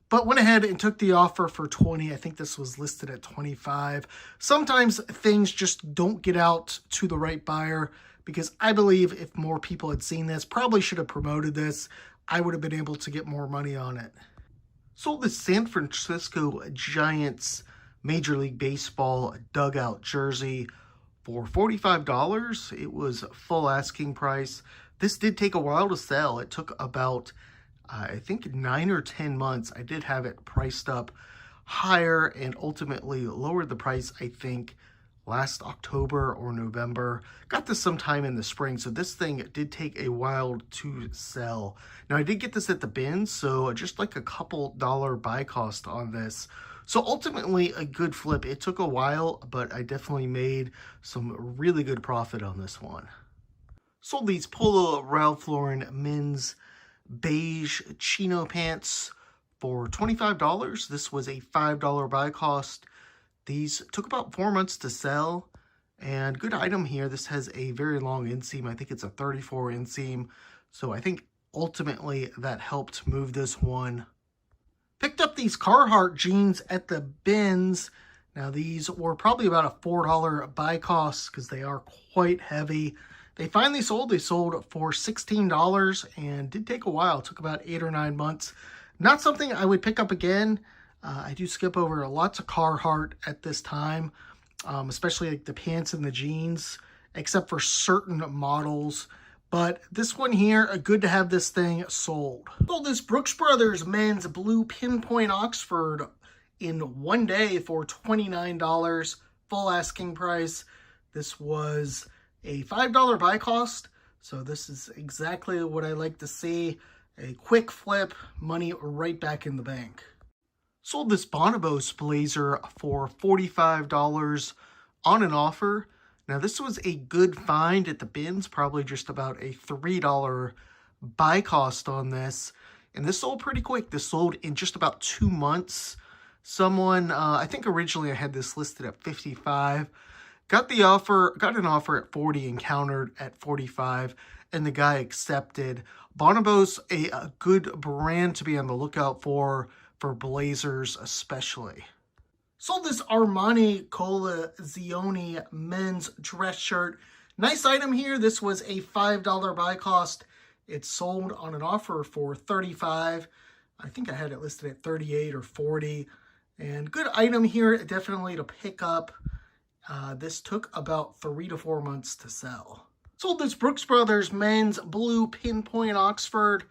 S1: but went ahead and took the offer for $20. I think this was listed at $25. Sometimes things just don't get out to the right buyer, because I believe if more people had seen this, probably should have promoted this, I would have been able to get more money on it. Sold the San Francisco Giants Major League Baseball dugout jersey for $45. It was full asking price. This did take a while to sell. It took about, I think, 9 or 10 months. I did have it priced up higher and ultimately lowered the price, I think, last October or November. Got this sometime in the spring, so this thing did take a while to sell. Now, I did get this at the bin, so just like a couple dollar buy cost on this. So ultimately, a good flip. It took a while, but I definitely made some really good profit on this one. Sold these Polo Ralph Lauren men's beige chino pants for $25. This was a $5 buy cost. These took about 4 months to sell, and good item here. This has a very long inseam. I think it's a 34 inseam. So I think ultimately that helped move this one. Picked up these Carhartt jeans at the bins. Now these were probably about a $4 buy cost because they are quite heavy. They finally sold. They sold for $16 and did take a while. It took about 8 or 9 months. Not something I would pick up again. I do skip over lots of Carhartt at this time, especially like the pants and the jeans. except for certain models. But this one here, good to have this thing sold. Sold this Brooks Brothers men's blue pinpoint Oxford in one day for $29, full asking price. This was a $5 buy cost, so this is exactly what I like to see. A quick flip, money right back in the bank. Sold this Bonobos blazer for $45 on an offer. Now, this was a good find at the bins, probably just about a $3 buy cost on this. And this sold pretty quick. This sold in just about 2 months. Someone, I think originally I had this listed at $55. Got an offer at $40 and countered at $45, and the guy accepted. Bonobos, a good brand to be on the lookout for blazers especially. Sold this Armani Colazione men's dress shirt. Nice item here. This was a $5 buy cost. It sold on an offer for $35. I think I had it listed at $38 or $40. And good item here, definitely to pick up. This took about 3 to 4 months to sell. Sold this Brooks Brothers men's blue pinpoint Oxford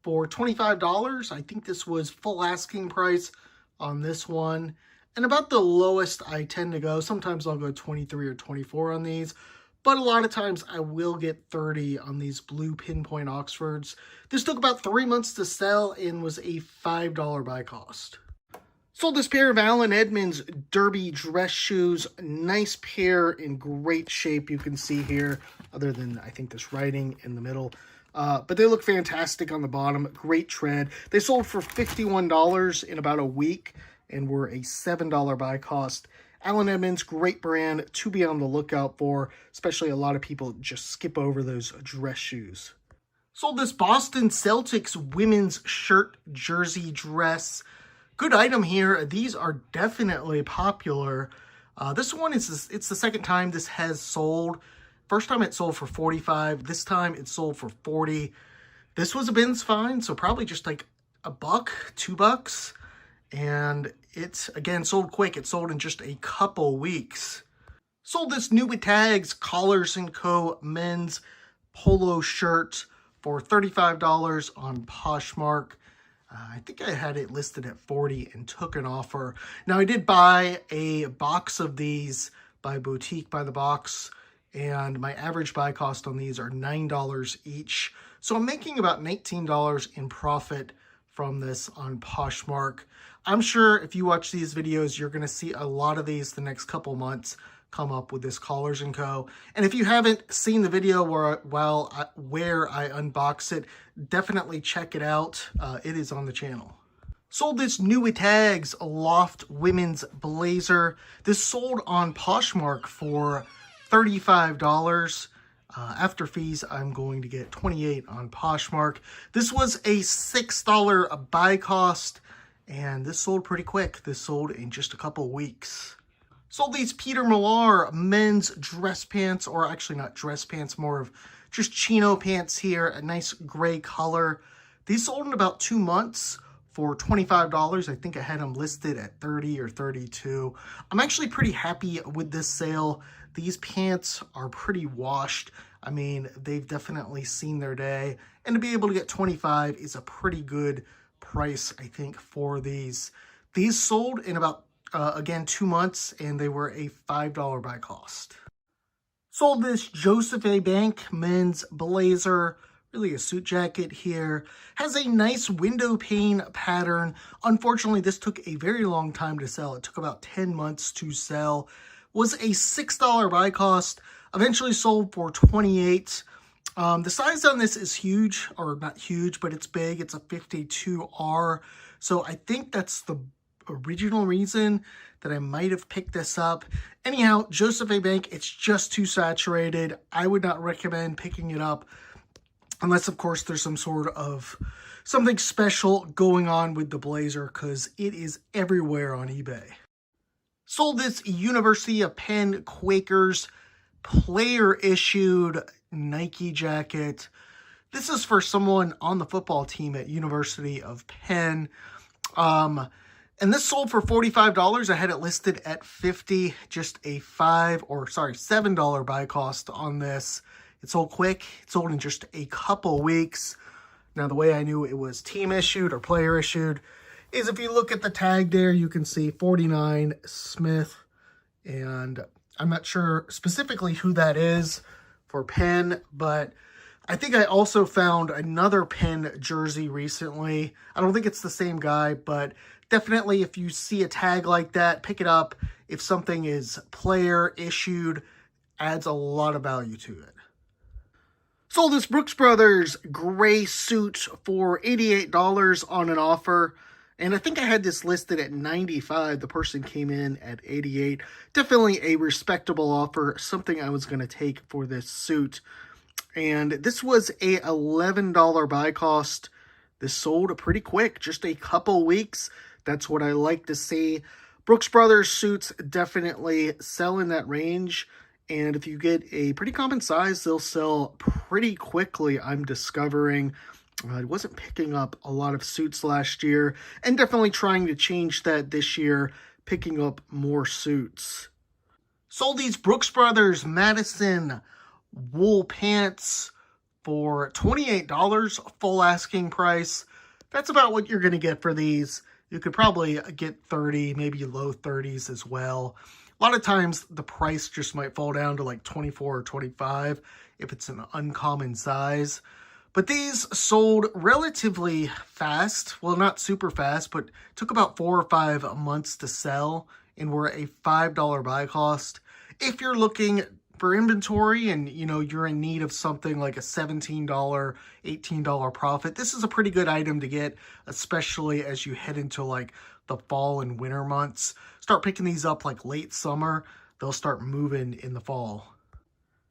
S1: for $25. I think this was full asking price on this one. And about the lowest I tend to go. Sometimes I'll go 23 or 24 on these, but a lot of times I will get 30 on these blue pinpoint Oxfords. This took about 3 months to sell and was a $5 buy cost. Sold this pair of Allen Edmonds Derby dress shoes. Nice pair, in great shape, you can see here, other than I think this writing in the middle. But they look fantastic on the bottom. Great tread. They sold for $51 in about a week and were a $7 buy cost. Allen Edmonds, great brand to be on the lookout for, especially a lot of people just skip over those dress shoes. Sold this Boston Celtics women's shirt jersey dress. Good item here. These are definitely popular. This one is it's the second time this has sold. First time it sold for $45. This time it sold for $40. This was a bins find, so probably just like $1, $2. And it's, again, sold quick. It sold in just a couple weeks. Sold this new with tags Collars & Co. men's polo shirt for $35 on Poshmark. I think I had it listed at $40 and took an offer. Now, I did buy a box of these by Boutique by the box, and my average buy cost on these are $9 each. So I'm making about $19 in profit from this on Poshmark. I'm sure if you watch these videos, you're going to see a lot of these the next couple months come up with this Collars & Co. And if you haven't seen the video where I unbox it, definitely check it out. It is on the channel. Sold this new with tags Loft women's blazer. This sold on Poshmark for $35. After fees, I'm going to get $28 on Poshmark. This was a $6 buy cost, and this sold pretty quick. This sold in just a couple weeks. Sold these Peter Millar men's dress pants, or actually not dress pants, more of just chino pants here, a nice gray color. These sold in about 2 months for $25. I think I had them listed at $30 or $32. I'm actually pretty happy with this sale. These pants are pretty washed. I mean, they've definitely seen their day. And to be able to get $25 is a pretty good price, I think, for these. These sold in about, again, 2 months, and they were a $5 buy cost. Sold this Joseph A. Bank men's blazer. Really a suit jacket here. Has a nice window pane pattern. Unfortunately, this took a very long time to sell. It took about 10 months to sell. Was a $6 buy cost. Eventually sold for $28. The size on this is huge, or not huge, but it's big. It's a 52R. So I think that's the original reason that I might have picked this up. Anyhow, Joseph A. Bank, it's just too saturated. I would not recommend picking it up unless, of course, there's some sort of something special going on with the blazer, because it is everywhere on eBay. Sold this University of Penn Quakers player-issued Nike jacket. This is for someone on the football team at University of Penn. And this sold for $45. I had it listed at $50, just a $7 buy cost on this. It sold quick. It sold in just a couple weeks. Now, the way I knew it was team issued or player issued is if you look at the tag there, you can see 49 Smith. And I'm not sure specifically who that is for Penn, but I think I also found another Penn jersey recently. I don't think it's the same guy, but definitely if you see a tag like that, pick it up. If something is player issued, adds a lot of value to it. Sold this Brooks Brothers gray suit for $88 on an offer. And I think I had this listed at $95. The person came in at $88. Definitely a respectable offer, something I was going to take for this suit. And this was a $11 buy cost. This sold pretty quick, just a couple weeks. That's what I like to see. Brooks Brothers suits definitely sell in that range. And if you get a pretty common size, they'll sell pretty quickly, I'm discovering. I wasn't picking up a lot of suits last year, and definitely trying to change that this year, picking up more suits. Sold these Brooks Brothers Madison wool pants for $28, full asking price. That's about what you're going to get for these. You could probably get 30, maybe low 30s as well. A lot of times the price just might fall down to like 24 or 25 if it's an uncommon size. But these sold relatively fast. Well, not super fast, but took about 4 or 5 months to sell and were a $5 buy cost. If you're looking for inventory and, you know, you're in need of something like a $17, $18 profit, this is a pretty good item to get, especially as you head into like the fall and winter months. Start picking these up like late summer. They'll start moving in the fall.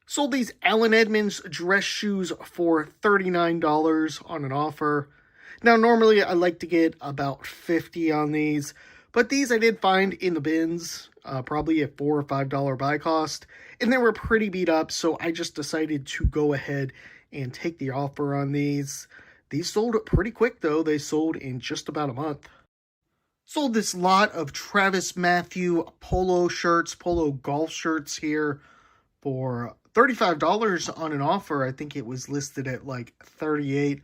S1: Sold these Allen Edmonds dress shoes for $39 on an offer. Now, normally I like to get about $50 on these, but these I did find in the bins, probably a $4 or $5 buy cost, and they were pretty beat up, so I just decided to go ahead and take the offer on these. These sold pretty quick, though. They sold in just about a month. Sold this lot of Travis Matthew polo shirts, polo golf shirts here for $35 on an offer. I think it was listed at like $38.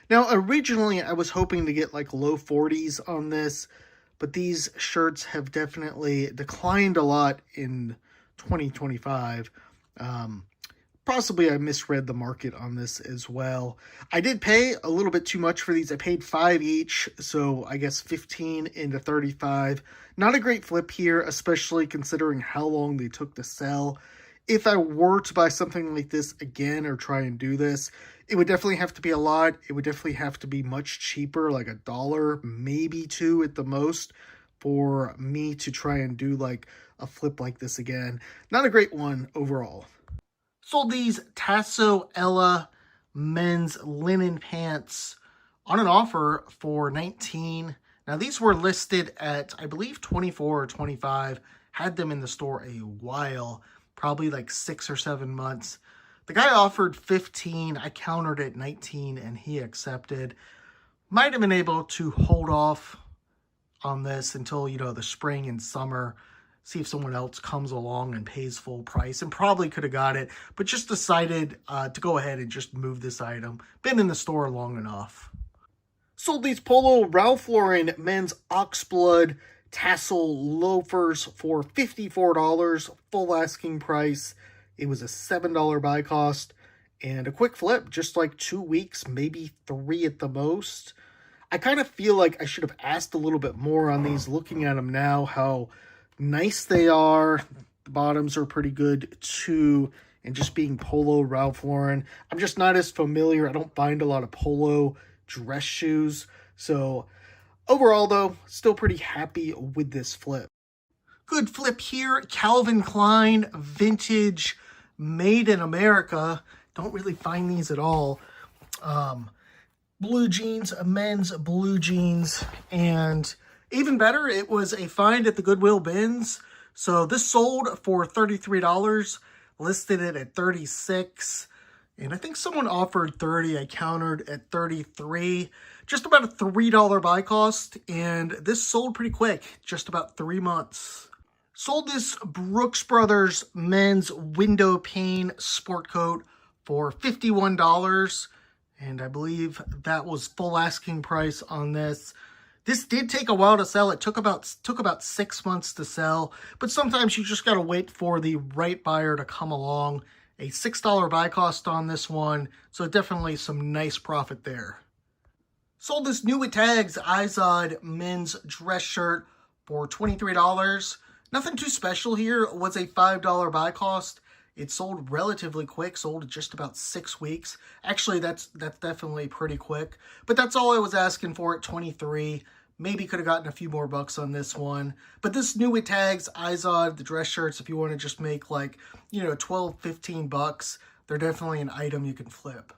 S1: Now, originally I was hoping to get like low 40s on this, but these shirts have definitely declined a lot in 2025. Possibly I misread the market on this as well. I did pay a little bit too much for these. I paid $5 each, so I guess 15 into 35. Not a great flip here, especially considering how long they took to sell. If I were to buy something like this again or try and do this, it would definitely have to be a lot. It would definitely have to be much cheaper, like $1, maybe $2 at the most, for me to try and do like a flip like this again. Not a great one overall. Sold these Tasso Ella men's linen pants on an offer for $19. Now, these were listed at, I believe, $24 or $25. Had them in the store a while, probably like 6 or 7 months. The guy offered $15. I countered at $19, and he accepted. Might have been able to hold off on this until, you know, the spring and summer. See if someone else comes along and pays full price, and probably could have got it, but just decided to go ahead and just move this item. Been in the store long enough. Sold these Polo Ralph Lauren men's Oxblood tassel loafers for $54, full asking price. It was a $7 buy cost and a quick flip, just like 2 weeks, maybe 3 at the most. I kind of feel like I should have asked a little bit more on these, looking at them now, how nice they are. The bottoms are pretty good too, and just being Polo Ralph Lauren, I'm just not as familiar. I don't find a lot of Polo dress shoes, so overall though, still pretty happy with this flip. Good flip here. Calvin Klein vintage, made in America. Don't really find these at all. Blue jeans, men's blue jeans, and even better, it was a find at the Goodwill bins. So this sold for $33, listed it at $36. And I think someone offered 30. I countered at 33. Just about a $3 buy cost. And this sold pretty quick, just about 3 months. Sold this Brooks Brothers men's window pane sport coat for $51. And I believe that was full asking price on this. This did take a while to sell. It took about 6 months to sell. But sometimes you just got to wait for the right buyer to come along. A $6 buy cost on this one, so definitely some nice profit there. Sold this new with tags Izod men's dress shirt for $23. Nothing too special here. It was a $5 buy cost. It sold relatively quick, sold in just about 6 weeks. Actually, that's definitely pretty quick. But that's all I was asking for at $23. Maybe could have gotten a few more bucks on this one. But this new with tags Izod, the dress shirts, if you want to just make like, 12, 15 bucks, they're definitely an item you can flip.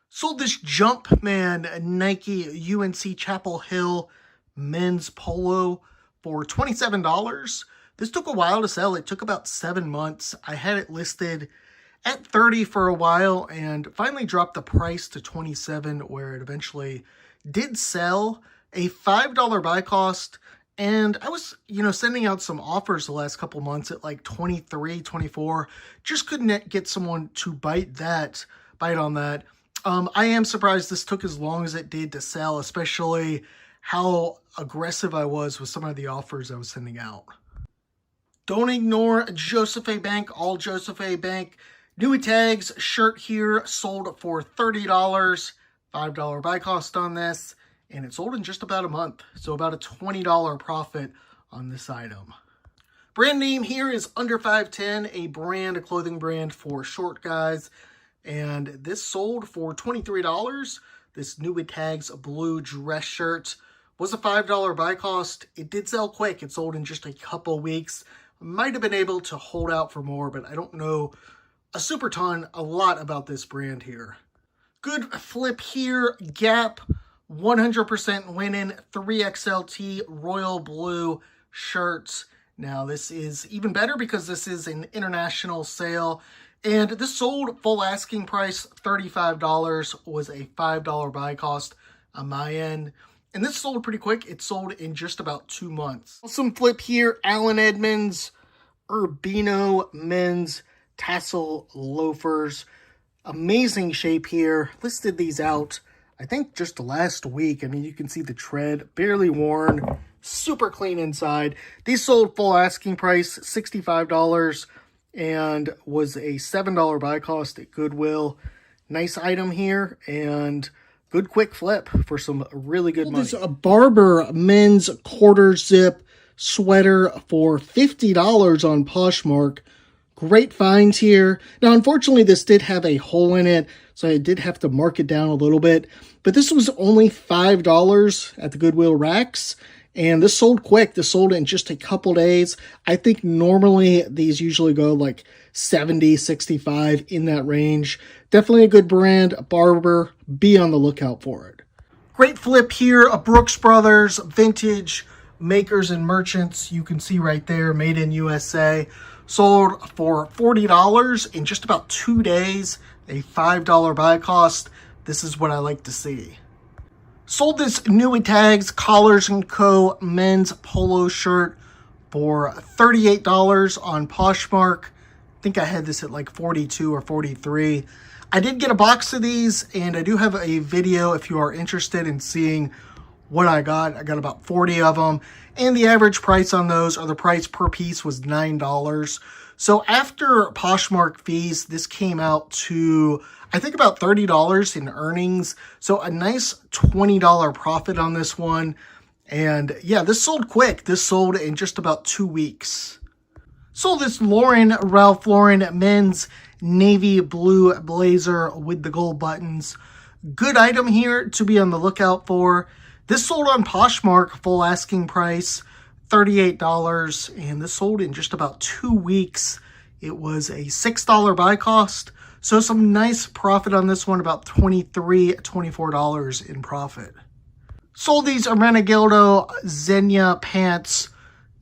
S1: Sold this Jumpman Nike UNC Chapel Hill men's polo for $27. This took a while to sell. It took about 7 months. I had it listed at 30 for a while and finally dropped the price to 27, where it eventually did sell. A $5 buy cost, and I was, sending out some offers the last couple months at like 23, 24. Just couldn't get someone to bite on that. I am surprised this took as long as it did to sell, especially how aggressive I was with some of the offers I was sending out. Don't ignore Joseph A. Bank, all Joseph A. Bank. New tags shirt here sold for $30, $5 buy cost on this. And it sold in just about a month, so about a $20 profit on this item. Brand name here is Under 510, a clothing brand for short guys. And this sold for $23. This new with tags blue dress shirt was a $5 buy cost. It did sell quick. It sold in just a couple weeks. Might have been able to hold out for more, but I don't know a lot about this brand here. Good flip here, Gap. 100% linen 3XLT royal blue shirts. Now this is even better because this is an international sale, and this sold full asking price $35, was a $5 buy cost on my end, and this sold pretty quick. It sold in just about 2 months. Some flip here, Allen Edmonds Urbino men's tassel loafers. Amazing shape here. Listed these out I think just last week. I mean, you can see the tread, barely worn, super clean inside. These sold full asking price, $65, and was a $7 buy cost at Goodwill. Nice item here, and good quick flip for some really good money. This is a Barber men's quarter zip sweater for $50 on Poshmark. Great finds here. Now, unfortunately, this did have a hole in it, so I did have to mark it down a little bit. But this was only $5 at the Goodwill racks, and this sold quick. This sold in just a couple days. I think normally these usually go like 70, 65, in that range. Definitely a good brand, Barber. Be on the lookout for it. Great flip here, a Brooks Brothers vintage makers and merchants. You can see right there, made in USA. Sold for $40 in just about 2 days, a $5 buy cost. This is what I like to see. Sold this new tags Collars & Co. men's polo shirt for $38 on Poshmark. I think I had this at like 42 or 43. I did get a box of these, and I do have a video if you are interested in seeing what I got. I got about 40 of them, and the average price on those, or the price per piece, was $9. So after Poshmark fees, this came out to, I think, about $30 in earnings. So a nice $20 profit on this one. And yeah, this sold quick. This sold in just about 2 weeks. Sold this Ralph Lauren men's navy blue blazer with the gold buttons. Good item here to be on the lookout for. This sold on Poshmark, full asking price, $38, and this sold in just about 2 weeks. It was a $6 buy cost, so some nice profit on this one, about $23, $24 in profit. Sold these Renegildo Xenia pants.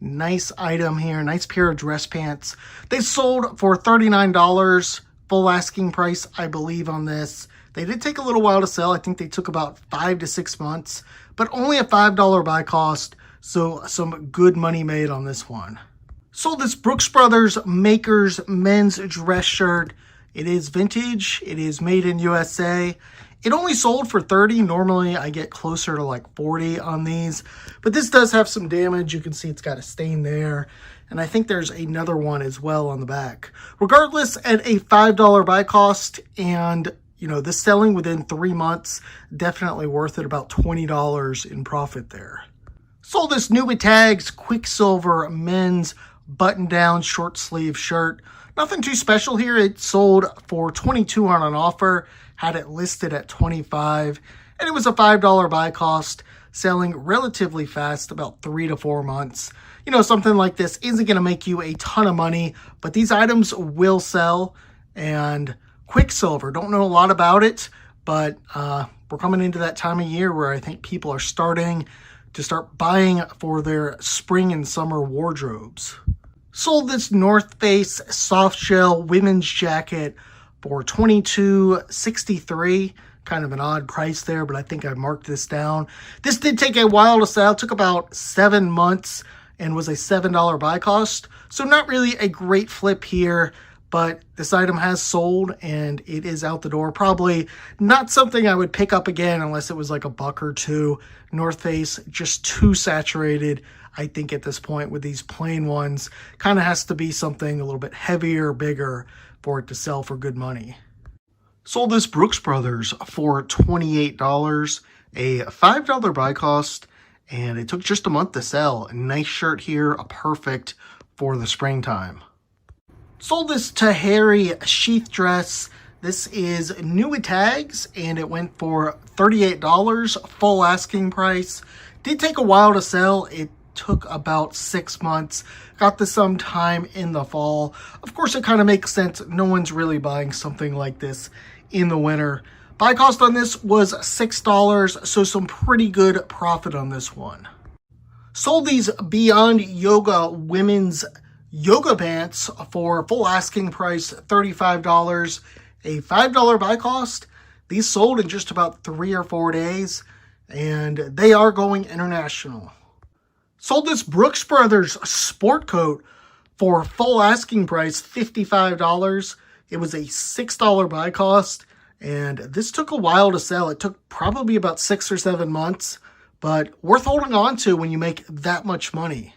S1: Nice item here, nice pair of dress pants. They sold for $39, full asking price, I believe, on this. They did take a little while to sell. I think they took about 5 to 6 months, but only a $5 buy cost, so some good money made on this one. Sold this Brooks Brothers Makers men's dress shirt. It is vintage. It is made in USA. It only sold for 30. Normally, I get closer to like 40 on these, but this does have some damage. You can see it's got a stain there, and I think there's another one as well on the back. Regardless, at a $5 buy cost, and this selling within 3 months, definitely worth it. About $20 in profit there. Sold this new with tags Quicksilver men's button-down short sleeve shirt. Nothing too special here. It sold for $22 on an offer, had it listed at $25, and it was a $5 buy cost, selling relatively fast, about 3 to 4 months. Something like this isn't going to make you a ton of money, but these items will sell. And Quicksilver, don't know a lot about it, but we're coming into that time of year where I think people are starting to start buying for their spring and summer wardrobes. Sold this North Face soft shell women's jacket for $22.63. Kind of an odd price there, but I think I marked this down. This did take a while to sell. It took about 7 months and was a $7 buy cost. So not really a great flip here, but this item has sold and it is out the door. Probably not something I would pick up again unless it was like $1 or $2. North Face, just too saturated, I think, at this point with these plain ones. Kind of has to be something a little bit heavier, bigger for it to sell for good money. Sold this Brooks Brothers for $28, a $5 buy cost, and it took just a month to sell. A nice shirt here, a perfect for the springtime. Sold this Tahari sheath dress. This is new with tags, and it went for $38, full asking price. Did take a while to sell. It took about 6 months. Got this sometime in the fall. Of course, it kind of makes sense. No one's really buying something like this in the winter. Buy cost on this was $6, so some pretty good profit on this one. Sold these Beyond Yoga women's yoga pants for full asking price, $35, a $5 buy cost. These sold in just about 3 or 4 days, and they are going international. Sold this Brooks Brothers sport coat for full asking price, $55. It was a $6 buy cost, and this took a while to sell. It took probably about 6 or 7 months, but worth holding on to when you make that much money.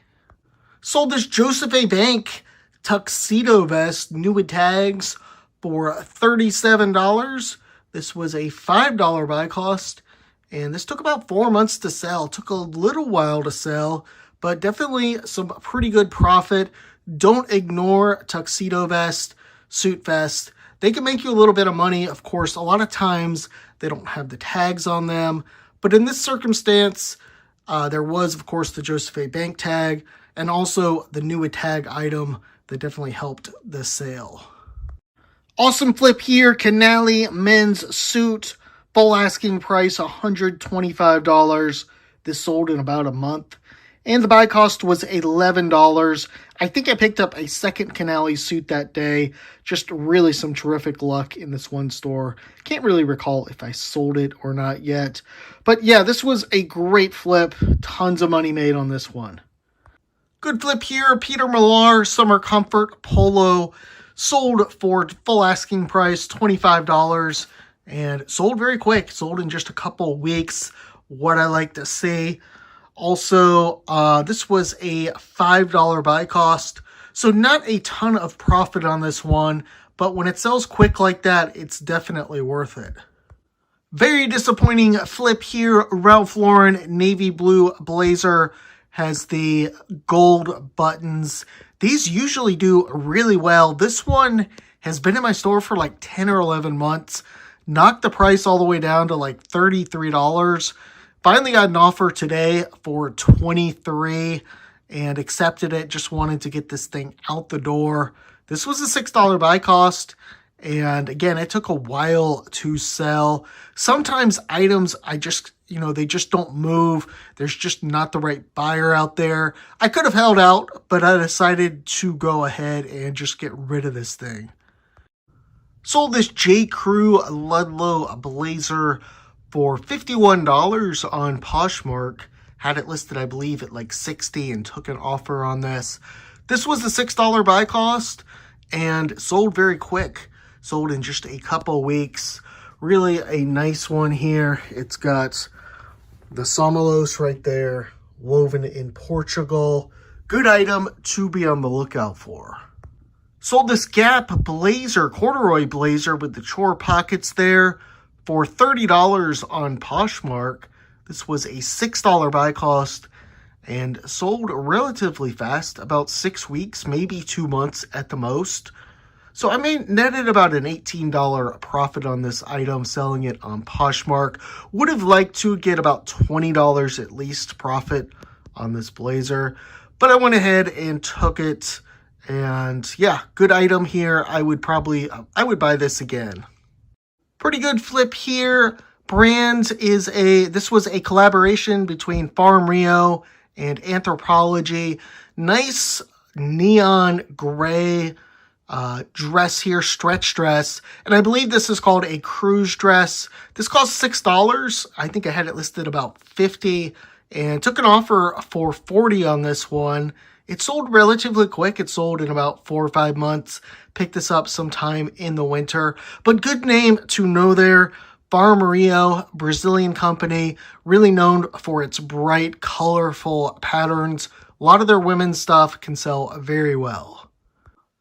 S1: Sold this Joseph A. Bank tuxedo vest, new with tags, for $37. This was a $5 buy cost, and this took about 4 months to sell. Took a little while to sell, but definitely some pretty good profit. Don't ignore tuxedo vest, suit vest. They can make you a little bit of money. Of course, a lot of times they don't have the tags on them, but in this circumstance, there was, of course, the Joseph A. Bank tag, and also the new with tag item that definitely helped the sale. Awesome flip here, Canali men's suit, full asking price $125. This sold in about a month, and the buy cost was $11. I think I picked up a second Canali suit that day. Just really some terrific luck in this one store. Can't really recall if I sold it or not yet, but yeah, this was a great flip. Tons of money made on this one. Good flip here, Peter Millar Summer Comfort Polo. Sold for full asking price, $25, and sold very quick. Sold in just a couple weeks, what I like to see. Also, this was a $5 buy cost, so not a ton of profit on this one, but when it sells quick like that, it's definitely worth it. Very disappointing flip here, Ralph Lauren navy blue blazer. Has the gold buttons. These usually do really well. This one has been in my store for like 10 or 11 months. Knocked the price all the way down to like $33. Finally got an offer today for $23 and accepted it. Just wanted to get this thing out the door. This was a $6 buy cost. And again, it took a while to sell. Sometimes items, they just don't move. There's just not the right buyer out there. I could have held out, but I decided to go ahead and just get rid of this thing. Sold this J. Crew Ludlow blazer for $51 on Poshmark. Had it listed, I believe, at like $60 and took an offer on this. This was the $6 buy cost and sold very quick. Sold in just a couple weeks. Really a nice one here. It's got the Somalos right there, woven in Portugal. Good item to be on the lookout for. Sold this Gap blazer, corduroy blazer with the chore pockets there for $30 on Poshmark. This was a $6 buy cost and sold relatively fast, about 6 weeks, maybe 2 months at the most. So I netted about an $18 profit on this item, selling it on Poshmark. Would have liked to get about $20 at least profit on this blazer, but I went ahead and took it. And yeah, good item here. I would buy this again. Pretty good flip here. This was a collaboration between Farm Rio and Anthropology. Nice neon gray dress here, stretch dress. And I believe this is called a cruise dress. This cost $6. I think I had it listed about $50 and took an offer for $40 on this one. It sold relatively quick. It sold in about 4 or 5 months. Picked this up sometime in the winter. But good name to know there. Farm Rio, Brazilian company, really known for its bright, colorful patterns. A lot of their women's stuff can sell very well.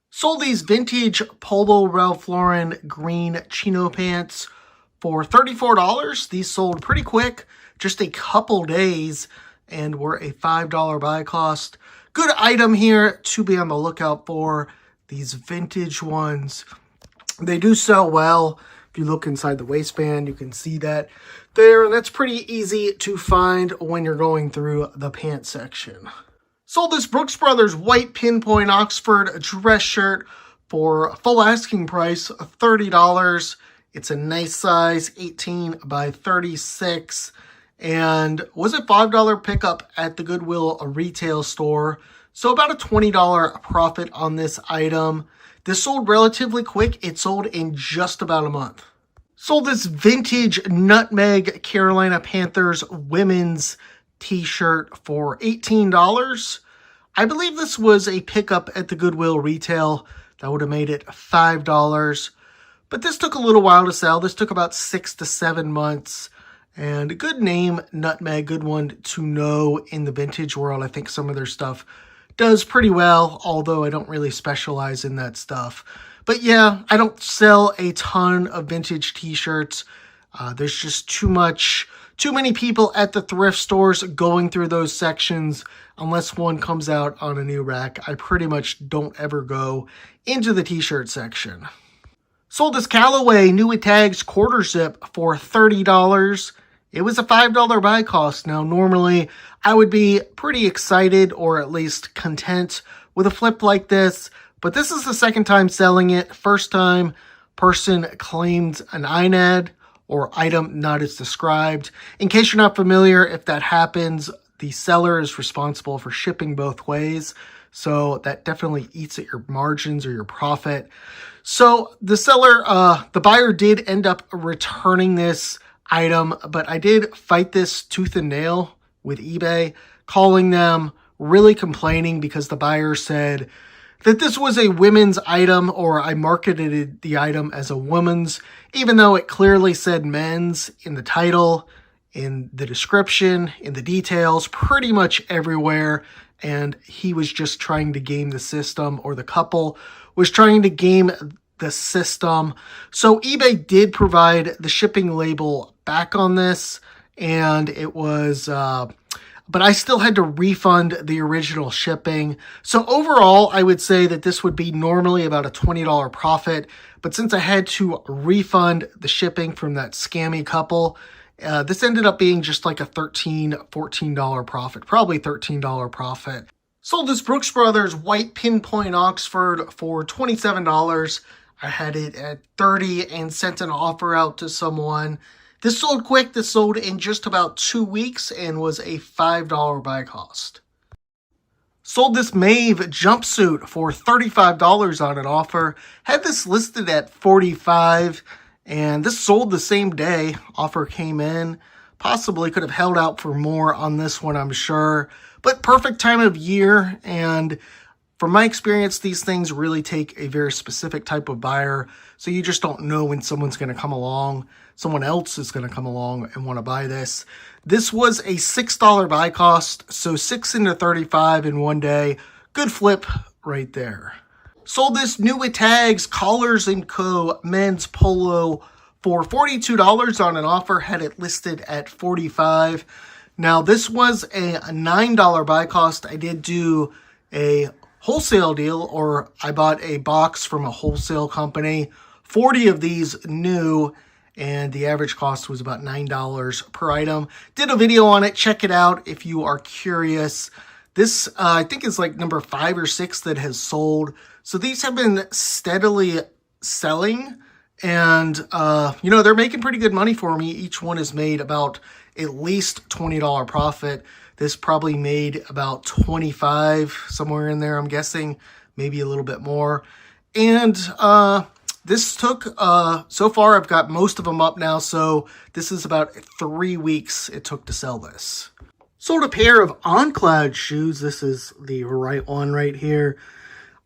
S1: Sold these vintage Polo Ralph Lauren green chino pants for $34. These sold pretty quick, just a couple days, and were a $5 buy cost. Good item here to be on the lookout for. These vintage ones, they do sell well. If you look inside the waistband, you can see that there. And that's pretty easy to find when you're going through the pants section. Sold this Brooks Brothers white pinpoint Oxford dress shirt for full asking price of $30. It's a nice size, 18 by 36. And was a $5 pickup at the Goodwill retail store. So about a $20 profit on this item. This sold relatively quick. It sold in just about a month. Sold this vintage Nutmeg Carolina Panthers women's t-shirt for $18. I believe this was a pickup at the Goodwill retail. That would have made it $5. But this took a little while to sell. This took about 6 to 7 months. And a good name, Nutmeg, good one to know in the vintage world. I think some of their stuff does pretty well, although I don't really specialize in that stuff. But yeah, I don't sell a ton of vintage t-shirts. There's just too many people at the thrift stores going through those sections. Unless one comes out on a new rack, I pretty much don't ever go into the t-shirt section. Sold this Callaway New With Tags quarter zip for $30. It was a $5 buy cost. Now, normally I would be pretty excited or at least content with a flip like this, but this is the second time selling it. First time, person claimed an INAD or item not as described. In case you're not familiar, if that happens, the seller is responsible for shipping both ways. So that definitely eats at your margins or your profit. So the buyer did end up returning this item, but I did fight this tooth and nail with eBay, calling them, really complaining because the buyer said that this was a women's item, or I marketed the item as a woman's, even though it clearly said men's in the title, in the description, in the details, pretty much everywhere. And he was just trying to game the system, or the couple was trying to game the system. So eBay did provide the shipping label back on this, and it was, but I still had to refund the original shipping. So overall, I would say that this would be normally about a $20 profit, but since I had to refund the shipping from that scammy couple, this ended up being just like a $13, $14 profit, probably $13 profit. Sold this Brooks Brothers white pinpoint Oxford for $27. I had it at $30 and sent an offer out to someone. This sold quick. This sold in just about 2 weeks and was a $5 buy cost. Sold this Maeve jumpsuit for $35 on an offer. Had this listed at $45, and this sold the same day. Offer came in. Possibly could have held out for more on this one, I'm sure. But perfect time of year, and from my experience, these things really take a very specific type of buyer. So you just don't know when someone's going to come along. Someone else is going to come along and want to buy this. This was a $6 buy cost, so 6 into 35 in one day. Good flip right there. Sold this new with tags, Collars & Co. men's polo for $42 on an offer. Had it listed at $45. Now, this was a $9 buy cost. I did do a wholesale deal, or I bought a box from a wholesale company. 40 of these new, and the average cost was about $9 per item. Did a video on it. Check it out if you are curious. This, I think, is like number 5 or 6 that has sold. So these have been steadily selling, and, they're making pretty good money for me. Each one has made about at least $20 profit. This probably made about 25, somewhere in there, I'm guessing, maybe a little bit more. And this took, so far I've got most of them up now, so this is about 3 weeks it took to sell this. Sold a pair of MacLeod shoes. This is the right one right here.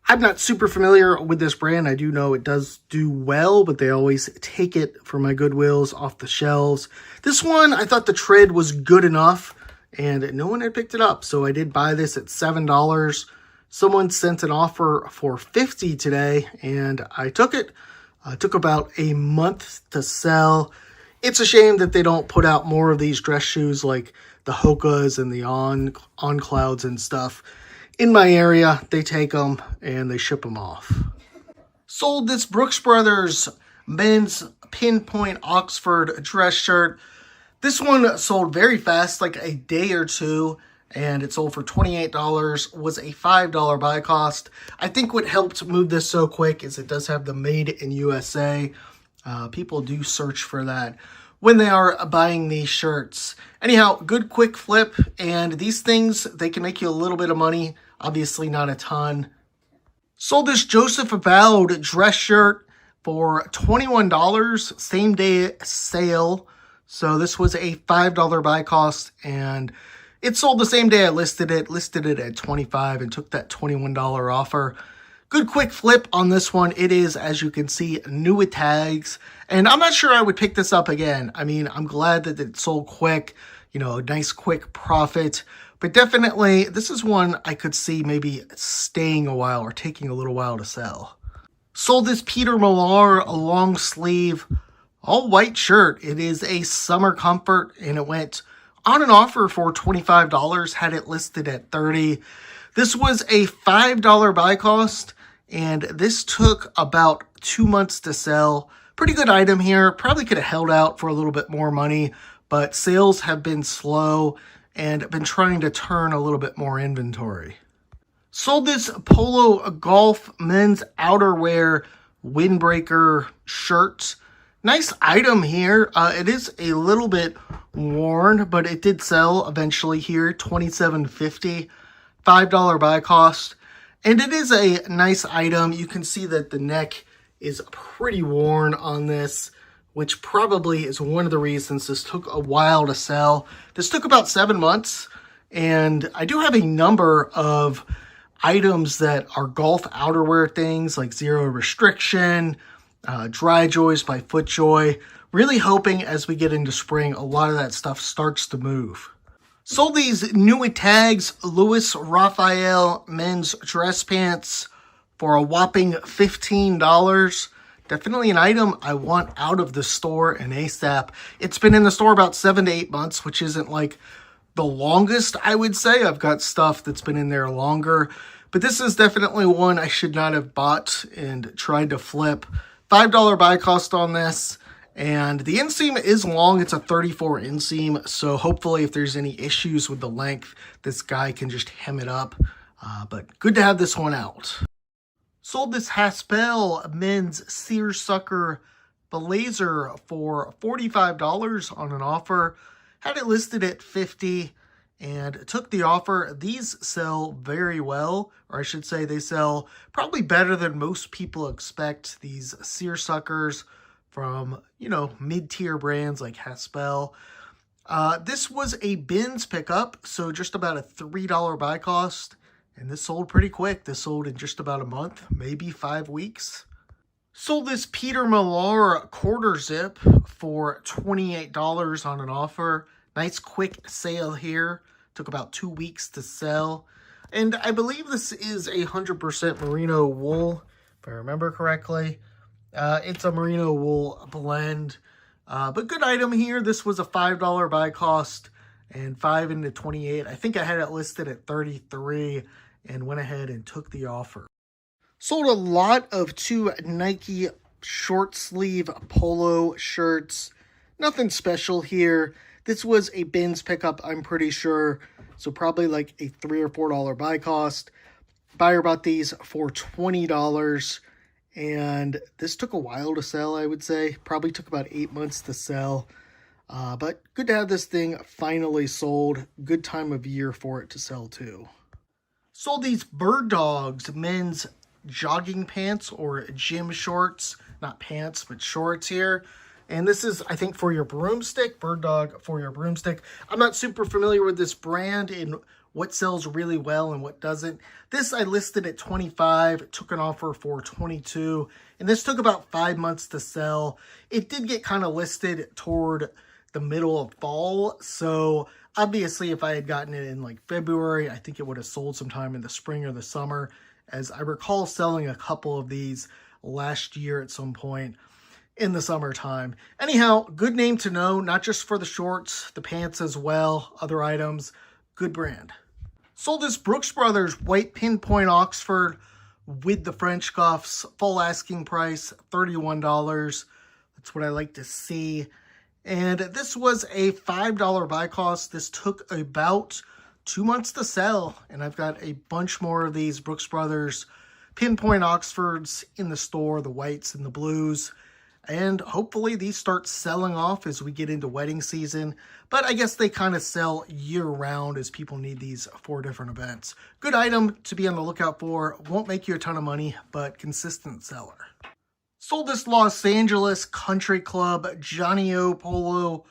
S1: I'm not super familiar with this brand. I do know it does do well, but they always take it for my Goodwills off the shelves. This one, I thought the tread was good enough, and no one had picked it up, so I did buy this at $7. Someone sent an offer for $50 today, and I took it. It took about a month to sell. It's a shame that they don't put out more of these dress shoes like the Hokas and the On-Clouds and stuff. In my area, they take them and they ship them off. Sold this Brooks Brothers men's pinpoint Oxford dress shirt. This one sold very fast, like a day or two, and it sold for $28, was a $5 buy cost. I think what helped move this so quick is it does have the Made in USA. People do search for that when they are buying these shirts. Anyhow, good quick flip, and these things, they can make you a little bit of money. Obviously not a ton. Sold this Joseph Avowed dress shirt for $21, same day sale. So this was a $5 buy cost, and it sold the same day I listed it at $25 and took that $21 offer. Good quick flip on this one. It is, as you can see, new with tags, and I'm not sure I would pick this up again. I mean, I'm glad that it sold quick, a nice quick profit, but definitely this is one I could see maybe staying a while or taking a little while to sell. Sold this Peter Millar long sleeve all white shirt. It is a summer comfort, and it went on an offer for $25, had it listed at $30. This was a $5 buy cost, and this took about 2 months to sell. Pretty good item here. Probably could have held out for a little bit more money, but sales have been slow and been trying to turn a little bit more inventory. Sold this Polo Golf men's outerwear windbreaker shirt. Nice item here. It is a little bit worn, but it did sell eventually here, $27.50, $5 buy cost. And it is a nice item. You can see that the neck is pretty worn on this, which probably is one of the reasons this took a while to sell. This took about 7 months, and I do have a number of items that are golf outerwear things like Zero Restriction, Dry Joys by FootJoy. Really hoping as we get into spring, a lot of that stuff starts to move. Sold these new with tags Louis Raphael men's dress pants for a whopping $15. Definitely an item I want out of the store and ASAP. It's been in the store about 7 to 8 months, which isn't like the longest, I would say. I've got stuff that's been in there longer, but this is definitely one I should not have bought and tried to flip. $5 buy cost on this, and the inseam is long. It's a 34 inseam, so hopefully if there's any issues with the length, this guy can just hem it up, but good to have this one out. Sold this Haspel men's seersucker blazer for $45 on an offer. Had it listed at $50, and took the offer. These sell very well, or I should say they sell probably better than most people expect. These seersuckers from, mid-tier brands like Haspel. This was a bins pickup, so just about a $3 buy cost, and this sold pretty quick. This sold in just about a month, maybe 5 weeks. Sold this Peter Millar quarter zip for $28 on an offer. Nice quick sale here. Took about 2 weeks to sell. And I believe this is 100% merino wool, if I remember correctly. It's a merino wool blend. But good item here. This was a $5 buy cost and 5 into 28. I think I had it listed at 33 and went ahead and took the offer. Sold a lot of 2 Nike short sleeve polo shirts. Nothing special here. This was a bins pickup, I'm pretty sure. So probably like a $3 or $4 buy cost. Buyer bought these for $20. And this took a while to sell, I would say. Probably took about 8 months to sell. But good to have this thing finally sold. Good time of year for it to sell too. Sold these Bird Dogs men's jogging pants or gym shorts. Not pants, but shorts here. And this is, I think, for your broomstick. Bird Dog for your broomstick. I'm not super familiar with this brand and what sells really well and what doesn't. This I listed at 25, took an offer for 22, and this took about 5 months to sell. It did get kind of listed toward the middle of fall, so obviously if I had gotten it in like February, I think it would have sold sometime in the spring or the summer, as I recall selling a couple of these last year at some point in the summertime. Anyhow, good name to know, not just for the shorts, the pants as well, other items. Good brand. Sold this Brooks Brothers white pinpoint Oxford with the French cuffs. Full asking price, $31. That's what I like to see. And this was a $5 buy cost. This took about 2 months to sell. And I've got a bunch more of these Brooks Brothers pinpoint Oxfords in the store, the whites and the blues. And hopefully these start selling off as we get into wedding season. But I guess they kind of sell year-round as people need these for different events. Good item to be on the lookout for. Won't make you a ton of money, but consistent seller. Sold this Los Angeles Country Club Johnny O Polo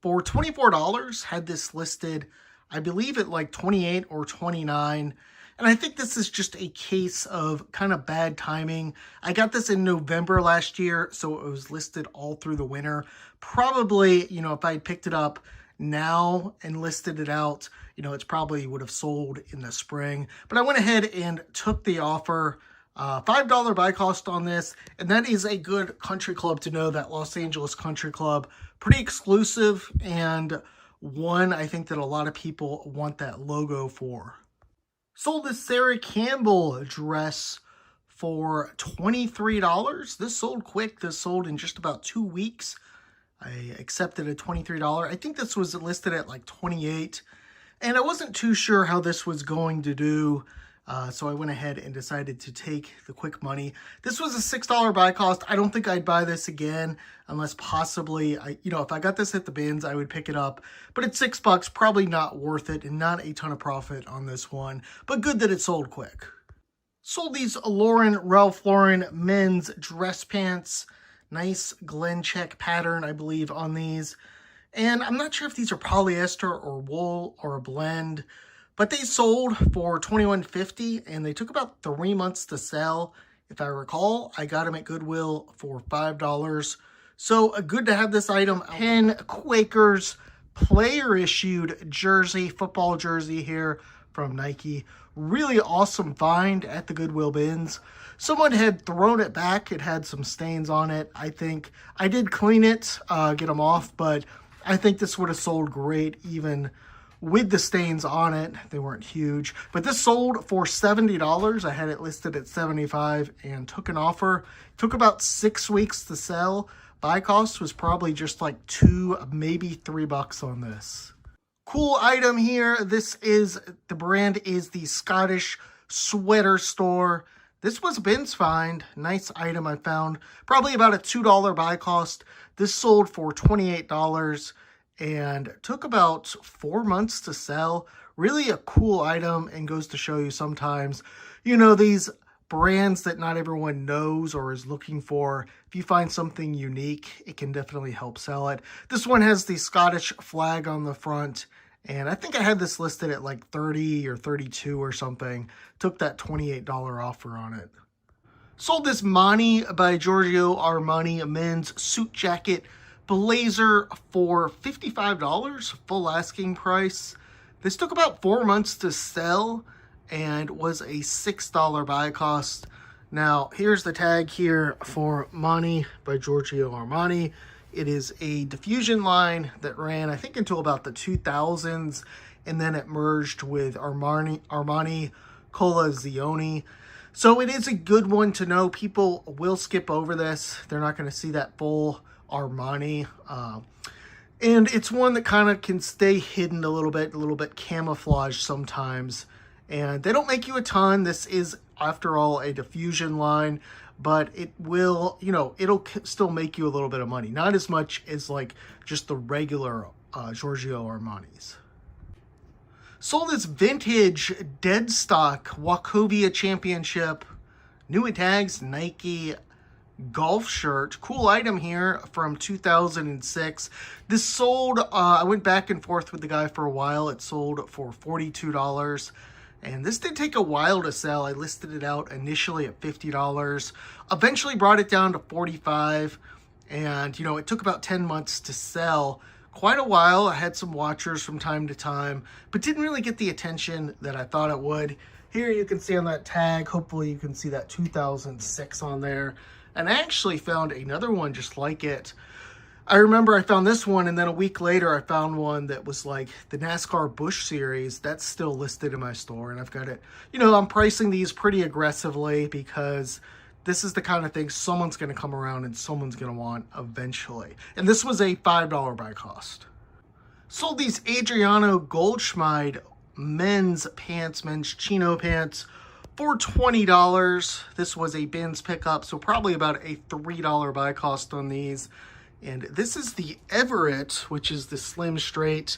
S1: for $24. Had this listed, I believe, at like 28 or 29. And I think this is just a case of kind of bad timing. I got this in November last year, so it was listed all through the winter. Probably, if I had picked it up now and listed it out, it's probably would have sold in the spring. But I went ahead and took the offer. $5 buy cost on this, and that is a good country club to know, that Los Angeles Country Club. Pretty exclusive, and one I think that a lot of people want that logo for. Sold this Sarah Campbell dress for $23. This sold quick. This sold in just about 2 weeks. I accepted a $23. I think this was listed at like 28. And I wasn't too sure how this was going to do. So I went ahead and decided to take the quick money. This was a $6 buy cost. I don't think I'd buy this again unless possibly, if I got this at the bins, I would pick it up. But at $6, probably not worth it and not a ton of profit on this one. But good that it sold quick. Sold these Ralph Lauren men's dress pants. Nice Glen check pattern, I believe, on these. And I'm not sure if these are polyester or wool or a blend. But they sold for $21.50, and they took about 3 months to sell. If I recall, I got them at Goodwill for $5. So good to have this item. Penn Quakers player-issued jersey, football jersey here from Nike. Really awesome find at the Goodwill bins. Someone had thrown it back. It had some stains on it, I think. I did clean it, get them off, but I think this would have sold great even with the stains on it. They weren't huge, but this sold for $70. I had it listed at $75 and took an offer. Took about 6 weeks to sell. Buy cost was probably just like $2, maybe $3 on this. Cool item here. The brand is the Scottish Sweater Store. This was a bins find. Nice item I found. Probably about a $2 buy cost. This sold for $28. and took about 4 months to sell. Really a cool item, and goes to show you sometimes, these brands that not everyone knows or is looking for, if you find something unique, it can definitely help sell it. This one has the Scottish flag on the front, and I think I had this listed at like 30 or 32 or something. Took that $28 offer on it. Sold this Monty by Giorgio Armani men's suit jacket blazer for $55, full asking price. This took about 4 months to sell and was a $6 buy cost. Now, here's the tag here for Monty by Giorgio Armani. It is a diffusion line that ran, I think, until about the 2000s, and then it merged with Armani Colazione. So it is a good one to know. People will skip over this. They're not going to see that full Armani. And it's one that kind of can stay hidden a little bit camouflaged sometimes. And they don't make you a ton. This is, after all, a diffusion line, but it will, it'll still make you a little bit of money. Not as much as like just the regular Giorgio Armani's. Sold this vintage dead stock Wachovia Championship new tags Nike golf shirt. Cool item here from 2006. This sold, I went back and forth with the guy for a while. It sold for $42. And this did take a while to sell. I listed it out initially at $50. Eventually brought it down to $45. And, it took about 10 months to sell. Quite a while. I had some watchers from time to time, but didn't really get the attention that I thought it would. Here you can see on that tag, hopefully you can see that 2006 on there. And I actually found another one just like it. I remember I found this one, and then a week later I found one that was like the NASCAR Busch Series. That's still listed in my store, and I've got it. I'm pricing these pretty aggressively because this is the kind of thing someone's going to come around and someone's going to want eventually. And this was a $5 buy cost. Sold these Adriano Goldschmied men's chino pants for $20. This was a bins pickup, so probably about a $3 buy cost on these. And this is the Everett, which is the slim straight,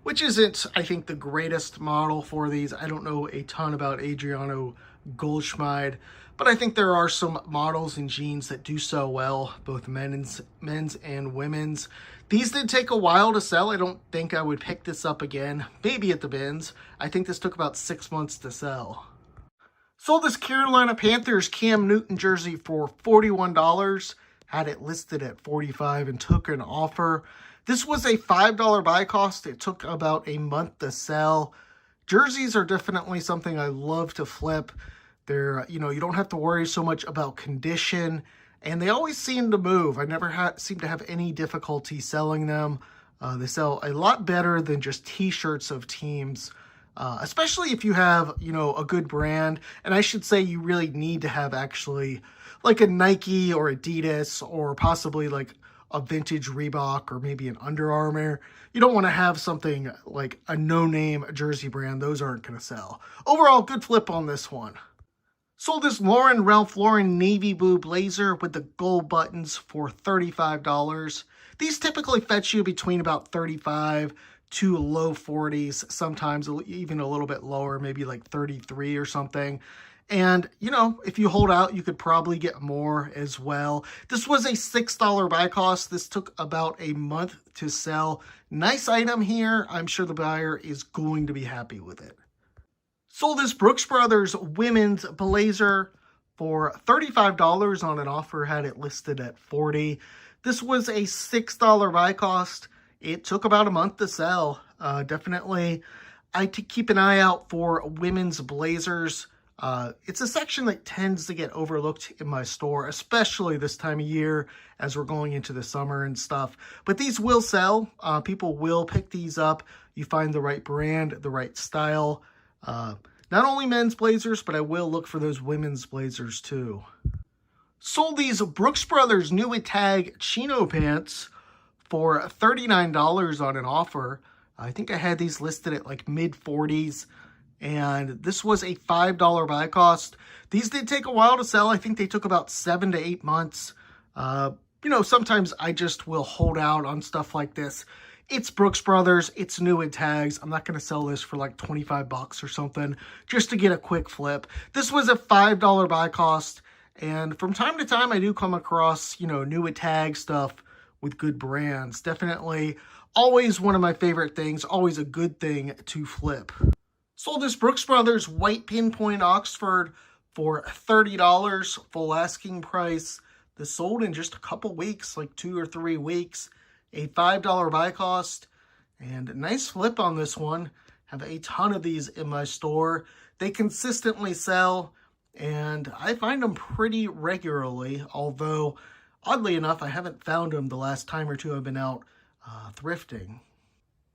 S1: which isn't, I think, the greatest model for these. I don't know a ton about Adriano Goldschmied, but I think there are some models in jeans that do so well, both men's and women's. These did take a while to sell. I don't think I would pick this up again, maybe at the bins. I think this took about 6 months to sell. Sold this Carolina Panthers Cam Newton jersey for $41. Had it listed at $45 and took an offer. This was a $5 buy cost. It took about a month to sell. Jerseys are definitely something I love to flip. They're, you don't have to worry so much about condition, and they always seem to move. I never seem to have any difficulty selling them. They sell a lot better than just t-shirts of teams, especially if you have, a good brand. And I should say you really need to have actually like a Nike or Adidas or possibly like a vintage Reebok or maybe an Under Armour. You don't want to have something like a no-name jersey brand. Those aren't going to sell. Overall, good flip on this one. Sold this Ralph Lauren navy blue blazer with the gold buttons for $35. These typically fetch you between about $35 to low 40s, sometimes even a little bit lower, maybe like 33 or something. And, if you hold out, you could probably get more as well. This was a $6 buy cost. This took about a month to sell. Nice item here. I'm sure the buyer is going to be happy with it. Sold this Brooks Brothers women's blazer for $35 on an offer. Had it listed at $40. This was a $6 buy cost. It took about a month to sell. Definitely, I keep an eye out for women's blazers. It's a section that tends to get overlooked in my store, especially this time of year as we're going into the summer and stuff. But these will sell. People will pick these up. You find the right brand, the right style. Not only men's blazers, but I will look for those women's blazers too. Sold these Brooks Brothers new tag chino pants for $39 on an offer. I think I had these listed at like mid 40s. And this was a $5 buy cost. These did take a while to sell. I think they took about 7 to 8 months. Sometimes I just will hold out on stuff like this. It's Brooks Brothers. It's new in tags. I'm not going to sell this for like 25 bucks or something just to get a quick flip. This was a $5 buy cost. And from time to time, I do come across, new at tag stuff with good brands. Definitely always one of my favorite things. Always a good thing to flip. Sold this Brooks Brothers white pinpoint Oxford for $30, full asking price. This sold in just a couple weeks, like 2 or 3 weeks. A $5 buy cost, and a nice flip on this one. Have a ton of these in my store. They consistently sell, and I find them pretty regularly, although oddly enough, I haven't found them the last time or two I've been out thrifting.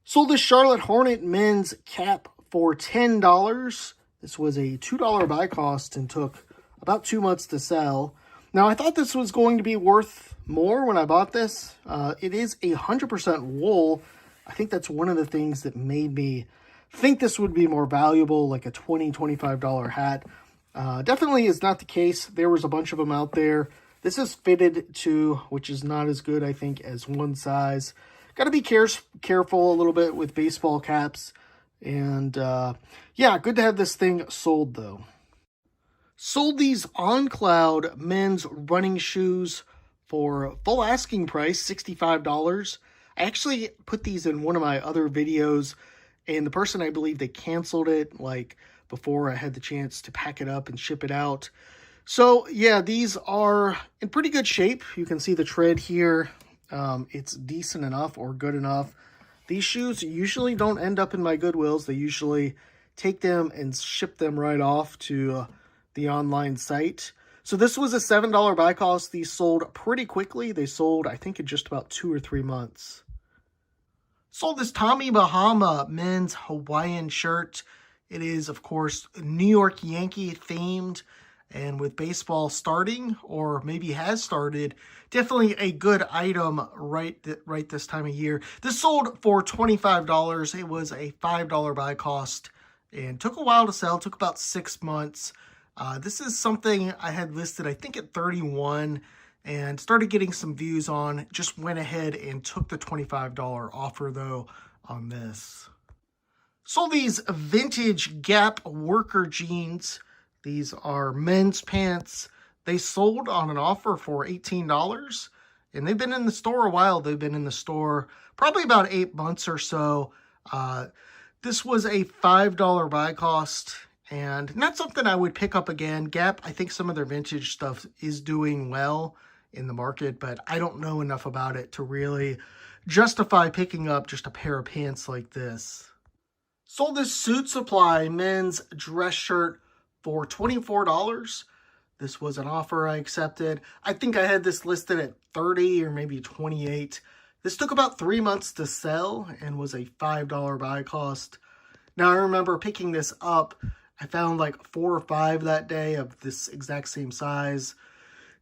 S1: Sold this Charlotte Hornet men's cap for $10. This was a $2 buy cost and took about 2 months to sell. Now, I thought this was going to be worth more when I bought this. It is 100% wool. I think that's one of the things that made me think this would be more valuable, like a $20, $25 hat. Definitely is not the case. There was a bunch of them out there. This is fitted to, which is not as good, I think, as one size. Got to be careful a little bit with baseball caps. And yeah, good to have this thing sold, though. Sold these MacLeod men's running shoes for full asking price, $65. I actually put these in one of my other videos, and the person, I believe, they canceled it like before I had the chance to pack it up and ship it out. So yeah, these are in pretty good shape. You can see the tread here. It's decent enough or good enough. These shoes usually don't end up in my Goodwills. They usually take them and ship them right off to the online site. So this was a $7 buy cost. These sold pretty quickly. They sold, I think, in just about 2 or 3 months. Sold this Tommy Bahama men's Hawaiian shirt. It is, of course, New York Yankee themed, and with baseball starting, or maybe has started, definitely a good item right this time of year. This sold for $25. It was a $5 buy cost and took a while to sell. Took about 6 months. This is something I had listed, I think, at 31 and started getting some views on. Just went ahead and took the $25 offer, though, on this. Sold these vintage Gap worker jeans. These are men's pants. They sold on an offer for $18, and they've been in the store a while. They've been in the store probably about 8 months or so. This was a $5 buy cost, and not something I would pick up again. Gap, I think some of their vintage stuff is doing well in the market, but I don't know enough about it to really justify picking up just a pair of pants like this. Sold this Suit Supply men's dress shirt for $24. This was an offer I accepted. I think I had this listed at 30 or maybe 28. This took about 3 months to sell and was a $5 buy cost. Now, I remember picking this up. I found like 4 or 5 that day of this exact same size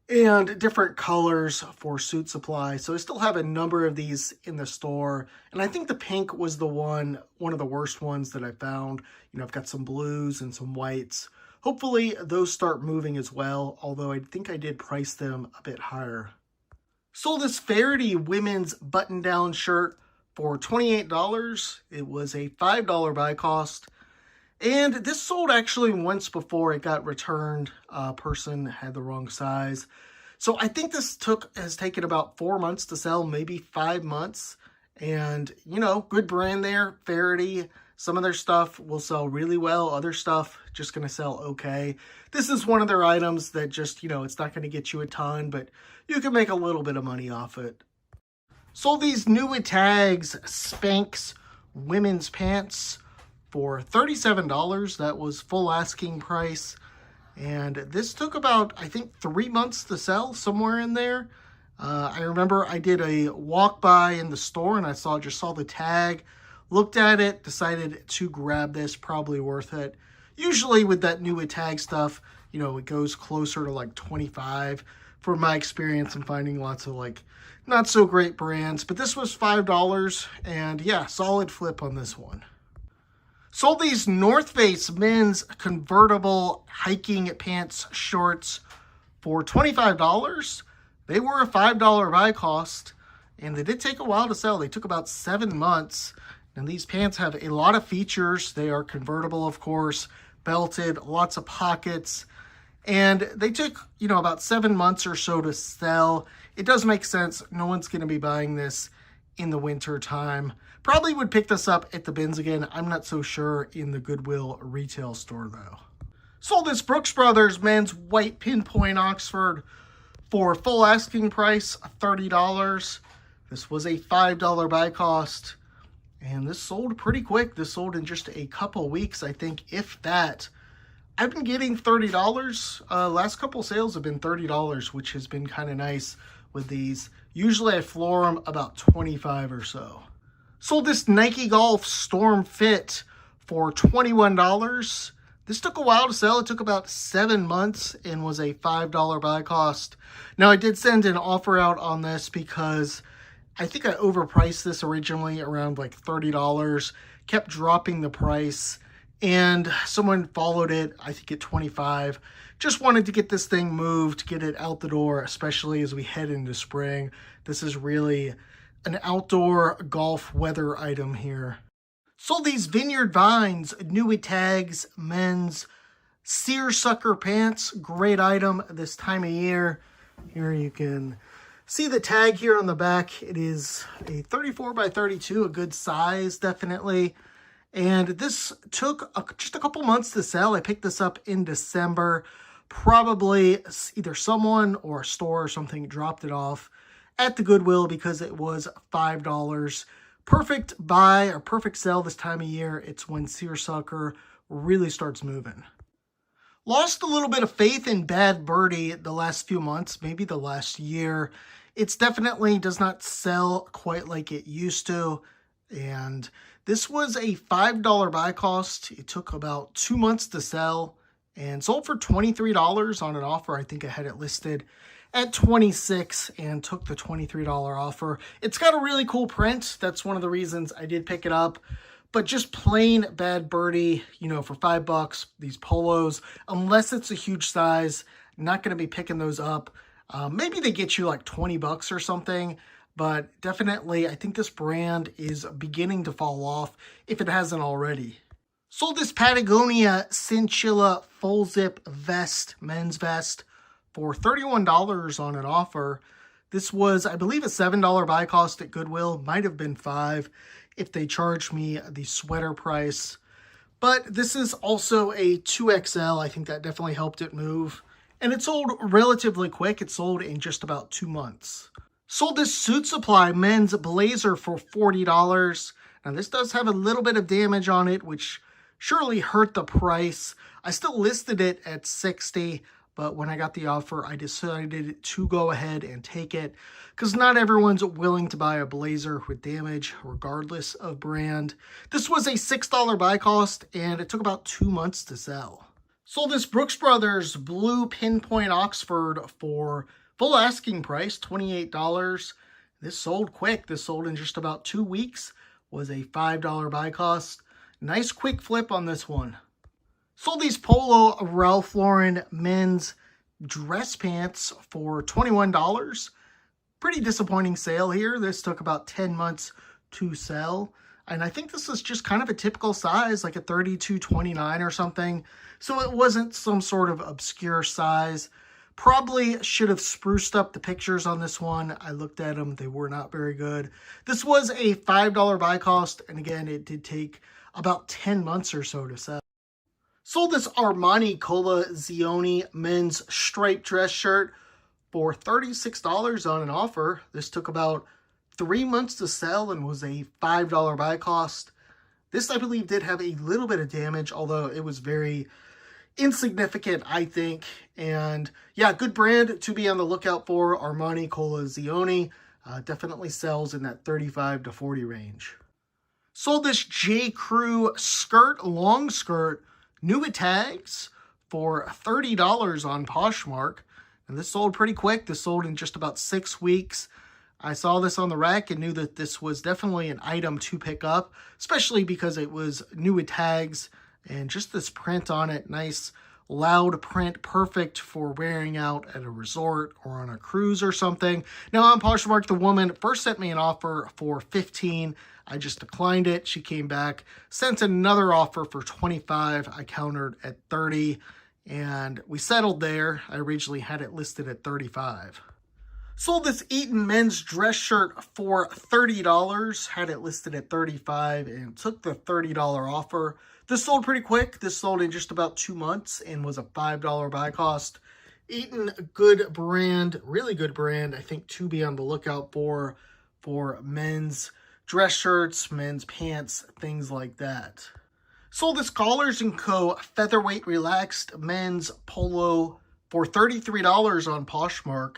S1: and different colors for Suit Supply. So I still have a number of these in the store. And I think the pink was the one of the worst ones that I found. I've got some blues and some whites. Hopefully those start moving as well, although I think I did price them a bit higher. Sold this Faraday women's button-down shirt for $28. It was a $5 buy cost. And this sold actually once before it got returned. A person had the wrong size. So I think this has taken about 4 months to sell, maybe 5 months. And, good brand there, Faraday. Some of their stuff will sell really well. Other stuff just going to sell okay. This is one of their items that just, it's not going to get you a ton, but you can make a little bit of money off it. Sold these new with tags Spanx women's pants for $37. That was full asking price. And this took about, I think, 3 months to sell, somewhere in there. I remember I did a walk by in the store and I just saw the tag, looked at it, decided to grab this, probably worth it. Usually with that new with tag stuff, it goes closer to like 25 from my experience and finding lots of like not so great brands. But this was $5 and yeah, solid flip on this one. Sold these North Face men's convertible hiking pants shorts for $25. They were a $5 buy cost, and they did take a while to sell. They took about 7 months. And these pants have a lot of features. They are convertible, of course, belted, lots of pockets. And they took, about 7 months or so to sell. It does make sense. No one's going to be buying this in the winter time. Probably would pick this up at the bins again. I'm not so sure in the Goodwill retail store, though. Sold this Brooks Brothers men's white pinpoint Oxford for full asking price, $30. This was a $5 buy cost. And this sold pretty quick. This sold in just a couple weeks, I think, if that. I've been getting $30. Last couple sales have been $30, which has been kind of nice with these. Usually I floor them about $25 or so. Sold this Nike Golf Storm Fit for $21. This took a while to sell. It took about 7 months and was a $5 buy cost. Now, I did send an offer out on this because I think I overpriced this originally around like $30, kept dropping the price, and someone followed it, I think at $25. Just wanted to get this thing moved, get it out the door, especially as we head into spring. This is really an outdoor golf weather item here. Sold these Vineyard Vines New Tags men's seersucker pants. Great item this time of year. Here you can see the tag here on the back. It is a 34 by 32, a good size, definitely. And this took just a couple months to sell. I picked this up in December. Probably either someone or a store or something dropped it off at the Goodwill because it was $5. Perfect buy or perfect sell this time of year. It's when seersucker really starts moving. Lost a little bit of faith in Bad Birdie the last few months, maybe the last year. It's definitely does not sell quite like it used to. And this was a $5 buy cost. It took about 2 months to sell and sold for $23 on an offer. I think I had it listed at $26 and took the $23 offer. It's got a really cool print. That's one of the reasons I did pick it up. But just plain Bad Birdie, for $5, these polos, unless it's a huge size, not going to be picking those up. Maybe they get you like $20 or something, but definitely I think this brand is beginning to fall off if it hasn't already. Sold this Patagonia Cinchilla full zip vest, men's vest, for $31 on an offer. This was, I believe, a $7 buy cost at Goodwill. Might have been $5 if they charged me the sweater price. But this is also a 2XL. I think that definitely helped it move. And it sold relatively quick. It sold in just about 2 months. Sold this Suit Supply men's blazer for $40. Now this does have a little bit of damage on it, which surely hurt the price. I still listed it at $60, but when I got the offer, I decided to go ahead and take it because not everyone's willing to buy a blazer with damage, regardless of brand. This was a $6 buy cost, and it took about 2 months to sell. Sold this Brooks Brothers blue pinpoint Oxford for full asking price, $28. This sold quick. This sold in just about 2 weeks. Was a $5 buy cost. Nice quick flip on this one. Sold these Polo Ralph Lauren men's dress pants for $21. Pretty disappointing sale here. This took about 10 months to sell. And I think this is just kind of a typical size, like a 32-29 or something. So it wasn't some sort of obscure size. Probably should have spruced up the pictures on this one. I looked at them. They were not very good. This was a $5 buy cost. And again, it did take about 10 months or so to sell. Sold this Armani Colazione men's striped dress shirt for $36 on an offer. This took about 3 months to sell and was a $5 buy cost. This, I believe, did have a little bit of damage, although it was very insignificant, I think. And yeah, good brand to be on the lookout for. Armani Colazione definitely sells in that 35 to 40 range. Sold this J. Crew skirt, long skirt, new tags for $30 on Poshmark. And this sold pretty quick. This sold in just about 6 weeks. I saw this on the rack and knew that this was definitely an item to pick up, especially because it was new tags and just this print on it. Nice loud print, perfect for wearing out at a resort or on a cruise or something. Now on Poshmark, the woman first sent me an offer for $15. I just declined it. She came back, sent another offer for $25. I countered at $30, and we settled there. I originally had it listed at $35. Sold this Eaton men's dress shirt for $30, had it listed at $35, and took the $30 offer. This sold pretty quick. This sold in just about 2 months and was a $5 buy cost. Eaton, good brand, really good brand, I think, to be on the lookout for men's dress shirts, men's pants, things like that. Sold this Collars & Co. featherweight relaxed men's polo for $33 on Poshmark.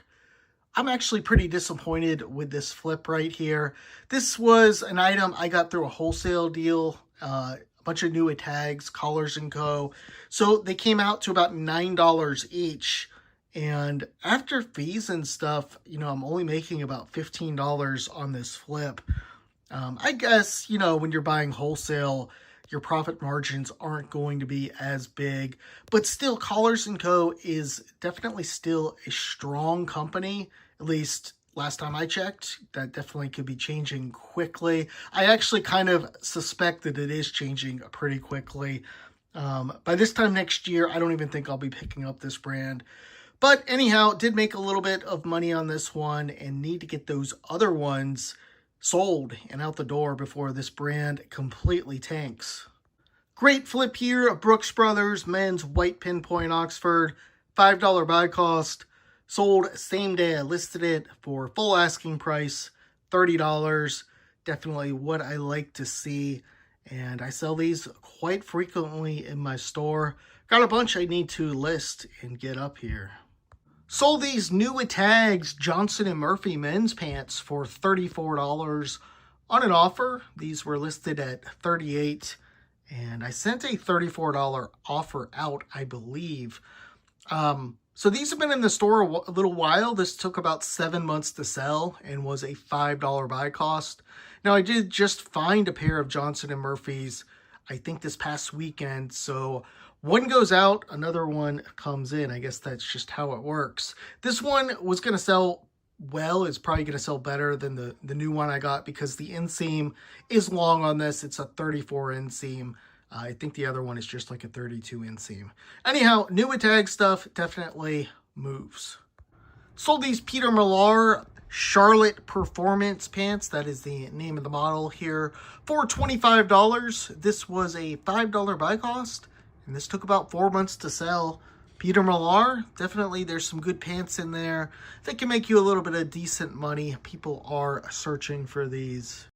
S1: I'm actually pretty disappointed with this flip right here. This was an item I got through a wholesale deal, a bunch of new tags, Collars & Co. So they came out to about $9 each. And after fees and stuff, you know, I'm only making about $15 on this flip. I guess, you know, when you're buying wholesale, your profit margins aren't going to be as big. But still, Collars & Co. is definitely still a strong company. At least last time I checked, that definitely could be changing quickly. I actually kind of suspect that it is changing pretty quickly. By this time next year, I don't even think I'll be picking up this brand. But anyhow, did make a little bit of money on this one and need to get those other ones sold and out the door before this brand completely tanks. Great flip here, Brooks Brothers men's white pinpoint Oxford, $5 buy cost. Sold same day. I listed it for full asking price, $30. Definitely what I like to see. And I sell these quite frequently in my store. Got a bunch I need to list and get up here. Sold these new tags Johnson & Murphy men's pants for $34 on an offer. These were listed at $38. And I sent a $34 offer out, I believe. So these have been in the store a little while. This took about 7 months to sell and was a $5 buy cost. Now, I did just find a pair of Johnson & Murphy's, I think this past weekend. So one goes out, another one comes in. I guess that's just how it works. This one was going to sell well. It's probably going to sell better than the new one I got because the inseam is long on this. It's a 34 inseam. I think the other one is just like a 32 inseam. Anyhow, new tag stuff definitely moves. Sold these Peter Millar Charlotte Performance pants. That is the name of the model here for $25. This was a $5 buy cost, and this took about 4 months to sell. Peter Millar, definitely there's some good pants in there that can make you a little bit of decent money. People are searching for these.